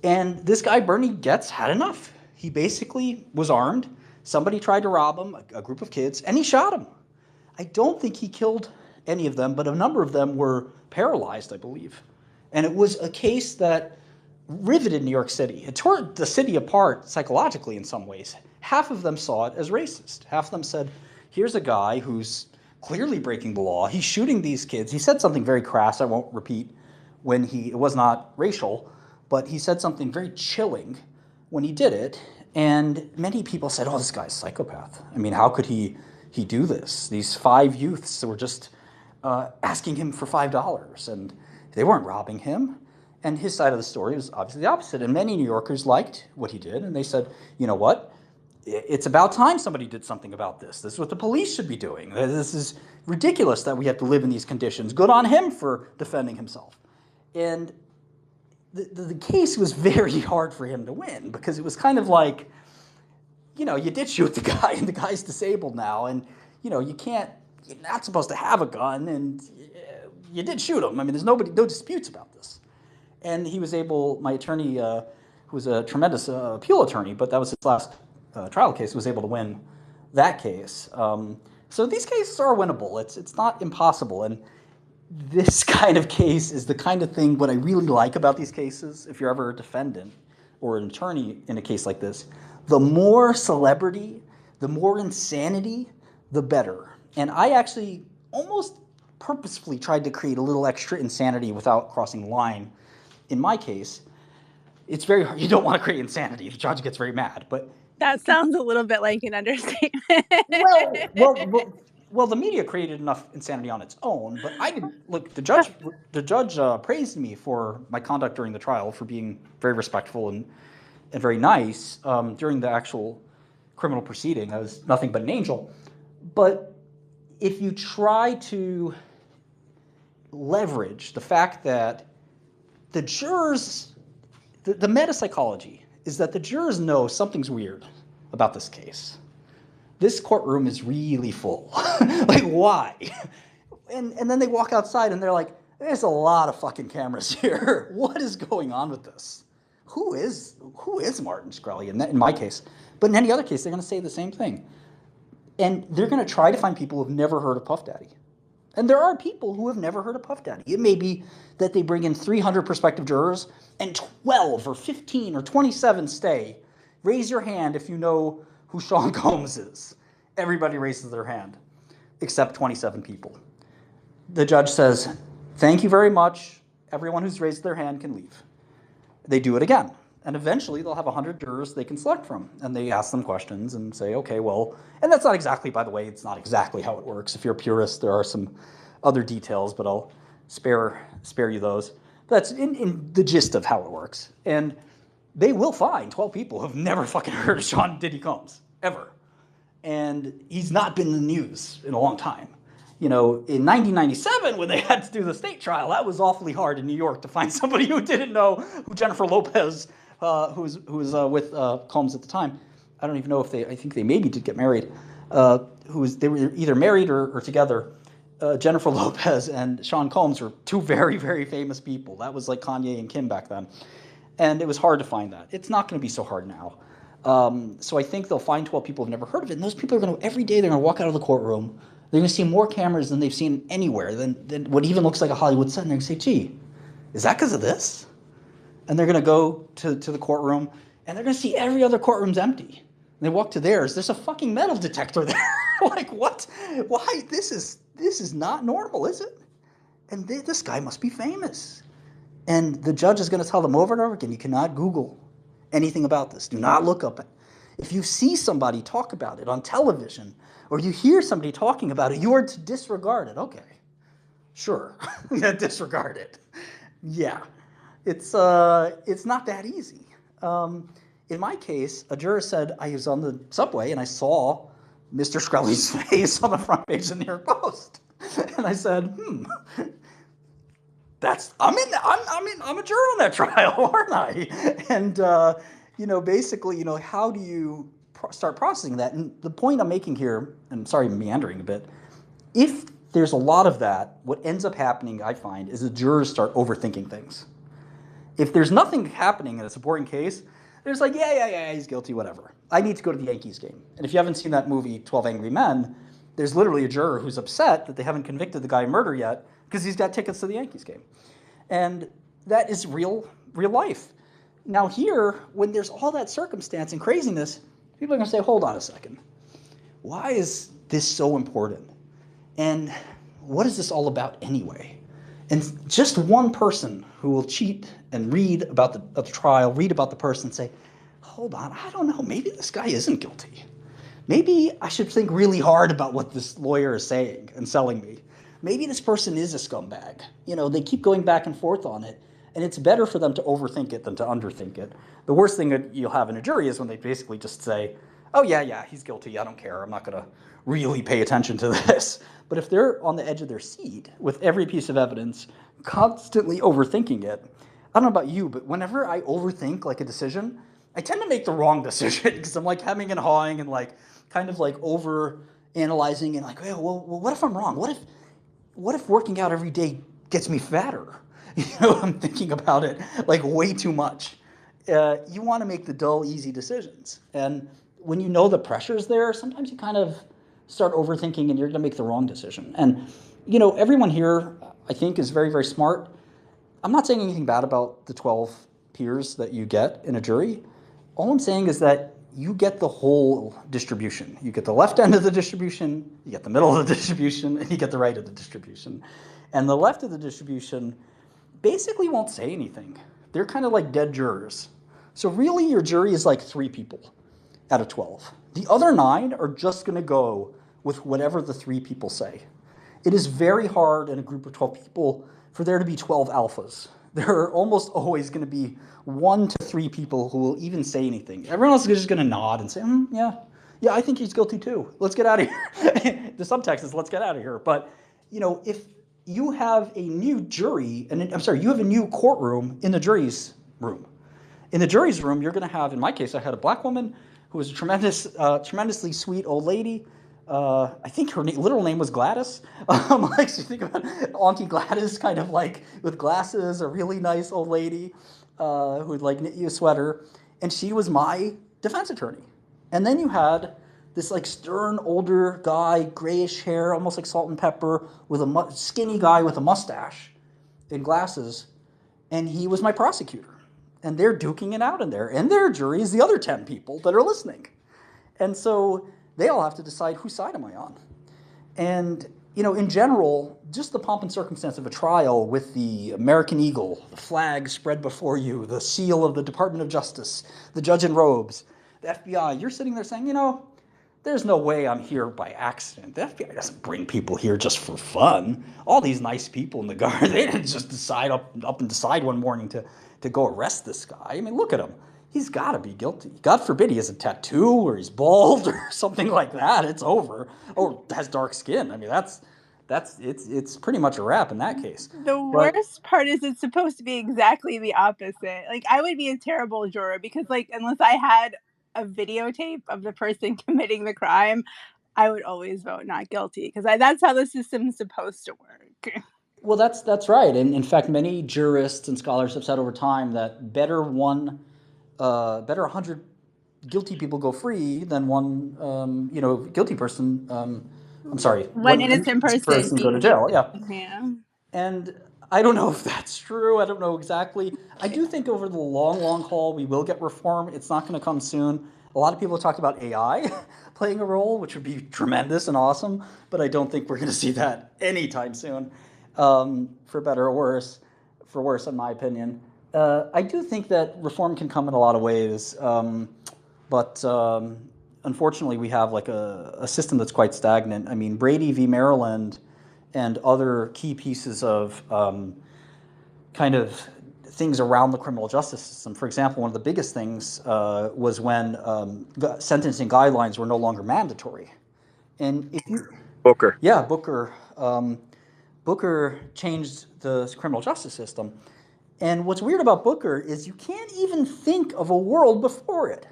And this guy, Bernie Goetz, had enough. He basically was armed. Somebody tried to rob him, a group of kids, and he shot him. I don't think he killed any of them, but a number of them were paralyzed, I believe. And it was a case that riveted New York City. It tore the city apart psychologically in some ways. Half of them saw it as racist. Half of them said, here's a guy who's clearly breaking the law. He's shooting these kids. He said something very crass, I won't repeat, when it was not racial, but he said something very chilling when he did it. And many people said, oh, this guy's a psychopath. I mean, how could he do this? These 5 youths were just asking him for $5, and they weren't robbing him. And his side of the story was obviously the opposite. And many New Yorkers liked what he did, and they said, you know what? It's about time somebody did something about this. This is what the police should be doing. This is ridiculous that we have to live in these conditions. Good on him for defending himself. And the case was very hard for him to win, because it was kind of like, you did shoot the guy, and the guy's disabled now, and you're not supposed to have a gun, and you did shoot him. I mean, there's no disputes about this. And he was able, my attorney, who was a tremendous appeal attorney, but that was his last trial case, was able to win that case. So these cases are winnable. It's not impossible. And this kind of case is the kind of thing, what I really like about these cases, if you're ever a defendant or an attorney in a case like this, the more celebrity, the more insanity, the better. And I actually almost purposefully tried to create a little extra insanity without crossing the line. In my case, it's very hard. You don't want to create insanity. The judge gets very mad. But that sounds a little bit like an understatement. Well, the media created enough insanity on its own, but I didn't look. The judge praised me for my conduct during the trial, for being very respectful and very nice during the actual criminal proceeding. I was nothing but an angel. But if you try to leverage the fact that the jurors, the meta-psychology is that the jurors know something's weird about this case. This courtroom is really full. Like, why? And then they walk outside and they're like, there's a lot of fucking cameras here. What is going on with this? Who is Martin Shkreli in my case? But in any other case, they're going to say the same thing. And they're going to try to find people who have never heard of Puff Daddy. And there are people who have never heard of Puff Daddy. It may be that they bring in 300 prospective jurors and 12 or 15 or 27 stay. Raise your hand if you know who Sean Combs is. Everybody raises their hand, except 27 people. The judge says, thank you very much. Everyone who's raised their hand can leave. They do it again. And eventually they'll have 100 jurors they can select from. And they ask them questions and say, okay, well, and that's not exactly, by the way, it's not exactly how it works. If you're a purist, there are some other details, but I'll spare you those. That's in the gist of how it works. And they will find 12 people who have never fucking heard of Sean Diddy Combs, ever. And he's not been in the news in a long time. You know, in 1997, when they had to do the state trial, that was awfully hard in New York to find somebody who didn't know who Jennifer Lopez, who was with Combs at the time. I don't even know if I think they maybe did get married. They were either married or together. Jennifer Lopez and Sean Combs were two very, very famous people. That was like Kanye and Kim back then. And it was hard to find that. It's not going to be so hard now. So I think they'll find 12 people who've never heard of it. And those people are going to, every day, they're going to walk out of the courtroom. They're going to see more cameras than they've seen anywhere, than what even looks like a Hollywood set. And they're going to say, gee, is that because of this? And they're going to go to the courtroom, and they're going to see every other courtroom's empty. And they walk to theirs. There's a fucking metal detector there. Like, what? Why? This is not normal, is it? And this guy must be famous. And the judge is going to tell them over and over again, you cannot Google anything about this. Do not look up it. If you see somebody talk about it on television, or you hear somebody talking about it, you are to disregard it. Okay, sure, yeah, disregard it. Yeah, it's not that easy. In my case, a juror said, I was on the subway and I saw Mr. Shkreli's face on the front page of the New York Post, and I said, I'm a juror on that trial, aren't I? And basically, how do you start processing that? And the point I'm making here, and I'm sorry I'm meandering a bit, if there's a lot of that, what ends up happening, I find, is the jurors start overthinking things. If there's nothing happening in a supporting case, there's like, yeah, he's guilty, whatever. I need to go to the Yankees game. And if you haven't seen that movie, 12 Angry Men, there's literally a juror who's upset that they haven't convicted the guy of murder yet because he's got tickets to the Yankees game. And that is real life. Now here, when there's all that circumstance and craziness, people are going to say, hold on a second. Why is this so important? And what is this all about anyway? And just one person who will cheat and read about the trial, read about the person, say, hold on, I don't know, maybe this guy isn't guilty. Maybe I should think really hard about what this lawyer is saying and selling me. Maybe this person is a scumbag. They keep going back and forth on it, and it's better for them to overthink it than to underthink it. The worst thing that you'll have in a jury is when they basically just say, oh, yeah, he's guilty, I don't care, I'm not going to really pay attention to this. But if they're on the edge of their seat with every piece of evidence, constantly overthinking it, I don't know about you, but whenever I overthink like a decision, I tend to make the wrong decision because I'm like hemming and hawing and like kind of like over analyzing and like, well, what if I'm wrong? What if working out every day gets me fatter? I'm thinking about it like way too much. You want to make the dull, easy decisions. And when you know the pressure's there, sometimes you kind of start overthinking and you're going to make the wrong decision. And, everyone here, I think is very, very smart. I'm not saying anything bad about the 12 peers that you get in a jury. All I'm saying is that you get the whole distribution. You get the left end of the distribution, you get the middle of the distribution, and you get the right of the distribution. And the left of the distribution basically won't say anything. They're kind of like dead jurors. So really your jury is like 3 people out of 12. The other 9 are just going to go with whatever the 3 people say. It is very hard in a group of 12 people for there to be 12 alphas. There are almost always going to be 1 to 3 people who will even say anything. Everyone else is just going to nod and say, yeah, I think he's guilty too. Let's get out of here. The subtext is, let's get out of here. But, if you have a new jury, you have a new courtroom in the jury's room. In the jury's room, you're going to have, in my case, I had a black woman who was a tremendously sweet old lady. I think her literal name was Gladys. So you think about Auntie Gladys, kind of like with glasses, a really nice old lady who'd like knit you a sweater. And she was my defense attorney. And then you had this like stern older guy, grayish hair, almost like salt and pepper, with a skinny guy with a mustache and glasses. And he was my prosecutor. And they're duking it out in there. And their jury is the other 10 people that are listening. And so they all have to decide whose side am I on. And, in general, just the pomp and circumstance of a trial with the American eagle, the flag spread before you, the seal of the Department of Justice, the judge in robes, the FBI, you're sitting there saying, there's no way I'm here by accident. The FBI doesn't bring people here just for fun. All these nice people in the guard, they didn't just decide up and decide one morning to go arrest this guy. I mean, look at him. He's got to be guilty. God forbid he has a tattoo or he's bald or something like that. It's over. Or has dark skin. I mean, it's pretty much a wrap in that case. The worst part is it's supposed to be exactly the opposite. Like, I would be a terrible juror because, unless I had a videotape of the person committing the crime, I would always vote not guilty because that's how the system's supposed to work. Well, that's right. And in fact, many jurists and scholars have said over time that better 100 guilty people go free than one, guilty person. One innocent person go to jail. Yeah. And I don't know if that's true. I don't know exactly. I do think over the long haul, we will get reform. It's not going to come soon. A lot of people talk about AI playing a role, which would be tremendous and awesome, but I don't think we're going to see that anytime soon, for better or worse. For worse, in my opinion. I do think that reform can come in a lot of ways, but unfortunately we have like a system that's quite stagnant. I mean, Brady v. Maryland and other key pieces of kind of things around the criminal justice system. For example, one of the biggest things was when sentencing guidelines were no longer mandatory. And if you Booker. Yeah, Booker. Booker changed the criminal justice system. And what's weird about Booker is you can't even think of a world before it.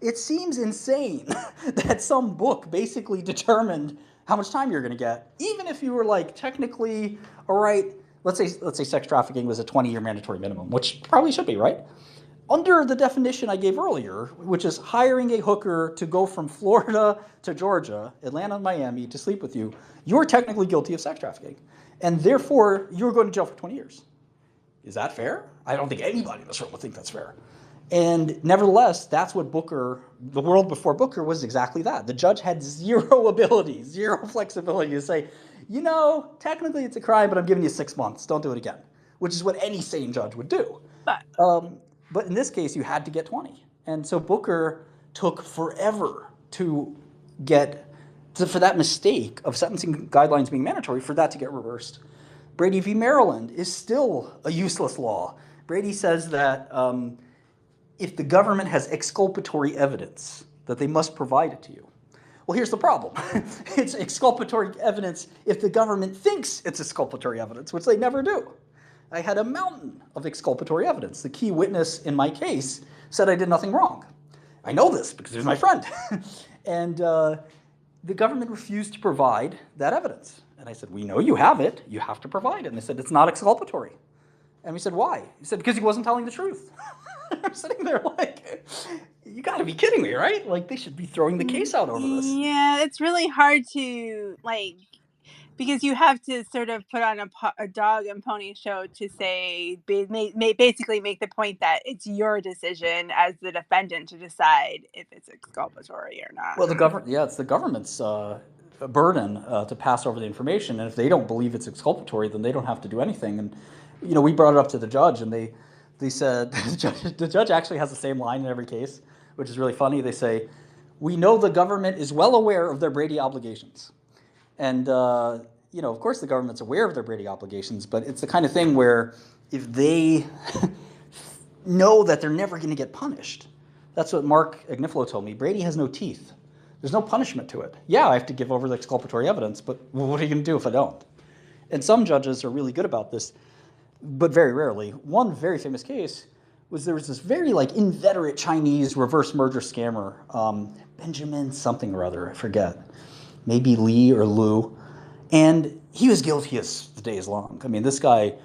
It seems insane that some book basically determined how much time you're going to get, even if you were like technically, all right, let's say sex trafficking was a 20-year mandatory minimum, which probably should be, right? Under the definition I gave earlier, which is hiring a hooker to go from Florida to Georgia, Atlanta, Miami to sleep with you, you're technically guilty of sex trafficking. And therefore, you're going to jail for 20 years. Is that fair? I don't think anybody in this room would think that's fair. And nevertheless, that's what Booker, the world before Booker was exactly that. The judge had zero ability, zero flexibility to say, technically it's a crime, but I'm giving you 6 months. Don't do it again, which is what any sane judge would do. But in this case, you had to get 20. And so Booker took forever to for that mistake of sentencing guidelines being mandatory, for that to get reversed. Brady v. Maryland is still a useless law. Brady says that if the government has exculpatory evidence, that they must provide it to you. Well, here's the problem. It's exculpatory evidence if the government thinks it's exculpatory evidence, which they never do. I had a mountain of exculpatory evidence. The key witness in my case said I did nothing wrong. I know this because he's my friend. And the government refused to provide that evidence. And I said, we know you have it. You have to provide it. And they said, it's not exculpatory. And we said, why? He said, because he wasn't telling the truth. I'm sitting there like, you got to be kidding me, right? Like, they should be throwing the case out over this. Yeah, it's really hard to, because you have to sort of put on a dog and pony show to say, basically make the point that it's your decision as the defendant to decide if it's exculpatory or not. Well, it's the government's burden to pass over the information, and if they don't believe it's exculpatory, then they don't have to do anything. And we brought it up to the judge, and they said the judge actually has the same line in every case, which is really funny. They say, "We know the government is well aware of their Brady obligations," and of course the government's aware of their Brady obligations, but it's the kind of thing where if they know that they're never going to get punished. That's what Mark Agnifilo told me. Brady has no teeth. There's no punishment to it. Yeah, I have to give over the exculpatory evidence, but what are you going to do if I don't? And some judges are really good about this, but very rarely. One very famous case was there was this very inveterate Chinese reverse merger scammer, Benjamin something or other, I forget, maybe Lee or Lu, and he was guilty as the day is long. I mean, this guy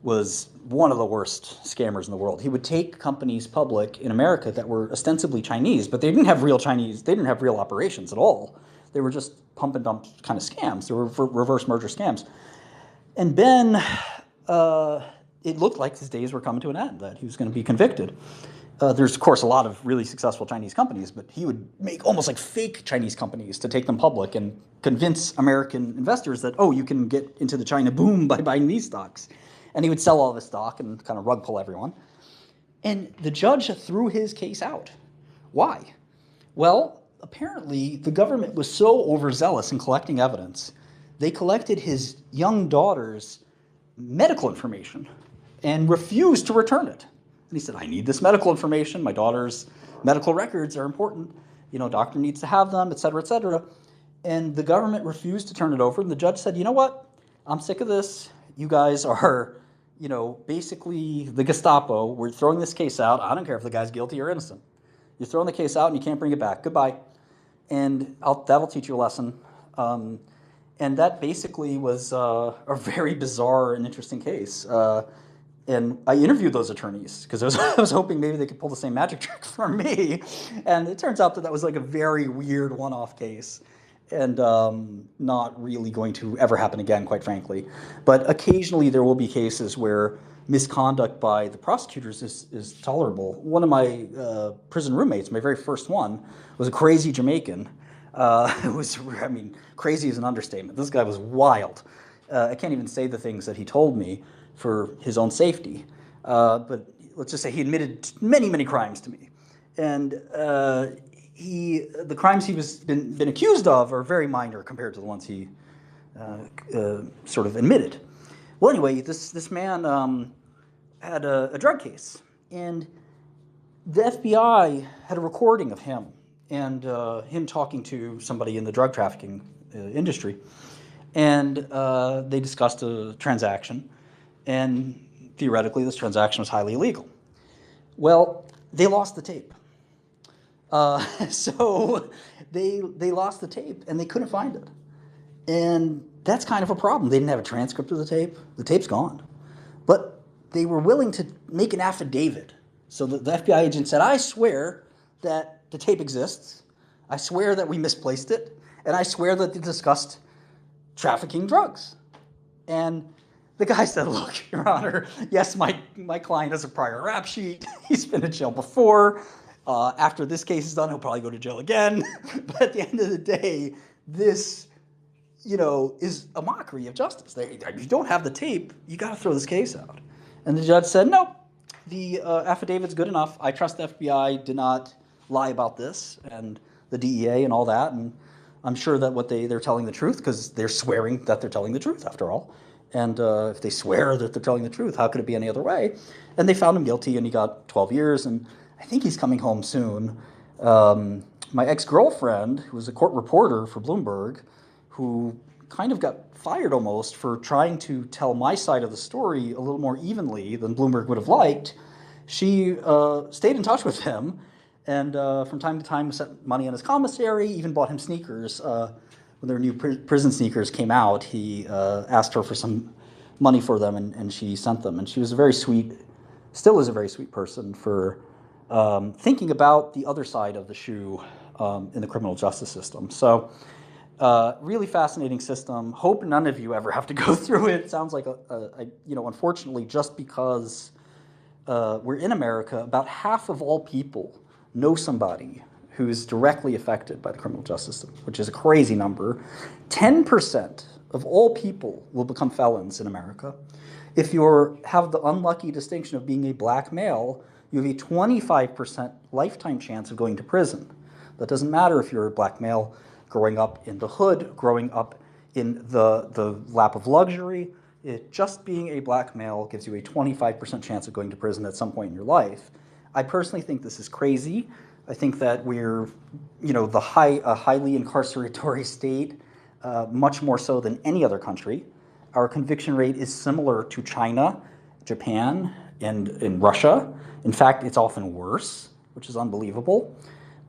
was one of the worst scammers in the world. He would take companies public in America that were ostensibly Chinese, but they didn't have real Chinese, they didn't have real operations at all. They were just pump and dump kind of scams. They were reverse merger scams. And Ben, it looked like his days were coming to an end, that he was going to be convicted. There's, of course, a lot of really successful Chinese companies, but he would make almost like fake Chinese companies to take them public and convince American investors that, you can get into the China boom by buying these stocks. And he would sell all of his stock and kind of rug pull everyone. And the judge threw his case out. Why? Well, apparently the government was so overzealous in collecting evidence, they collected his young daughter's medical information and refused to return it. And he said, I need this medical information. My daughter's medical records are important. Doctor needs to have them, et cetera, et cetera. And the government refused to turn it over. And the judge said, you know what? I'm sick of this. You guys are, basically the Gestapo. We're throwing this case out. I don't care if the guy's guilty or innocent. You're throwing the case out and you can't bring it back. Goodbye. And that'll teach you a lesson. And that basically was a very bizarre and interesting case. And I interviewed those attorneys because I was hoping maybe they could pull the same magic trick for me. And it turns out that was a very weird one-off case and not really going to ever happen again, quite frankly. But occasionally there will be cases where misconduct by the prosecutors is tolerable. One of my prison roommates, my very first one, was a crazy Jamaican. Crazy is an understatement. This guy was wild. I can't even say the things that he told me for his own safety. But let's just say he admitted many, many crimes to me. And the crimes he was been accused of are very minor compared to the ones he sort of admitted. Well, anyway, this man had a drug case, and the FBI had a recording of him and him talking to somebody in the drug trafficking industry, and they discussed a transaction, and theoretically this transaction was highly illegal. Well, they lost the tape. So they lost the tape and they couldn't find it. And that's kind of a problem. They didn't have a transcript of the tape. The tape's gone. But they were willing to make an affidavit. So the FBI agent said, I swear that the tape exists. I swear that we misplaced it. And I swear that they discussed trafficking drugs. And the guy said, look, Your Honor, yes, my client has a prior rap sheet. He's been in jail before. After this case is done, he'll probably go to jail again. But at the end of the day, this, is a mockery of justice. If you don't have the tape, you got to throw this case out. And the judge said, no, the affidavit's good enough. I trust the FBI did not lie about this and the DEA and all that. And I'm sure that they're telling the truth because they're swearing that they're telling the truth after all. And if they swear that they're telling the truth, how could it be any other way? And they found him guilty, and he got 12 years, and I think he's coming home soon. My ex-girlfriend, who was a court reporter for Bloomberg, who kind of got fired almost for trying to tell my side of the story a little more evenly than Bloomberg would have liked, she stayed in touch with him, and from time to time sent money on his commissary, even bought him sneakers. When their new prison sneakers came out, he asked her for some money for them, and she sent them. And she was still is a very sweet person for thinking about the other side of the shoe in the criminal justice system. So Really fascinating system. Hope none of you ever have to go through it. It sounds like unfortunately, just because we're in America, about half of all people know somebody who's directly affected by the criminal justice system, which is a crazy number. 10% of all people will become felons in America. If you have the unlucky distinction of being a black male, you have a 25% lifetime chance of going to prison. That doesn't matter if you're a black male growing up in the hood, growing up in the lap of luxury. Just being a black male gives you a 25% chance of going to prison at some point in your life. I personally think this is crazy. I think that we're, a highly incarceratory state, much more so than any other country. Our conviction rate is similar to China, Japan, and in Russia. In fact, it's often worse, which is unbelievable.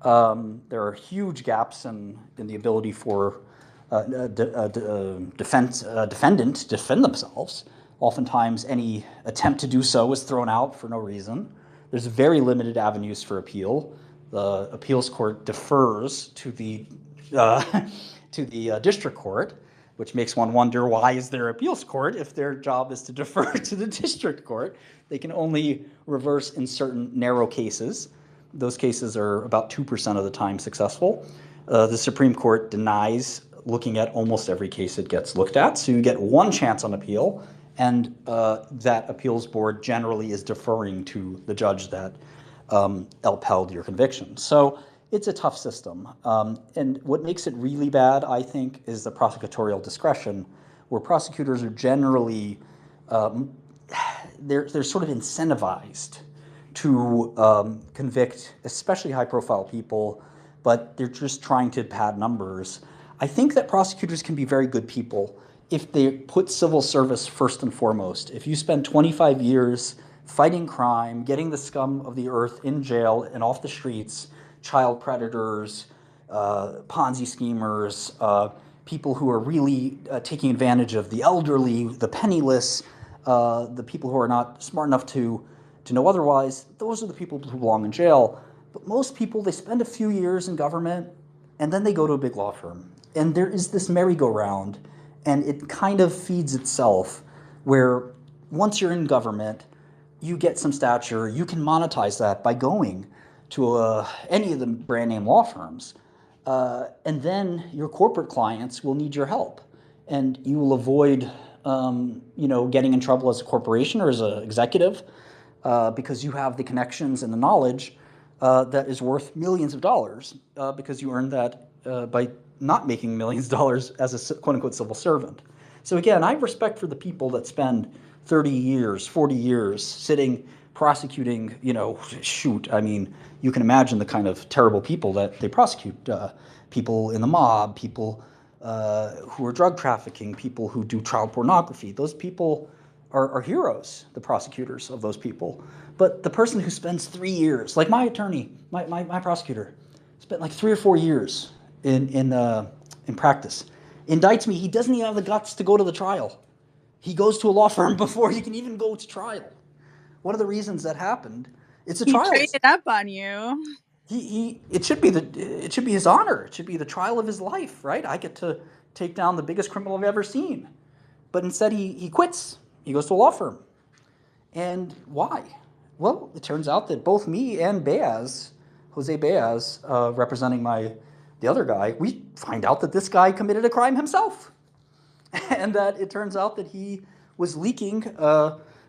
There are huge gaps in the ability for defendant to defend themselves. Oftentimes, any attempt to do so is thrown out for no reason. There's very limited avenues for appeal. The appeals court defers to the district court, which makes one wonder, why is there appeals court if their job is to defer to the district court? They can only reverse in certain narrow cases. Those cases are about 2% of the time successful. The Supreme Court denies looking at almost every case it gets looked at, so you get one chance on appeal, and that appeals board generally is deferring to the judge that upheld your conviction. So it's a tough system. And what makes it really bad, I think, is the prosecutorial discretion, where prosecutors are generally, they're sort of incentivized to convict, especially high-profile people, but they're just trying to pad numbers. I think that prosecutors can be very good people if they put civil service first and foremost. If you spend 25 years fighting crime, getting the scum of the earth in jail and off the streets, child predators, Ponzi schemers, people who are really taking advantage of the elderly, the penniless, the people who are not smart enough to know otherwise, those are the people who belong in jail. But most people, they spend a few years in government and then they go to a big law firm. And there is this merry-go-round, and it kind of feeds itself, where once you're in government, you get some stature, you can monetize that by going to any of the brand name law firms. And then your corporate clients will need your help. And you will avoid getting in trouble as a corporation or as an executive because you have the connections and the knowledge that is worth millions of dollars because you earned that by not making millions of dollars as a quote-unquote civil servant. So again, I have respect for the people that spend 30 years, 40 years sitting prosecuting, I mean, you can imagine the kind of terrible people that they prosecute, people in the mob, people who are drug trafficking, people who do child pornography. Those people are heroes, the prosecutors of those people. But the person who spends 3 years, like my attorney, my prosecutor, spent like 3 or 4 years in practice, indicts me, he doesn't even have the guts to go to the trial. He goes to a law firm before he can even go to trial. One of the reasons that happened, it's a trial. He traded up on you. It should be his honor. It should be the trial of his life, right? I get to take down the biggest criminal I've ever seen. But instead he quits. He goes to a law firm. And why? Well, it turns out that both me and Jose Baez, representing the other guy, we find out that this guy committed a crime himself. And that it turns out that he was leaking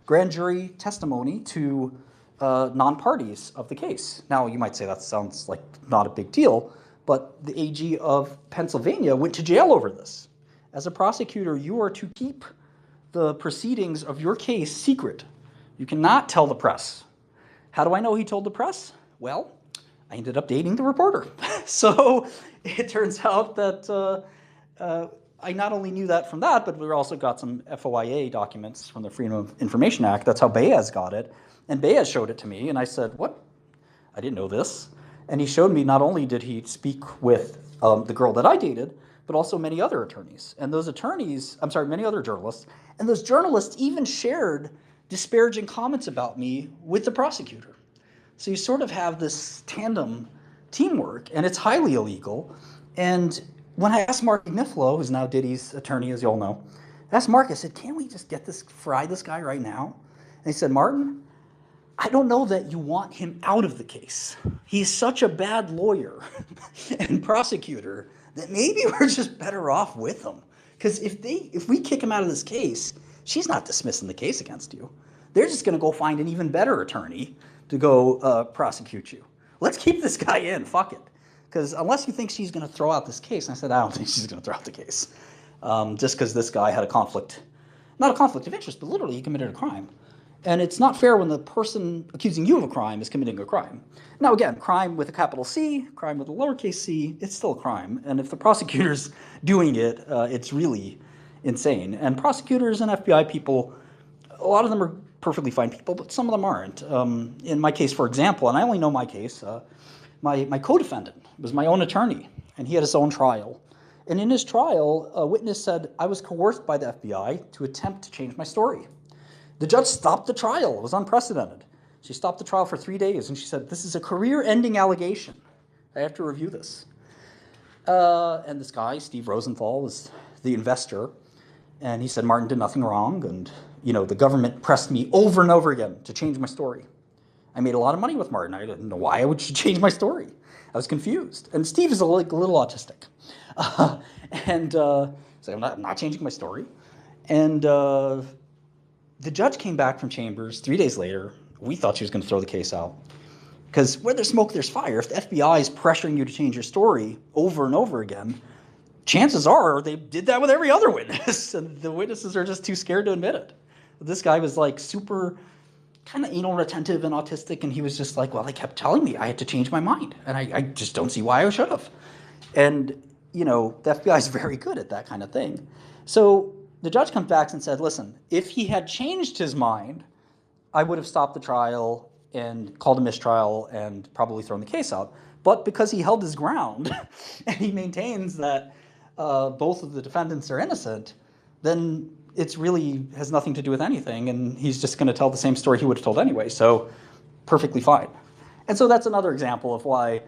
grand jury testimony to non-parties of the case. Now, you might say that sounds like not a big deal, but the AG of Pennsylvania went to jail over this. As a prosecutor, you are to keep the proceedings of your case secret. You cannot tell the press. How do I know he told the press? Well, I ended up dating the reporter. So it turns out that I not only knew that from that, but we also got some FOIA documents from the Freedom of Information Act. That's how Baez got it. And Baez showed it to me, and I said, what? I didn't know this. And he showed me not only did he speak with the girl that I dated, but also many other attorneys. And those many other journalists. And those journalists even shared disparaging comments about me with the prosecutor. So you sort of have this tandem teamwork, and it's highly illegal. And when I asked Mark Niflo, who's now Diddy's attorney, as you all know, I asked Mark, I said, can't we just fry this guy right now? And he said, Martin, I don't know that you want him out of the case. He's such a bad lawyer and prosecutor that maybe we're just better off with him. Because if we kick him out of this case, she's not dismissing the case against you. They're just going to go find an even better attorney to go prosecute you. Let's keep this guy in. Fuck it. Because unless you think she's going to throw out this case, and I said, I don't think she's going to throw out the case. Just because this guy had not a conflict of interest, but literally he committed a crime. And it's not fair when the person accusing you of a crime is committing a crime. Now, again, crime with a capital C, crime with a lowercase c, it's still a crime. And if the prosecutor's doing it, it's really insane. And prosecutors and FBI people, a lot of them are perfectly fine people, but some of them aren't. In my case, for example, and I only know my case, my co-defendant was my own attorney, and he had his own trial. And in his trial, a witness said, I was coerced by the FBI to attempt to change my story. The judge stopped the trial. It was unprecedented. She stopped the trial for 3 days, and she said, this is a career-ending allegation. I have to review this. And this guy, Steve Rosenthal, was the investor, and he said Martin did nothing wrong, and the government pressed me over and over again to change my story. I made a lot of money with Martin. I didn't know why I would change my story. I was confused. And Steve is a little autistic. So I'm not changing my story. And the judge came back from chambers 3 days later. We thought she was going to throw the case out. Because where there's smoke, there's fire. If the FBI is pressuring you to change your story over and over again, chances are they did that with every other witness. And the witnesses are just too scared to admit it. This guy was like super kind of anal retentive and autistic. And he was just like, well, they kept telling me I had to change my mind. And I just don't see why I should have. And, the FBI is very good at that kind of thing. So the judge comes back and said, listen, if he had changed his mind, I would have stopped the trial and called a mistrial and probably thrown the case out. But because he held his ground and he maintains that both of the defendants are innocent, then it's really has nothing to do with anything. And he's just going to tell the same story he would have told anyway. So perfectly fine. And so that's another example of why,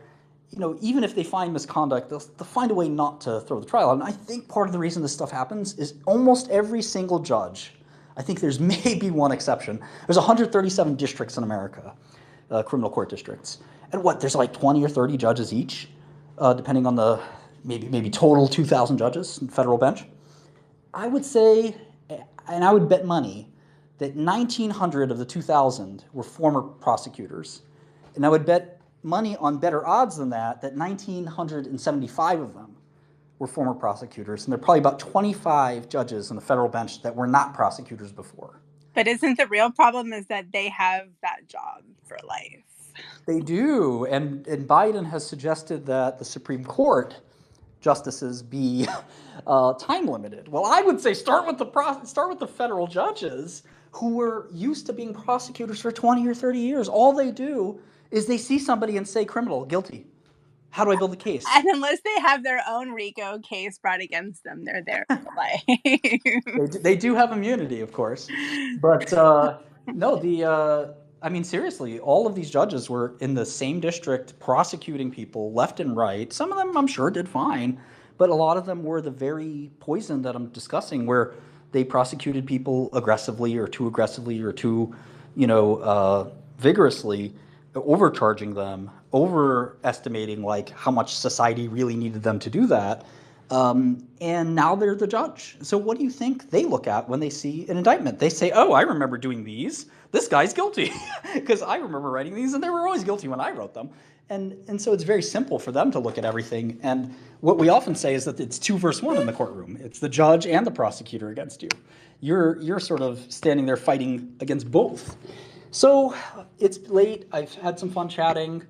even if they find misconduct, they'll find a way not to throw the trial. And I think part of the reason this stuff happens is almost every single judge, I think there's maybe one exception. There's 137 districts in America, criminal court districts. And there's like 20 or 30 judges each, depending on the maybe total 2,000 judges in federal bench. I would say, and I would bet money, that 1,900 of the 2,000 were former prosecutors. And I would bet money on better odds than that 1,975 of them were former prosecutors. And there are probably about 25 judges on the federal bench that were not prosecutors before. But isn't the real problem is that they have that job for life? They do. And Biden has suggested that the Supreme Court justices be time limited. Well, I would say start with the federal judges who were used to being prosecutors for 20 or 30 years. All they do is they see somebody and say criminal, guilty. How do I build a case? And unless they have their own Rico case brought against them, they're there for life. They do have immunity, of course. But no, seriously, all of these judges were in the same district prosecuting people left and right. Some of them, I'm sure, did fine. But a lot of them were the very poison that I'm discussing, where they prosecuted people aggressively or too vigorously, overcharging them, overestimating how much society really needed them to do that. And now they're the judge. So what do you think they look at when they see an indictment? They say, oh, I remember doing these. This guy's guilty because I remember writing these and they were always guilty when I wrote them. And so it's very simple for them to look at everything. And what we often say is that it's 2 versus 1 in the courtroom. It's the judge and the prosecutor against you. You're sort of standing there fighting against both. So it's late. I've had some fun chatting.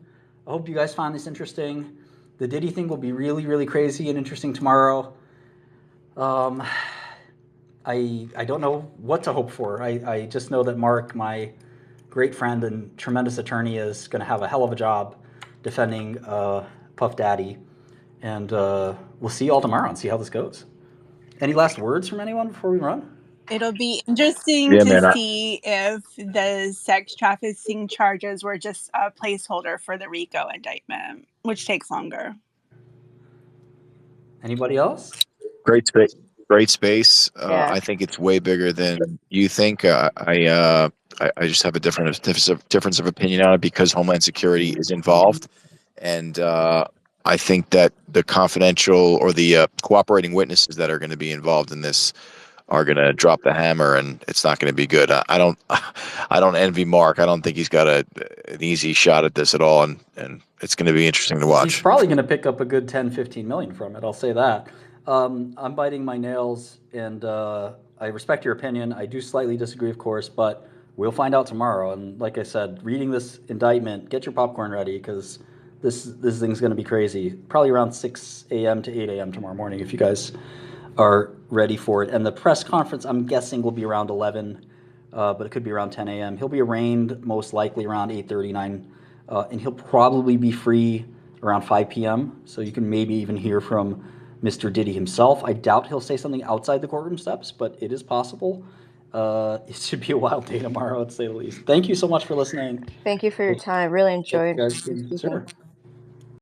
I hope you guys find this interesting. The Diddy thing will be really, really crazy and interesting tomorrow. I don't know what to hope for. I just know that Mark, my great friend and tremendous attorney, is going to have a hell of a job defending Puff Daddy. And we'll see you all tomorrow and see how this goes. Any last words from anyone before we run? It'll be interesting to see if the sex trafficking charges were just a placeholder for the Rico indictment, which takes longer. Anybody else? Great space. Great space. Yeah. I think it's way bigger than you think. I just have a difference of opinion on it because Homeland Security is involved, and I think that the confidential or the cooperating witnesses that are going to be involved in this are going to drop the hammer, and it's not going to be good. I don't envy Mark. I don't think he's got an easy shot at this at all, and it's going to be interesting to watch. He's probably going to pick up a good 10, 15 million from it. I'll say that. I'm biting my nails, and I respect your opinion. I do slightly disagree, of course, but we'll find out tomorrow. And like I said, reading this indictment, get your popcorn ready because this thing's going to be crazy. Probably around 6 a.m. to 8 a.m. tomorrow morning if you guys are ready for it. And the press conference, I'm guessing, will be around 11, but it could be around 10 a.m. He'll be arraigned most likely around 8:39, and he'll probably be free around 5 p.m. So you can maybe even hear from Mr. Diddy himself. I doubt he'll say something outside the courtroom steps, but it is possible. It should be a wild day tomorrow, to say the least. Thank you so much for listening. Thank you for your time. Really enjoyed Guys, speaking. sure.